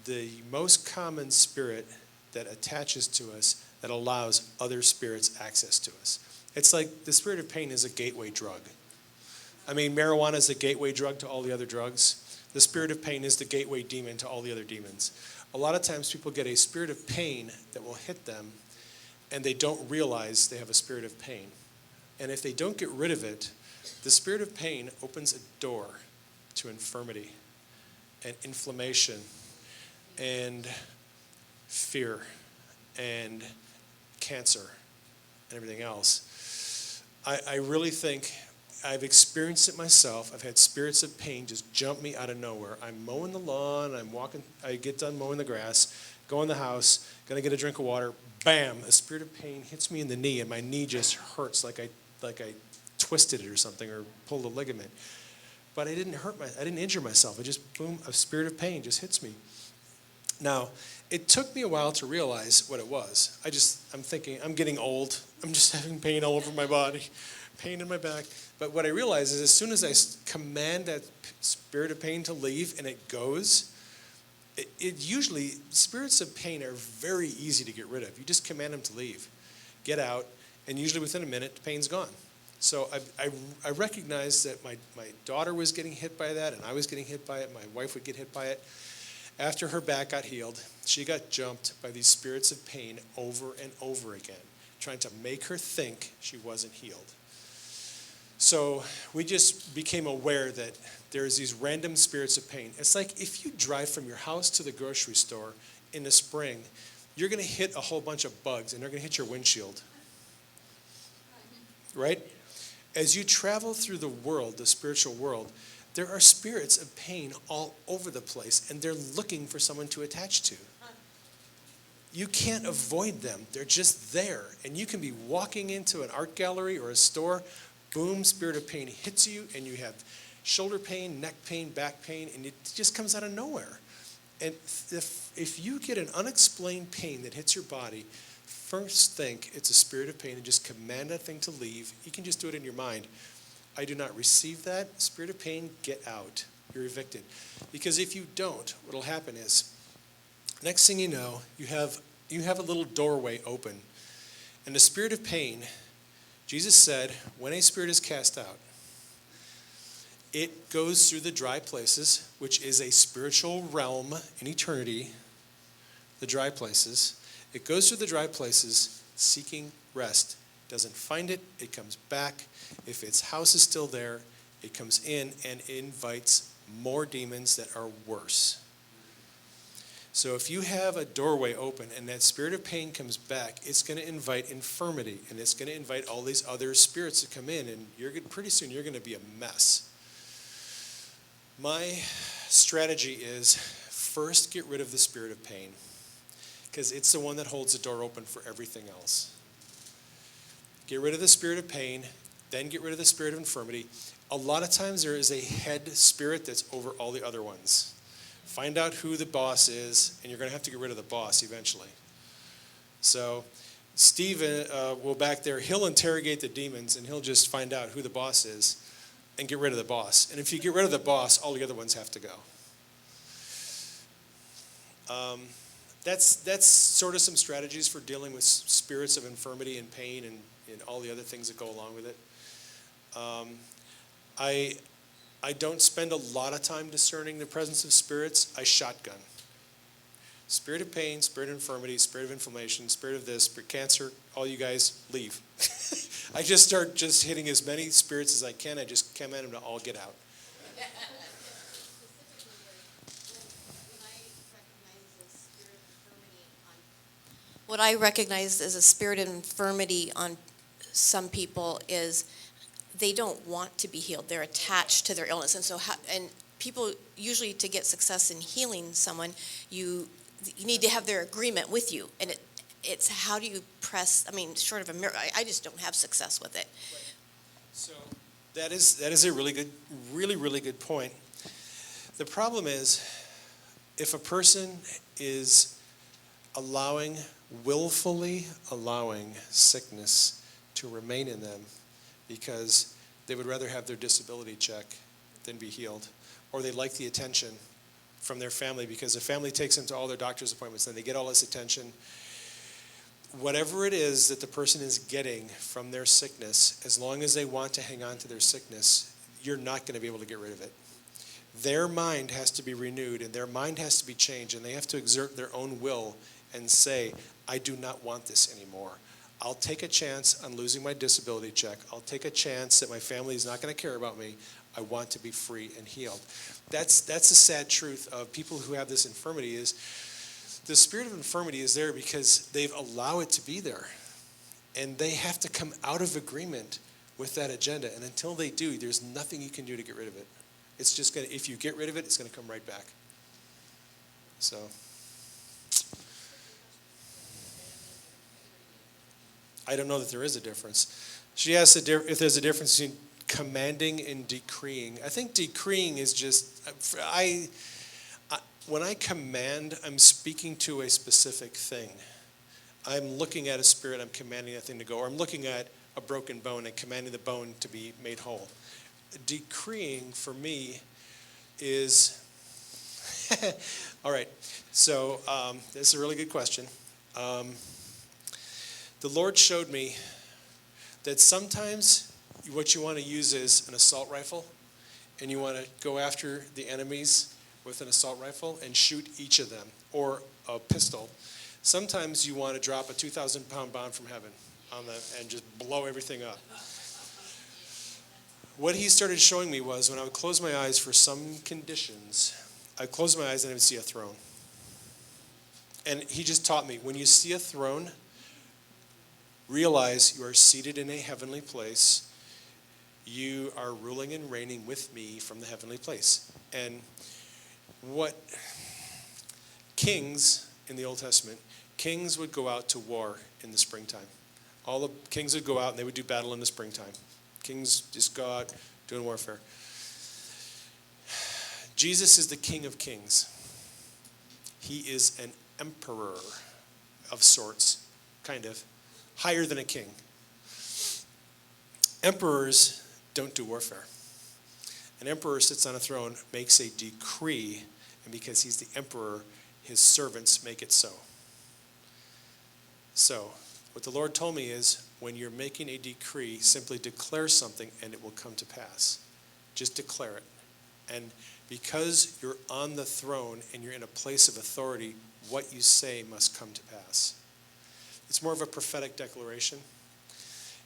the most common spirit that attaches to us that allows other spirits access to us. It's like the spirit of pain is a gateway drug. I mean, marijuana is a gateway drug to all the other drugs. The spirit of pain is the gateway demon to all the other demons. A lot of times people get a spirit of pain that will hit them, and they don't realize they have a spirit of pain. And if they don't get rid of it, the spirit of pain opens a door to infirmity and inflammation and fear and cancer and everything else. I really think I've experienced it myself. I've had spirits of pain just jump me out of nowhere. I'm mowing the lawn, I get done mowing the grass, go in the house, gonna get a drink of water, bam, a spirit of pain hits me in the knee, and my knee just hurts like I twisted it or something, or pulled a ligament. But I didn't injure myself. It just, boom, a spirit of pain just hits me. Now, it took me a while to realize what it was. I'm thinking, I'm getting old. I'm just having pain all over my body, pain in my back. But what I realized is as soon as I command that spirit of pain to leave and it goes, it usually, spirits of pain are very easy to get rid of. You just command them to leave, get out, and usually within a minute, the pain's gone. So I recognized that my daughter was getting hit by that, and I was getting hit by it. My wife would get hit by it. After her back got healed, she got jumped by these spirits of pain over and over again, trying to make her think she wasn't healed. So we just became aware that there's these random spirits of pain. It's like if you drive from your house to the grocery store in the spring, you're going to hit a whole bunch of bugs, and they're going to hit your windshield. Right? As you travel through the world, the spiritual world, there are spirits of pain all over the place, and they're looking for someone to attach to. You can't avoid them. They're just there. And you can be walking into an art gallery or a store, boom, spirit of pain hits you, and you have shoulder pain, neck pain, back pain, and it just comes out of nowhere. And if you get an unexplained pain that hits your body, first think it's a spirit of pain and just command that thing to leave. You can just do it in your mind. I do not receive that. Spirit of pain, get out. You're evicted. Because if you don't, what will happen is, next thing you know, you have a little doorway open. And the spirit of pain, Jesus said, when a spirit is cast out, it goes through the dry places, which is a spiritual realm in eternity, the dry places. It goes through the dry places seeking rest. Doesn't find it, it comes back. If its house is still there, it comes in and invites more demons that are worse. So if you have a doorway open and that spirit of pain comes back, it's going to invite infirmity, and it's going to invite all these other spirits to come in, and pretty soon you're going to be a mess. My strategy is first get rid of the spirit of pain, because it's the one that holds the door open for everything else. Get rid of the spirit of pain, then get rid of the spirit of infirmity. A lot of times there is a head spirit that's over all the other ones. Find out who the boss is, and you're going to have to get rid of the boss eventually. So Stephen will back there, he'll interrogate the demons, and he'll just find out who the boss is and get rid of the boss. And if you get rid of the boss, all the other ones have to go. That's sort of some strategies for dealing with spirits of infirmity and pain and all the other things that go along with it. I don't spend a lot of time discerning the presence of spirits. I shotgun. Spirit of pain, spirit of infirmity, spirit of inflammation, spirit of this, spirit of cancer, all you guys leave. I just start just hitting as many spirits as I can. I just command them to all get out. What I recognize as a spirit of infirmity on some people is they don't want to be healed. They're attached to their illness. And so, and people usually, to get success in healing someone, you need to have their agreement with you. And it's how do you press, short of a miracle, I just don't have success with it. So that is a really good point. The problem is, if a person is willfully allowing sickness to remain in them because they would rather have their disability check than be healed, or they like the attention from their family because the family takes them to all their doctor's appointments and they get all this attention. Whatever it is that the person is getting from their sickness, as long as they want to hang on to their sickness, you're not going to be able to get rid of it. their mind has to be renewed and their mind has to be changed, and they have to exert their own will and say, I do not want this anymore. I'll take a chance on losing my disability check. I'll take a chance that my family is not going to care about me. I want to be free and healed. That's the sad truth of people who have this infirmity, is the spirit of infirmity is there because they've allowed it to be there. And they have to come out of agreement with that agenda. And until they do, there's nothing you can do to get rid of it. It's just going to, if you get rid of it, it's going to come right back. So. I don't know that there is a difference. She asked if there's a difference between commanding and decreeing. I think decreeing is just, when I command, I'm speaking to a specific thing. I'm looking at a spirit, I'm commanding that thing to go, or I'm looking at a broken bone and commanding the bone to be made whole. Decreeing for me is, all right, so this is a really good question. The Lord showed me that sometimes what you want to use is an assault rifle, and you want to go after the enemies with an assault rifle and shoot each of them, or a pistol. Sometimes you want to drop a 2,000-pound bomb from heaven on them and just blow everything up. What he started showing me was when I would close my eyes for some conditions, I'd close my eyes and I would see a throne. And he just taught me, when you see a throne, realize you are seated in a heavenly place. You are ruling and reigning with me from the heavenly place. And what kings in the Old Testament, kings would go out to war in the springtime. All the kings would go out and they would do battle in the springtime. Kings just go out doing warfare. Jesus is the King of Kings. He is an emperor of sorts, kind of. Higher than a king. Emperors don't do warfare. An emperor sits on a throne, makes a decree, and because he's the emperor, his servants make it so. So, what the Lord told me is, when you're making a decree, simply declare something and it will come to pass. Just declare it. And because you're on the throne and you're in a place of authority, what you say must come to pass. It's more of a prophetic declaration.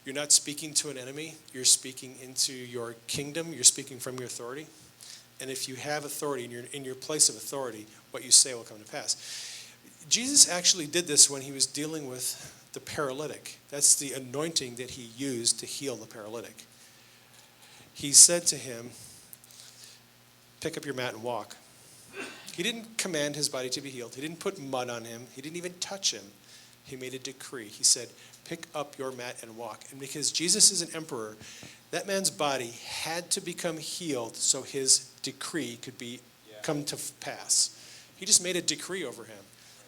You're not speaking to an enemy. You're speaking into your kingdom. You're speaking from your authority. And if you have authority and you're in your place of authority, what you say will come to pass. Jesus actually did this when he was dealing with the paralytic. That's the anointing that he used to heal the paralytic. He said to him, pick up your mat and walk. He didn't command his body to be healed. He didn't put mud on him. He didn't even touch him. He made a decree. He said, pick up your mat and walk. And because Jesus is an emperor, that man's body had to become healed so his decree could come to pass. He just made a decree over him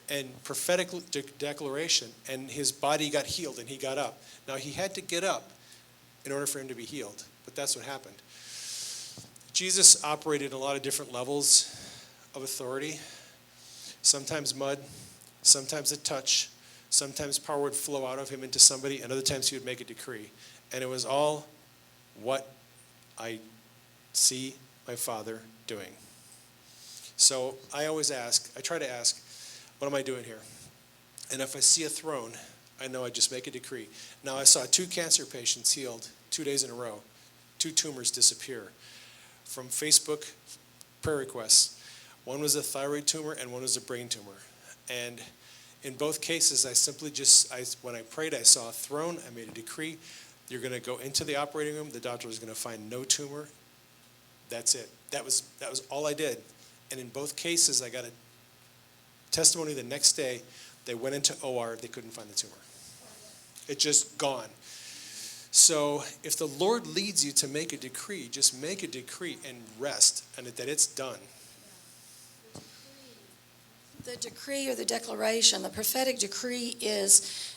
and prophetic declaration, and his body got healed and he got up. Now he had to get up in order for him to be healed, but that's what happened. Jesus operated a lot of different levels of authority. Sometimes mud, sometimes a touch, sometimes power would flow out of him into somebody, and other times he would make a decree. And it was all what I see my Father doing. So I try to ask, what am I doing here? And if I see a throne, I know I just make a decree. Now I saw 2 cancer patients healed 2 days in a row. 2 tumors disappear from Facebook prayer requests. One was a thyroid tumor and one was a brain tumor. And in both cases, I simply when I prayed, I saw a throne. I made a decree. You're going to go into the operating room. The doctor is going to find no tumor. That's it. That was all I did. And in both cases, I got a testimony the next day. They went into OR. They couldn't find the tumor. It's just gone. So if the Lord leads you to make a decree, just make a decree and rest, and that it's done. The decree or the declaration, the prophetic decree is,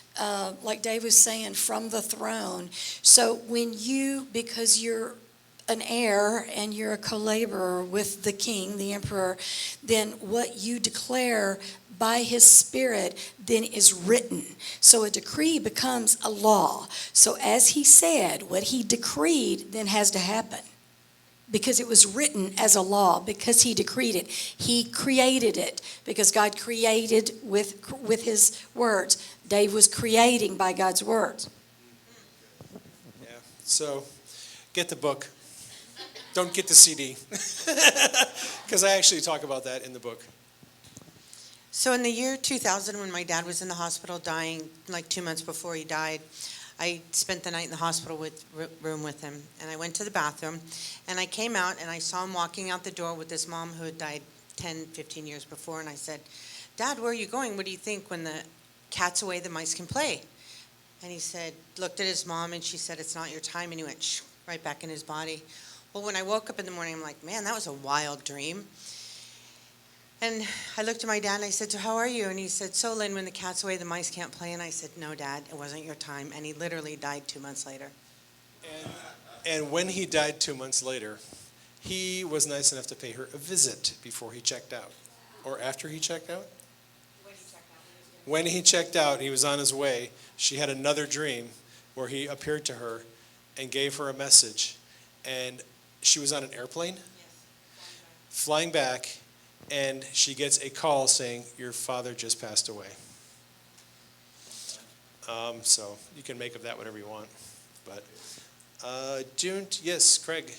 like Dave was saying, from the throne. So when because you're an heir and you're a co-laborer with the king, the emperor, then what you declare by his spirit then is written. So a decree becomes a law. So as he said, what he decreed then has to happen. because it was written as a law, because he decreed it. He created it because God created with his words. Dave was creating by God's words. Yeah. So get the book. Don't get the CD. Because I actually talk about that in the book. So in the year 2000, when my dad was in the hospital dying, like 2 months before he died, I spent the night in the hospital room with him. And I went to the bathroom, and I came out, and I saw him walking out the door with this mom who had died 10, 15 years before. And I said, "Dad, where are you going? What do you think? When the cat's away, the mice can play." And he said, looked at his mom, and she said, "It's not your time." And he went shh, right back in his body. Well, when I woke up in the morning, I'm like, man, that was a wild dream. And I looked at my dad and I said, "So how are you?" And he said, "So Lynn, when the cat's away, the mice can't play." And I said, "No, Dad, it wasn't your time." And he literally died 2 months later. And when he died 2 months later, he was nice enough to pay her a visit before he checked out. Or after he checked out? When he checked out, he was on his way. She had another dream where he appeared to her and gave her a message. And she was on an airplane, flying back, and she gets a call saying, "Your father just passed away." So you can make of that whatever you want. But June, yes, Craig,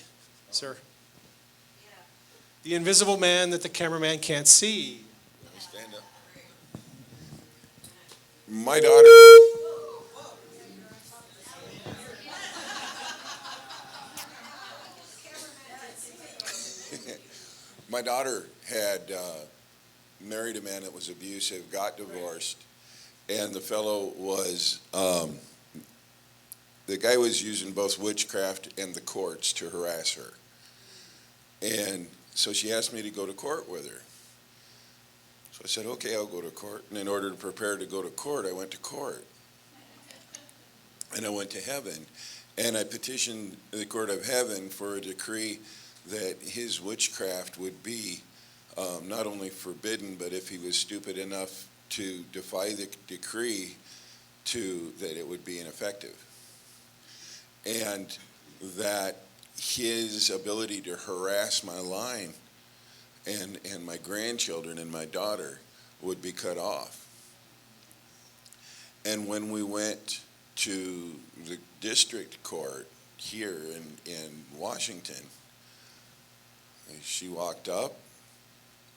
sir. The invisible man that the cameraman can't see. Stand up. My daughter. My daughter had married a man that was abusive, got divorced, and the fellow was, the guy was using both witchcraft and the courts to harass her. And so she asked me to go to court with her. So I said, okay, I'll go to court. And in order to prepare to go to court, I went to court. And I went to heaven. And I petitioned the court of heaven for a decree that his witchcraft would be not only forbidden, but if he was stupid enough to defy the decree, that it would be ineffective. And that his ability to harass my line and my grandchildren and my daughter would be cut off. And when we went to the district court here in Washington, she walked up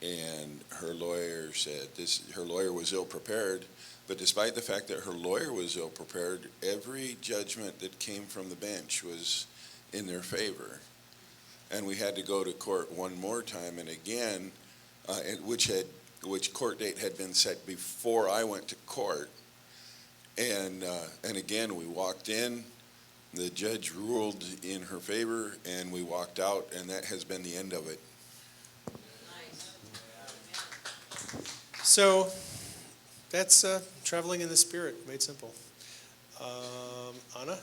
and her lawyer said her lawyer was ill prepared, but despite the fact that her lawyer was ill prepared, every judgment that came from the bench was in their favor. And we had to go to court one more time, and again, which court date had been set before I went to court. And again, we walked in, the judge ruled in her favor, and we walked out, and that has been the end of it. So that's traveling in the spirit, made simple. Anna,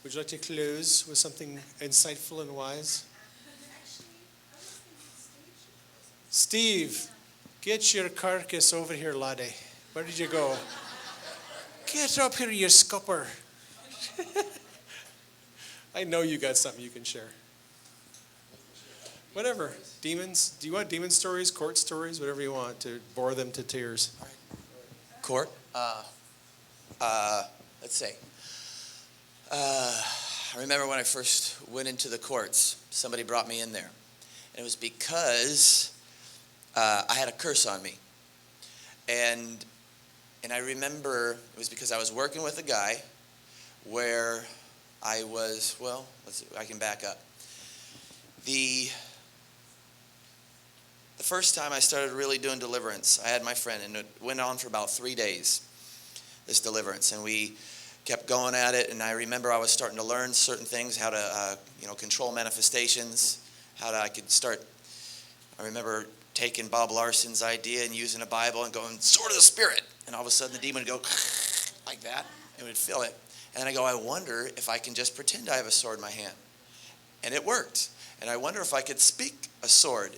would you like to close with something insightful and wise? Steve, get your carcass over here, laddie. Where did you go? Get up here, you scupper. I know you got something you can share. Whatever. Demons. Do you want demon stories, court stories, whatever you want to bore them to tears? Court? Let's see. I remember when I first went into the courts, somebody brought me in there. And it was because I had a curse on me. And I remember it was because I was working with a guy where I was, well, let's see, I can back up. The first time I started really doing deliverance, I had my friend, and it went on for about 3 days, this deliverance, and we kept going at it, and I remember I was starting to learn certain things, how to, control manifestations, I could start, I remember taking Bob Larson's idea and using a Bible and going, sword of the Spirit, and all of a sudden the demon would go like that, and would feel it. And I go, I wonder if I can just pretend I have a sword in my hand. And it worked. And I wonder if I could speak a sword.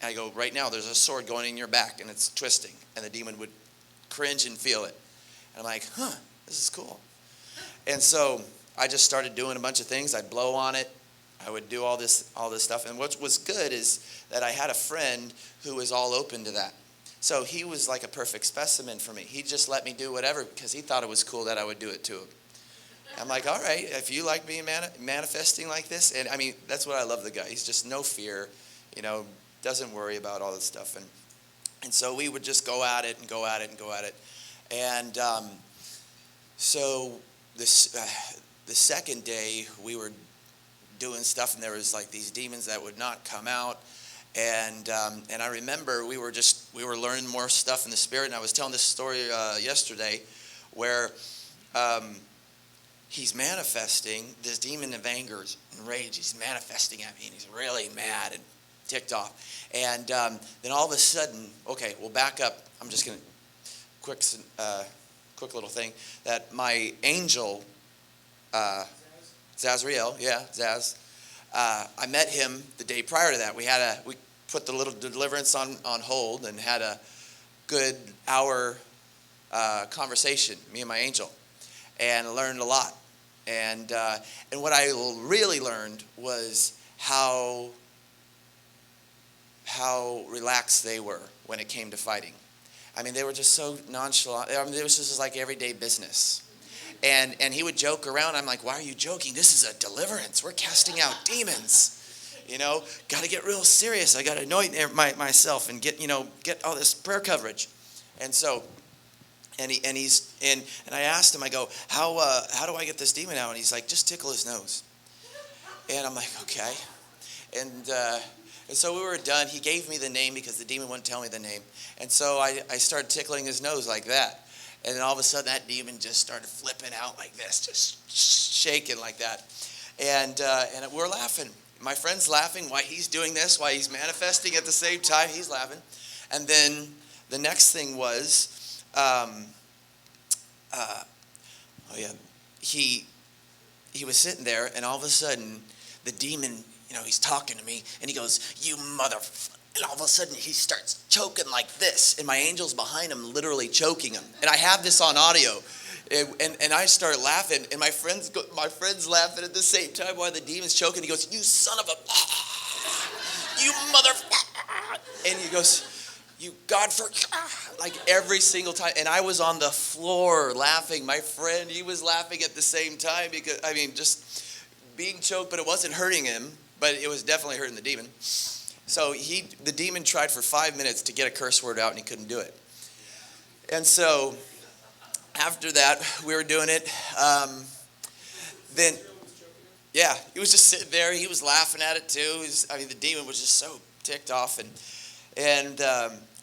And I go, right now there's a sword going in your back and it's twisting. And the demon would cringe and feel it. And I'm like, this is cool. And so I just started doing a bunch of things. I'd blow on it. I would do all this stuff. And what was good is that I had a friend who was all open to that. So he was like a perfect specimen for me. He just let me do whatever because he thought it was cool that I would do it to him. I'm like, all right, if you like being manifesting like this, and I mean, that's what I love the guy. He's just no fear, doesn't worry about all this stuff. And so we would just go at it and go at it and go at it. And so the second day we were doing stuff, and there was like these demons that would not come out. And I remember we were learning more stuff in the spirit. And I was telling this story yesterday where he's manifesting this demon of anger and rage. He's manifesting at me, and he's really mad and ticked off. And then all of a sudden, okay, we'll back up. I'm just going to quick little thing that my angel, Zazriel, Zaz. I met him the day prior to that. We put the little deliverance on hold and had a good hour conversation, me and my angel, and I learned a lot. And what I really learned was how relaxed they were when it came to fighting. I mean, they were just so nonchalant. I mean, it was just like everyday business. And he would joke around. I'm like, why are you joking? This is a deliverance. We're casting out demons. Got to get real serious. I got to anoint myself and get all this prayer coverage. And so, and I asked him, I go, how do I get this demon out? And he's like, just tickle his nose. And I'm like, okay. And so we were done. He gave me the name because the demon wouldn't tell me the name. And so I started tickling his nose like that. And then all of a sudden, that demon just started flipping out like this, just shaking like that. And we're laughing. My friend's laughing while he's doing this, while he's manifesting at the same time. He's laughing. And then the next thing was, he was sitting there, and all of a sudden, the demon, he's talking to me, and he goes, "You motherfucker." And all of a sudden, he starts choking like this. And my angel's behind him, literally choking him. And I have this on audio. And I start laughing. And my friend's laughing at the same time while the demon's choking. He goes, "You son of a... You motherfucker." And he goes, "You God for..." Like every single time. And I was on the floor laughing. My friend, he was laughing at the same time. Because, just being choked, but it wasn't hurting him. But it was definitely hurting the demon. So the demon tried for 5 minutes to get a curse word out, and he couldn't do it. And so after that, we were doing it. Then, yeah, he was just sitting there. He was laughing at it too. The demon was just so ticked off, and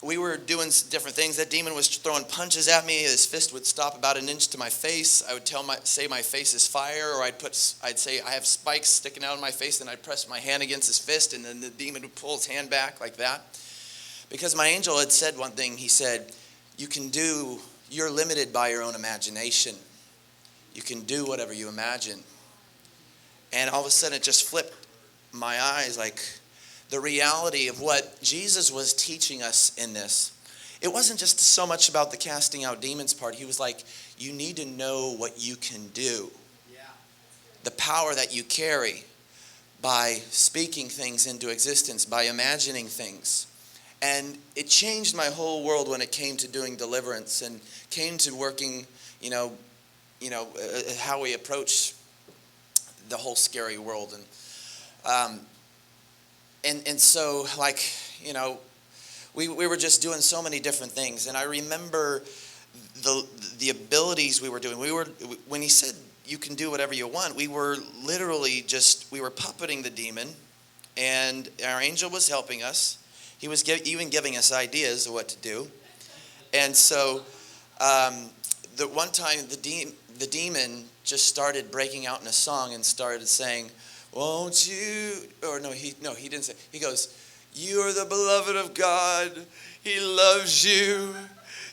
we were doing different things. That demon was throwing punches at me. His fist would stop about an inch to my face. I would say my face is fire, or I'd say I have spikes sticking out of my face, and I'd press my hand against his fist, and then the demon would pull his hand back like that. Because my angel had said one thing. He said, you're limited by your own imagination. You can do whatever you imagine. And all of a sudden it just flipped my eyes, like the reality of what Jesus was teaching us in this. It wasn't just so much about the casting out demons part. He was like, you need to know what you can do. Yeah. The power that you carry by speaking things into existence, by imagining things. And it changed my whole world when it came to doing deliverance and came to working, how we approach the whole scary world. And so, we were just doing so many different things. And I remember the abilities we were doing. When he said you can do whatever you want, we were literally we were puppeting the demon, and our angel was helping us. He was even giving us ideas of what to do. And so the one time the demon just started breaking out in a song and started saying, "Won't you," or he didn't say, he goes, "You are the beloved of God. He loves you.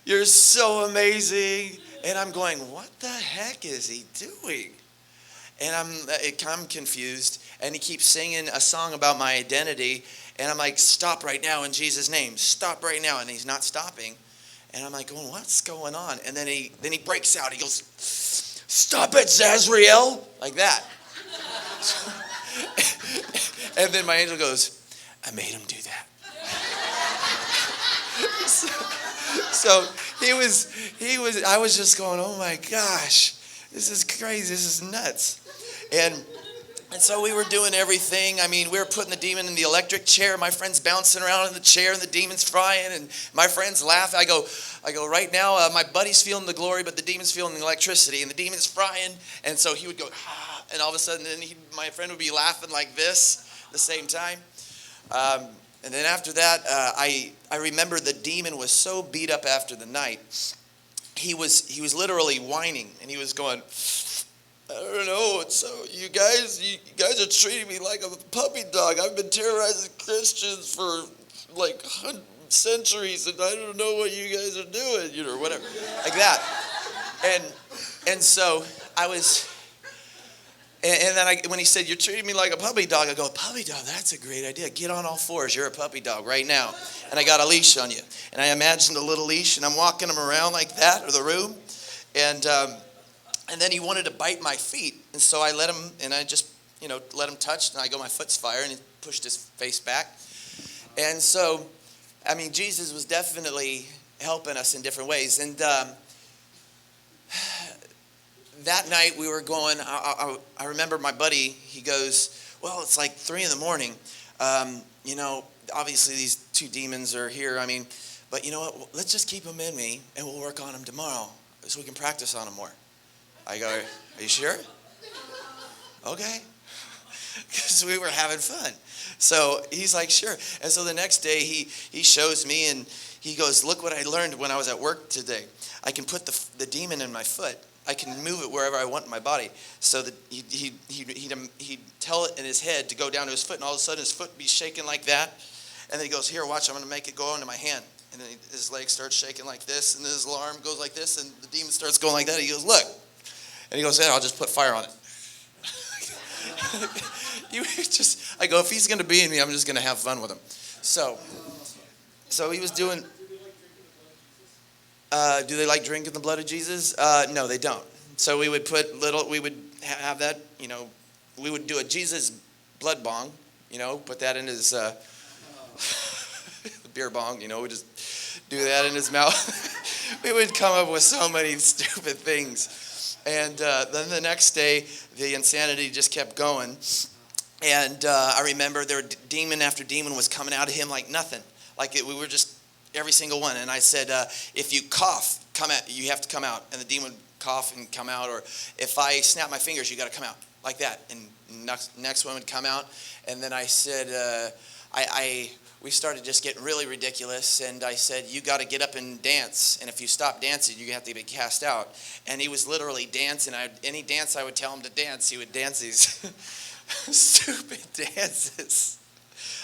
You're so amazing." And I'm going, what the heck is he doing? And I'm confused. And he keeps singing a song about my identity. And I'm like, "Stop right now in Jesus' name. Stop right now." And he's not stopping. And I'm like, what's going on? And then he breaks out. He goes, "Stop it, Zazriel," like that. And then my angel goes, I made him do that. so I was just going, oh my gosh, this is crazy, this is nuts. And so we were doing everything. I mean, we were putting the demon in the electric chair. My friend's bouncing around in the chair, and the demon's frying, and my friends laugh. I go, right now, my buddy's feeling the glory, but the demon's feeling the electricity, and the demon's frying. And so he would go, ah, and all of a sudden, then my friend would be laughing like this at the same time. And then after that, I remember the demon was so beat up after the night. He was literally whining, and he was going, I don't know. So you guys are treating me like I'm a puppy dog. I've been terrorizing Christians for like centuries, and I don't know what you guys are doing, or whatever, like that. And so I was, and then when he said, you're treating me like a puppy dog, I go, puppy dog, that's a great idea. Get on all fours. You're a puppy dog right now. And I got a leash on you. And I imagined a little leash, and I'm walking him around like that, or the room. And then he wanted to bite my feet. And so I let him, and I just, let him touch. And I go, my foot's fire. And he pushed his face back. And so, I mean, Jesus was definitely helping us in different ways. And that night we were going, I remember my buddy, he goes, well, it's like 3 a.m. Obviously these 2 demons are here. I mean, but you know what? Let's just keep them in me, and we'll work on them tomorrow so we can practice on them more. I go, are you sure? Okay. Because we were having fun. So he's like, sure. And so the next day he shows me, and he goes, look what I learned when I was at work today. I can put the demon in my foot. I can move it wherever I want in my body. So that he'd tell it in his head to go down to his foot, and all of a sudden his foot would be shaking like that. And then he goes, here, watch, I'm going to make it go into my hand. And then his leg starts shaking like this, and then his arm goes like this, and the demon starts going like that. He goes, look. And he goes, yeah, I'll just put fire on it. I go, if he's going to be in me, I'm just going to have fun with him. So he was doing, do they like drinking the blood of Jesus? No, they don't. So we would have that, we would do a Jesus blood bong, put that in his beer bong, we just do that in his mouth. We would come up with so many stupid things. And then the next day, the insanity just kept going. And I remember demon after demon was coming out of him like nothing. We were just, every single one. And I said, if you cough, you have to come out. And the demon would cough and come out. Or if I snap my fingers, you got to come out. Like that. And next one would come out. And then I said, we started just getting really ridiculous, and I said, you got to get up and dance, and if you stop dancing, you have to be cast out. And he was literally dancing. Any dance I would tell him to dance, he would dance these stupid dances.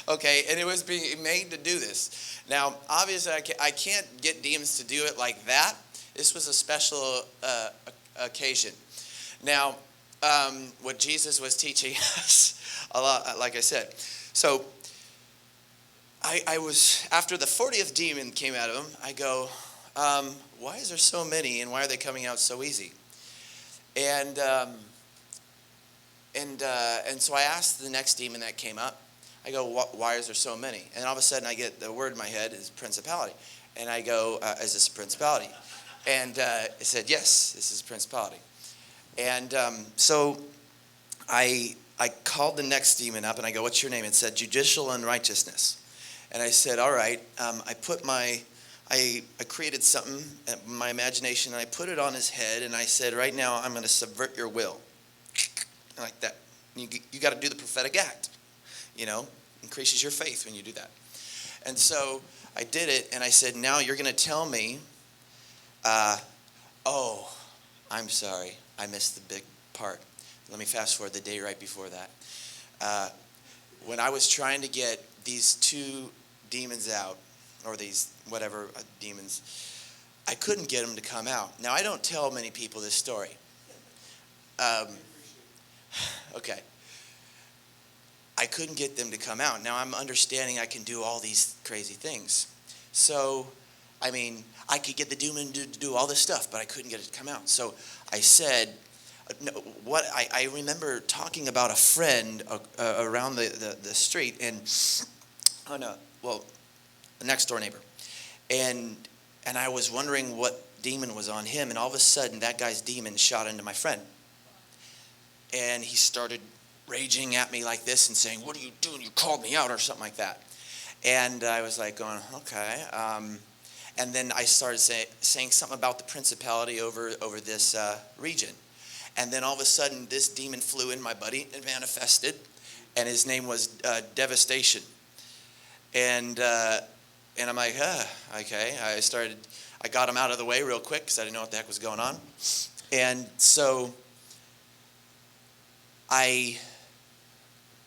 Okay, and it was being made to do this. Now, obviously, I can't get demons to do it like that. This was a special occasion. Now, what Jesus was teaching us a lot, like I said. So, I was, after the 40th demon came out of him, I go, why is there so many, and why are they coming out so easy? And so I asked the next demon that came up, I go, why is there so many? And all of a sudden I get the word in my head is principality. And I go, is this a principality? And it said, yes, this is a principality. And so I called the next demon up, and I go, what's your name? It said, judicial unrighteousness. And I said, all right, I created something in my imagination, and I put it on his head, and I said, right now, I'm going to subvert your will. Like that. You got to do the prophetic act. Increases your faith when you do that. And so I did it, and I said, now you're going to tell me, oh, I'm sorry, I missed the big part. Let me fast forward the day right before that. When I was trying to get these 2 demons out, or these whatever demons, I couldn't get them to come out. Now, I don't tell many people this story. Okay. I couldn't get them to come out. Now, I'm understanding I can do all these crazy things. So, I could get the demon to do all this stuff, but I couldn't get it to come out. So I said, no, what I remember talking about a friend around the street, and a next door neighbor, and I was wondering what demon was on him, and all of a sudden that guy's demon shot into my friend, and he started raging at me like this and saying, "What are you doing? You called me out," or something like that. And I was like going, okay. And then I started saying something about the principality over this region. And then all of a sudden, this demon flew in my buddy and manifested, and his name was Devastation. And I'm like, okay. I got him out of the way real quick because I didn't know what the heck was going on. And so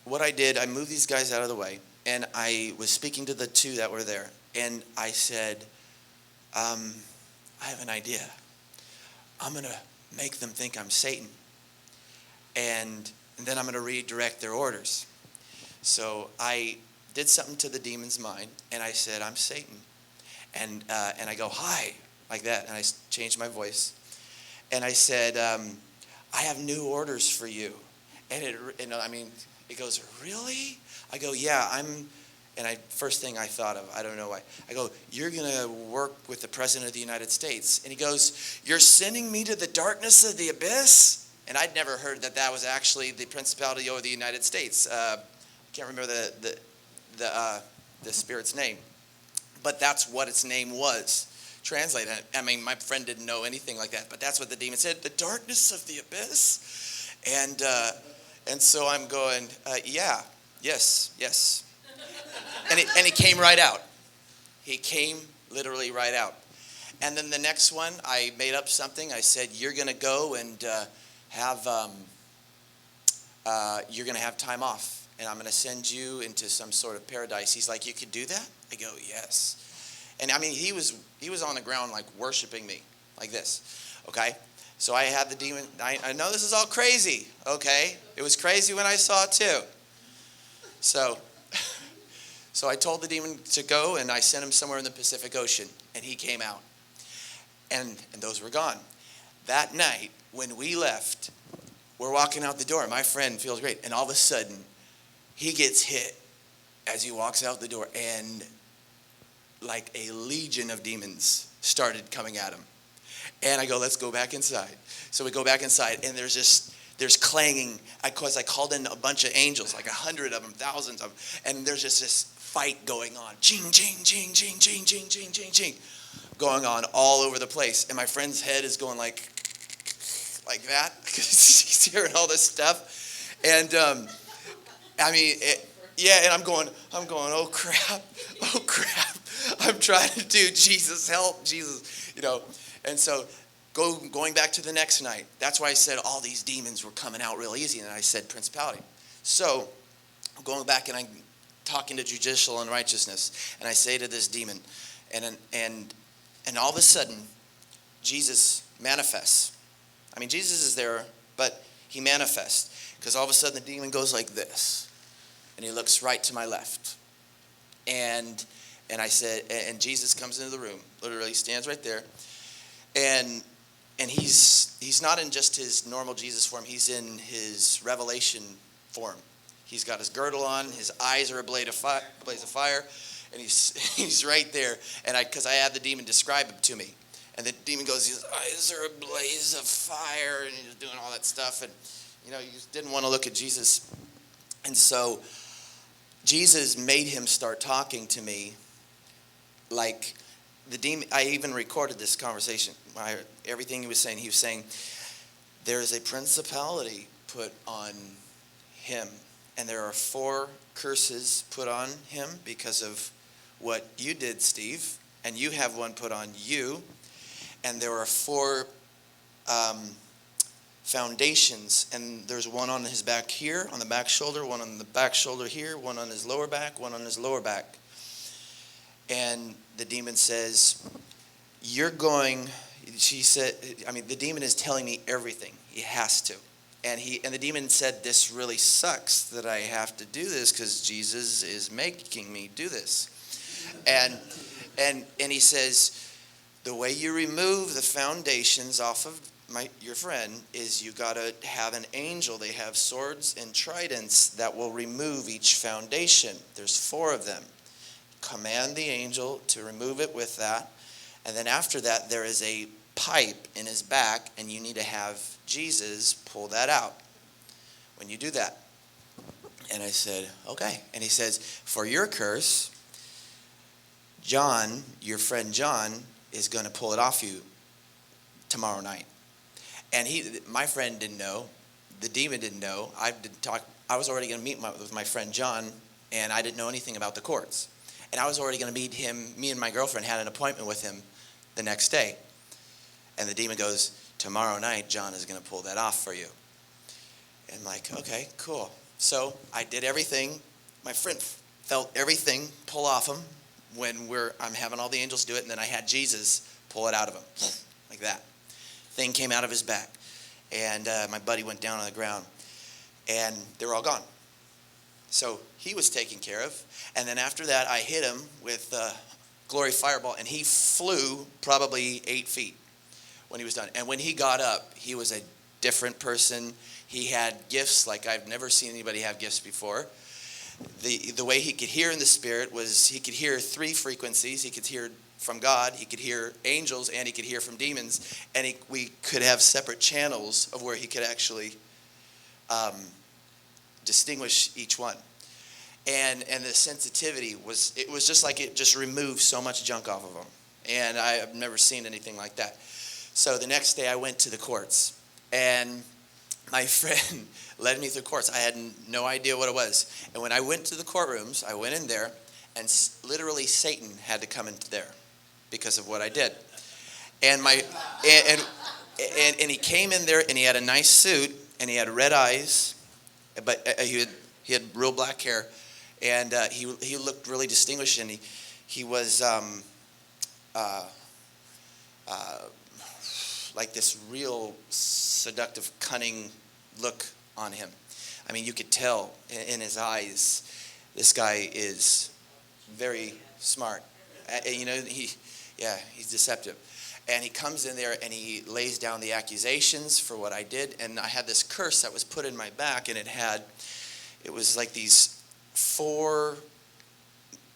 what I did, I moved these guys out of the way, and I was speaking to the two that were there, and I said, I have an idea. I'm going to make them think I'm Satan, and then I'm going to redirect their orders. So I did something to the demon's mind, and I said, I'm Satan. And I go, hi, like that, and I changed my voice. And I said, I have new orders for you. And it goes, really? I go, yeah, first thing I thought of, I don't know why. I go, you're going to work with the President of the United States. And he goes, you're sending me to the darkness of the abyss? And I'd never heard that was actually the principality over the United States. I can't remember the spirit's name. But that's what its name was. Translated. I mean, my friend didn't know anything like that, but that's what the demon said, the darkness of the abyss. And so I'm going, yes. And he came right out. He came literally right out. And then the next one, I made up something. I said, you're going to go and you're going to have time off, and I'm going to send you into some sort of paradise. He's like, you could do that? I go, yes. And I mean, he was on the ground like worshiping me like this, okay? So I had the demon. I know this is all crazy, okay? It was crazy when I saw it too. So I told the demon to go, and I sent him somewhere in the Pacific Ocean, and he came out. And those were gone. That night, when we left, we're walking out the door. My friend feels great, and all of a sudden, he gets hit as he walks out the door, and like a legion of demons started coming at him. And I go, let's go back inside. So we go back inside, and there's clanging. Of course, I called in a bunch of angels, like 100 of them, thousands of them, and there's just this fight going on. Ching, ching, ching, ching, ching, ching, ching, ching, ching, going on all over the place. And my friend's head is going like that, because he's hearing all this stuff. And I mean, and I'm going, oh crap. I'm trying to do Jesus, help, Jesus, And so going back to the next night, that's why I said all these demons were coming out real easy, and I said principality. So I'm going back, and I'm talking to judicial and righteousness, and I say to this demon, and all of a sudden, Jesus manifests. I mean, Jesus is there, but he manifests, because all of a sudden the demon goes like this, and he looks right to my left. And I said, and Jesus comes into the room, literally stands right there, and he's not in just his normal Jesus form, he's in his revelation form. He's got his girdle on, his eyes are a blaze of fire, and he's right there, and because I had the demon describe him to me. And the demon goes, his eyes are a blaze of fire, and he's doing all that stuff, and he just didn't want to look at Jesus. And so Jesus made him start talking to me like the demon. I even recorded this conversation. Everything he was saying, there is a principality put on him, and there are 4 curses put on him because of what you did, Steve, and you have one put on you, and there are 4 foundations, and there's one on his back here, on the back shoulder, one on the back shoulder here, one on his lower back, one on his lower back. And the demon says, the demon is telling me everything. He has to. And the demon said, this really sucks that I have to do this because Jesus is making me do this. And he says, the way you remove the foundations off of your friend, is you got to have an angel. They have swords and tridents that will remove each foundation. There's 4 of them. Command the angel to remove it with that. And then after that, there is a pipe in his back, and you need to have Jesus pull that out when you do that. And I said, okay. And he says, for your curse, John, your friend John, is going to pull it off you tomorrow night. And my friend didn't know. The demon didn't know. I was already going to meet with my friend John, and I didn't know anything about the courts. And I was already going to meet him. Me and my girlfriend had an appointment with him the next day. And the demon goes, tomorrow night, John is going to pull that off for you. And I'm like, okay, cool. So I did everything. My friend felt everything pull off him when I'm having all the angels do it. And then I had Jesus pull it out of him, like that. Thing came out of his back. And my buddy went down on the ground. And they were all gone. So he was taken care of. And then after that, I hit him with Glory Fireball, and he flew probably 8 feet when he was done. And when he got up, he was a different person. He had gifts like I've never seen anybody have gifts before. The way he could hear in the spirit was he could hear 3 frequencies. He could hear from God, he could hear angels, and he could hear from demons. And we could have separate channels of where he could actually distinguish each one. And the sensitivity was just like it just removed so much junk off of him. And I've never seen anything like that. So the next day I went to the courts, and my friend led me through courts. I had no idea what it was. And when I went to the courtrooms, I went in there, and literally Satan had to come into there because of what I did. And and he came in there, and he had a nice suit, and he had red eyes, but he had real black hair. And he looked really distinguished, and he was like this real seductive, cunning look on him. I mean, you could tell in his eyes, this guy is very smart. He's deceptive. And he comes in there, and he lays down the accusations for what I did. And I had this curse that was put in my back, and it was like these 4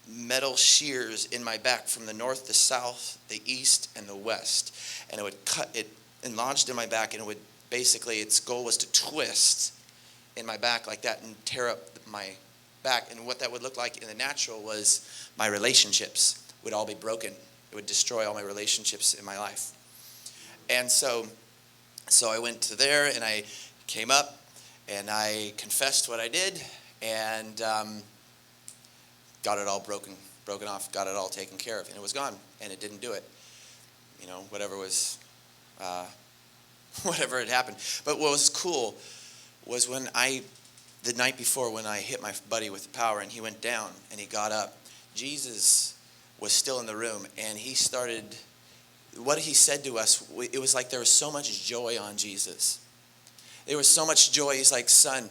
metal shears in my back from the north, the south, the east, and the west. And it enlarged in my back, and its goal was to twist in my back like that and tear up my back. And what that would look like in the natural was my relationships would all be broken. It would destroy all my relationships in my life. And so I went to there, and I came up, and I confessed what I did, and got it all broken off, got it all taken care of, and it was gone, and it didn't do it. Whatever had happened. But what was cool was the night before, when I hit my buddy with the power, and he went down, and he got up, Jesus was still in the room, and he started, what he said to us, it was like there was so much joy on Jesus. There was so much joy. He's like, son,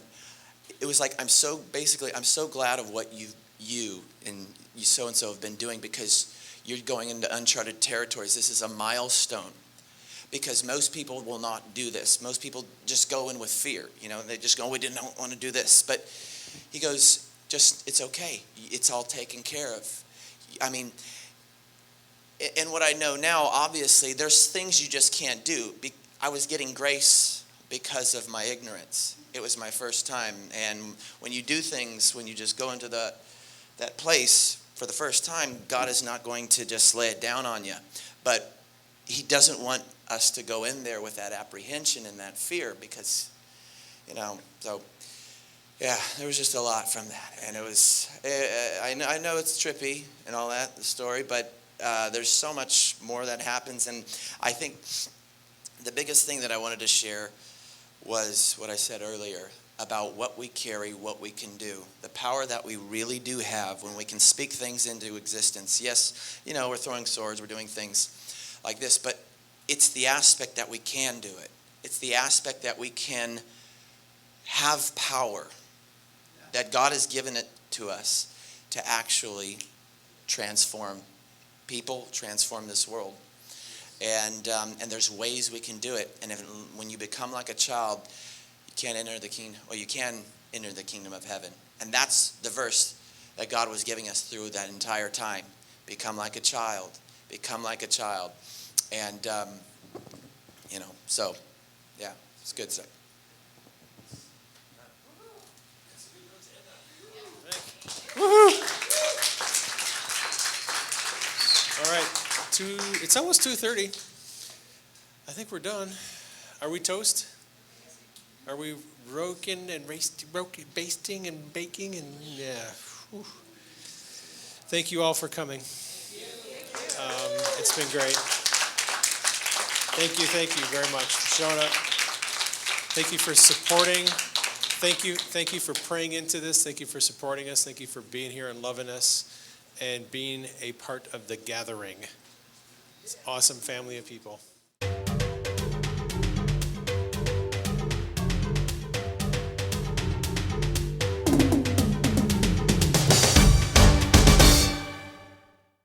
it was like, I'm so glad of what you and you so-and-so have been doing, because you're going into uncharted territories. This is a milestone, because most people will not do this. Most people just go in with fear. They just go, we didn't want to do this. But he goes, it's okay. It's all taken care of. I mean, and what I know now, obviously, there's things you just can't do. I was getting grace because of my ignorance. It was my first time. And when you do things, when you just go into that place for the first time, God is not going to just lay it down on you. But he doesn't want us to go in there with that apprehension and that fear, because, so, yeah, there was just a lot from that. And it was, I know it's trippy and all that, the story, but there's so much more that happens. And I think the biggest thing that I wanted to share was what I said earlier about what we carry, what we can do, the power that we really do have when we can speak things into existence. Yes, we're throwing swords, we're doing things like this, but it's the aspect that we can do it. It's the aspect that we can have power, that God has given it to us to actually transform people, transform this world. And there's ways we can do it. And when you become like a child, you can't enter the kingdom, or you can enter the kingdom of heaven. And that's the verse that God was giving us through that entire time. Become like a child. Become like a child. And, so, yeah, it's good stuff. All right, it's almost 2:30. I think we're done. Are we toast? Are we basting and baking and yeah. Whew. Thank you all for coming. It's been great. Thank you very much for showing up. Thank you for supporting. Thank you for praying into this. Thank you for supporting us. Thank you for being here and loving us and being a part of the gathering. It's an awesome family of people.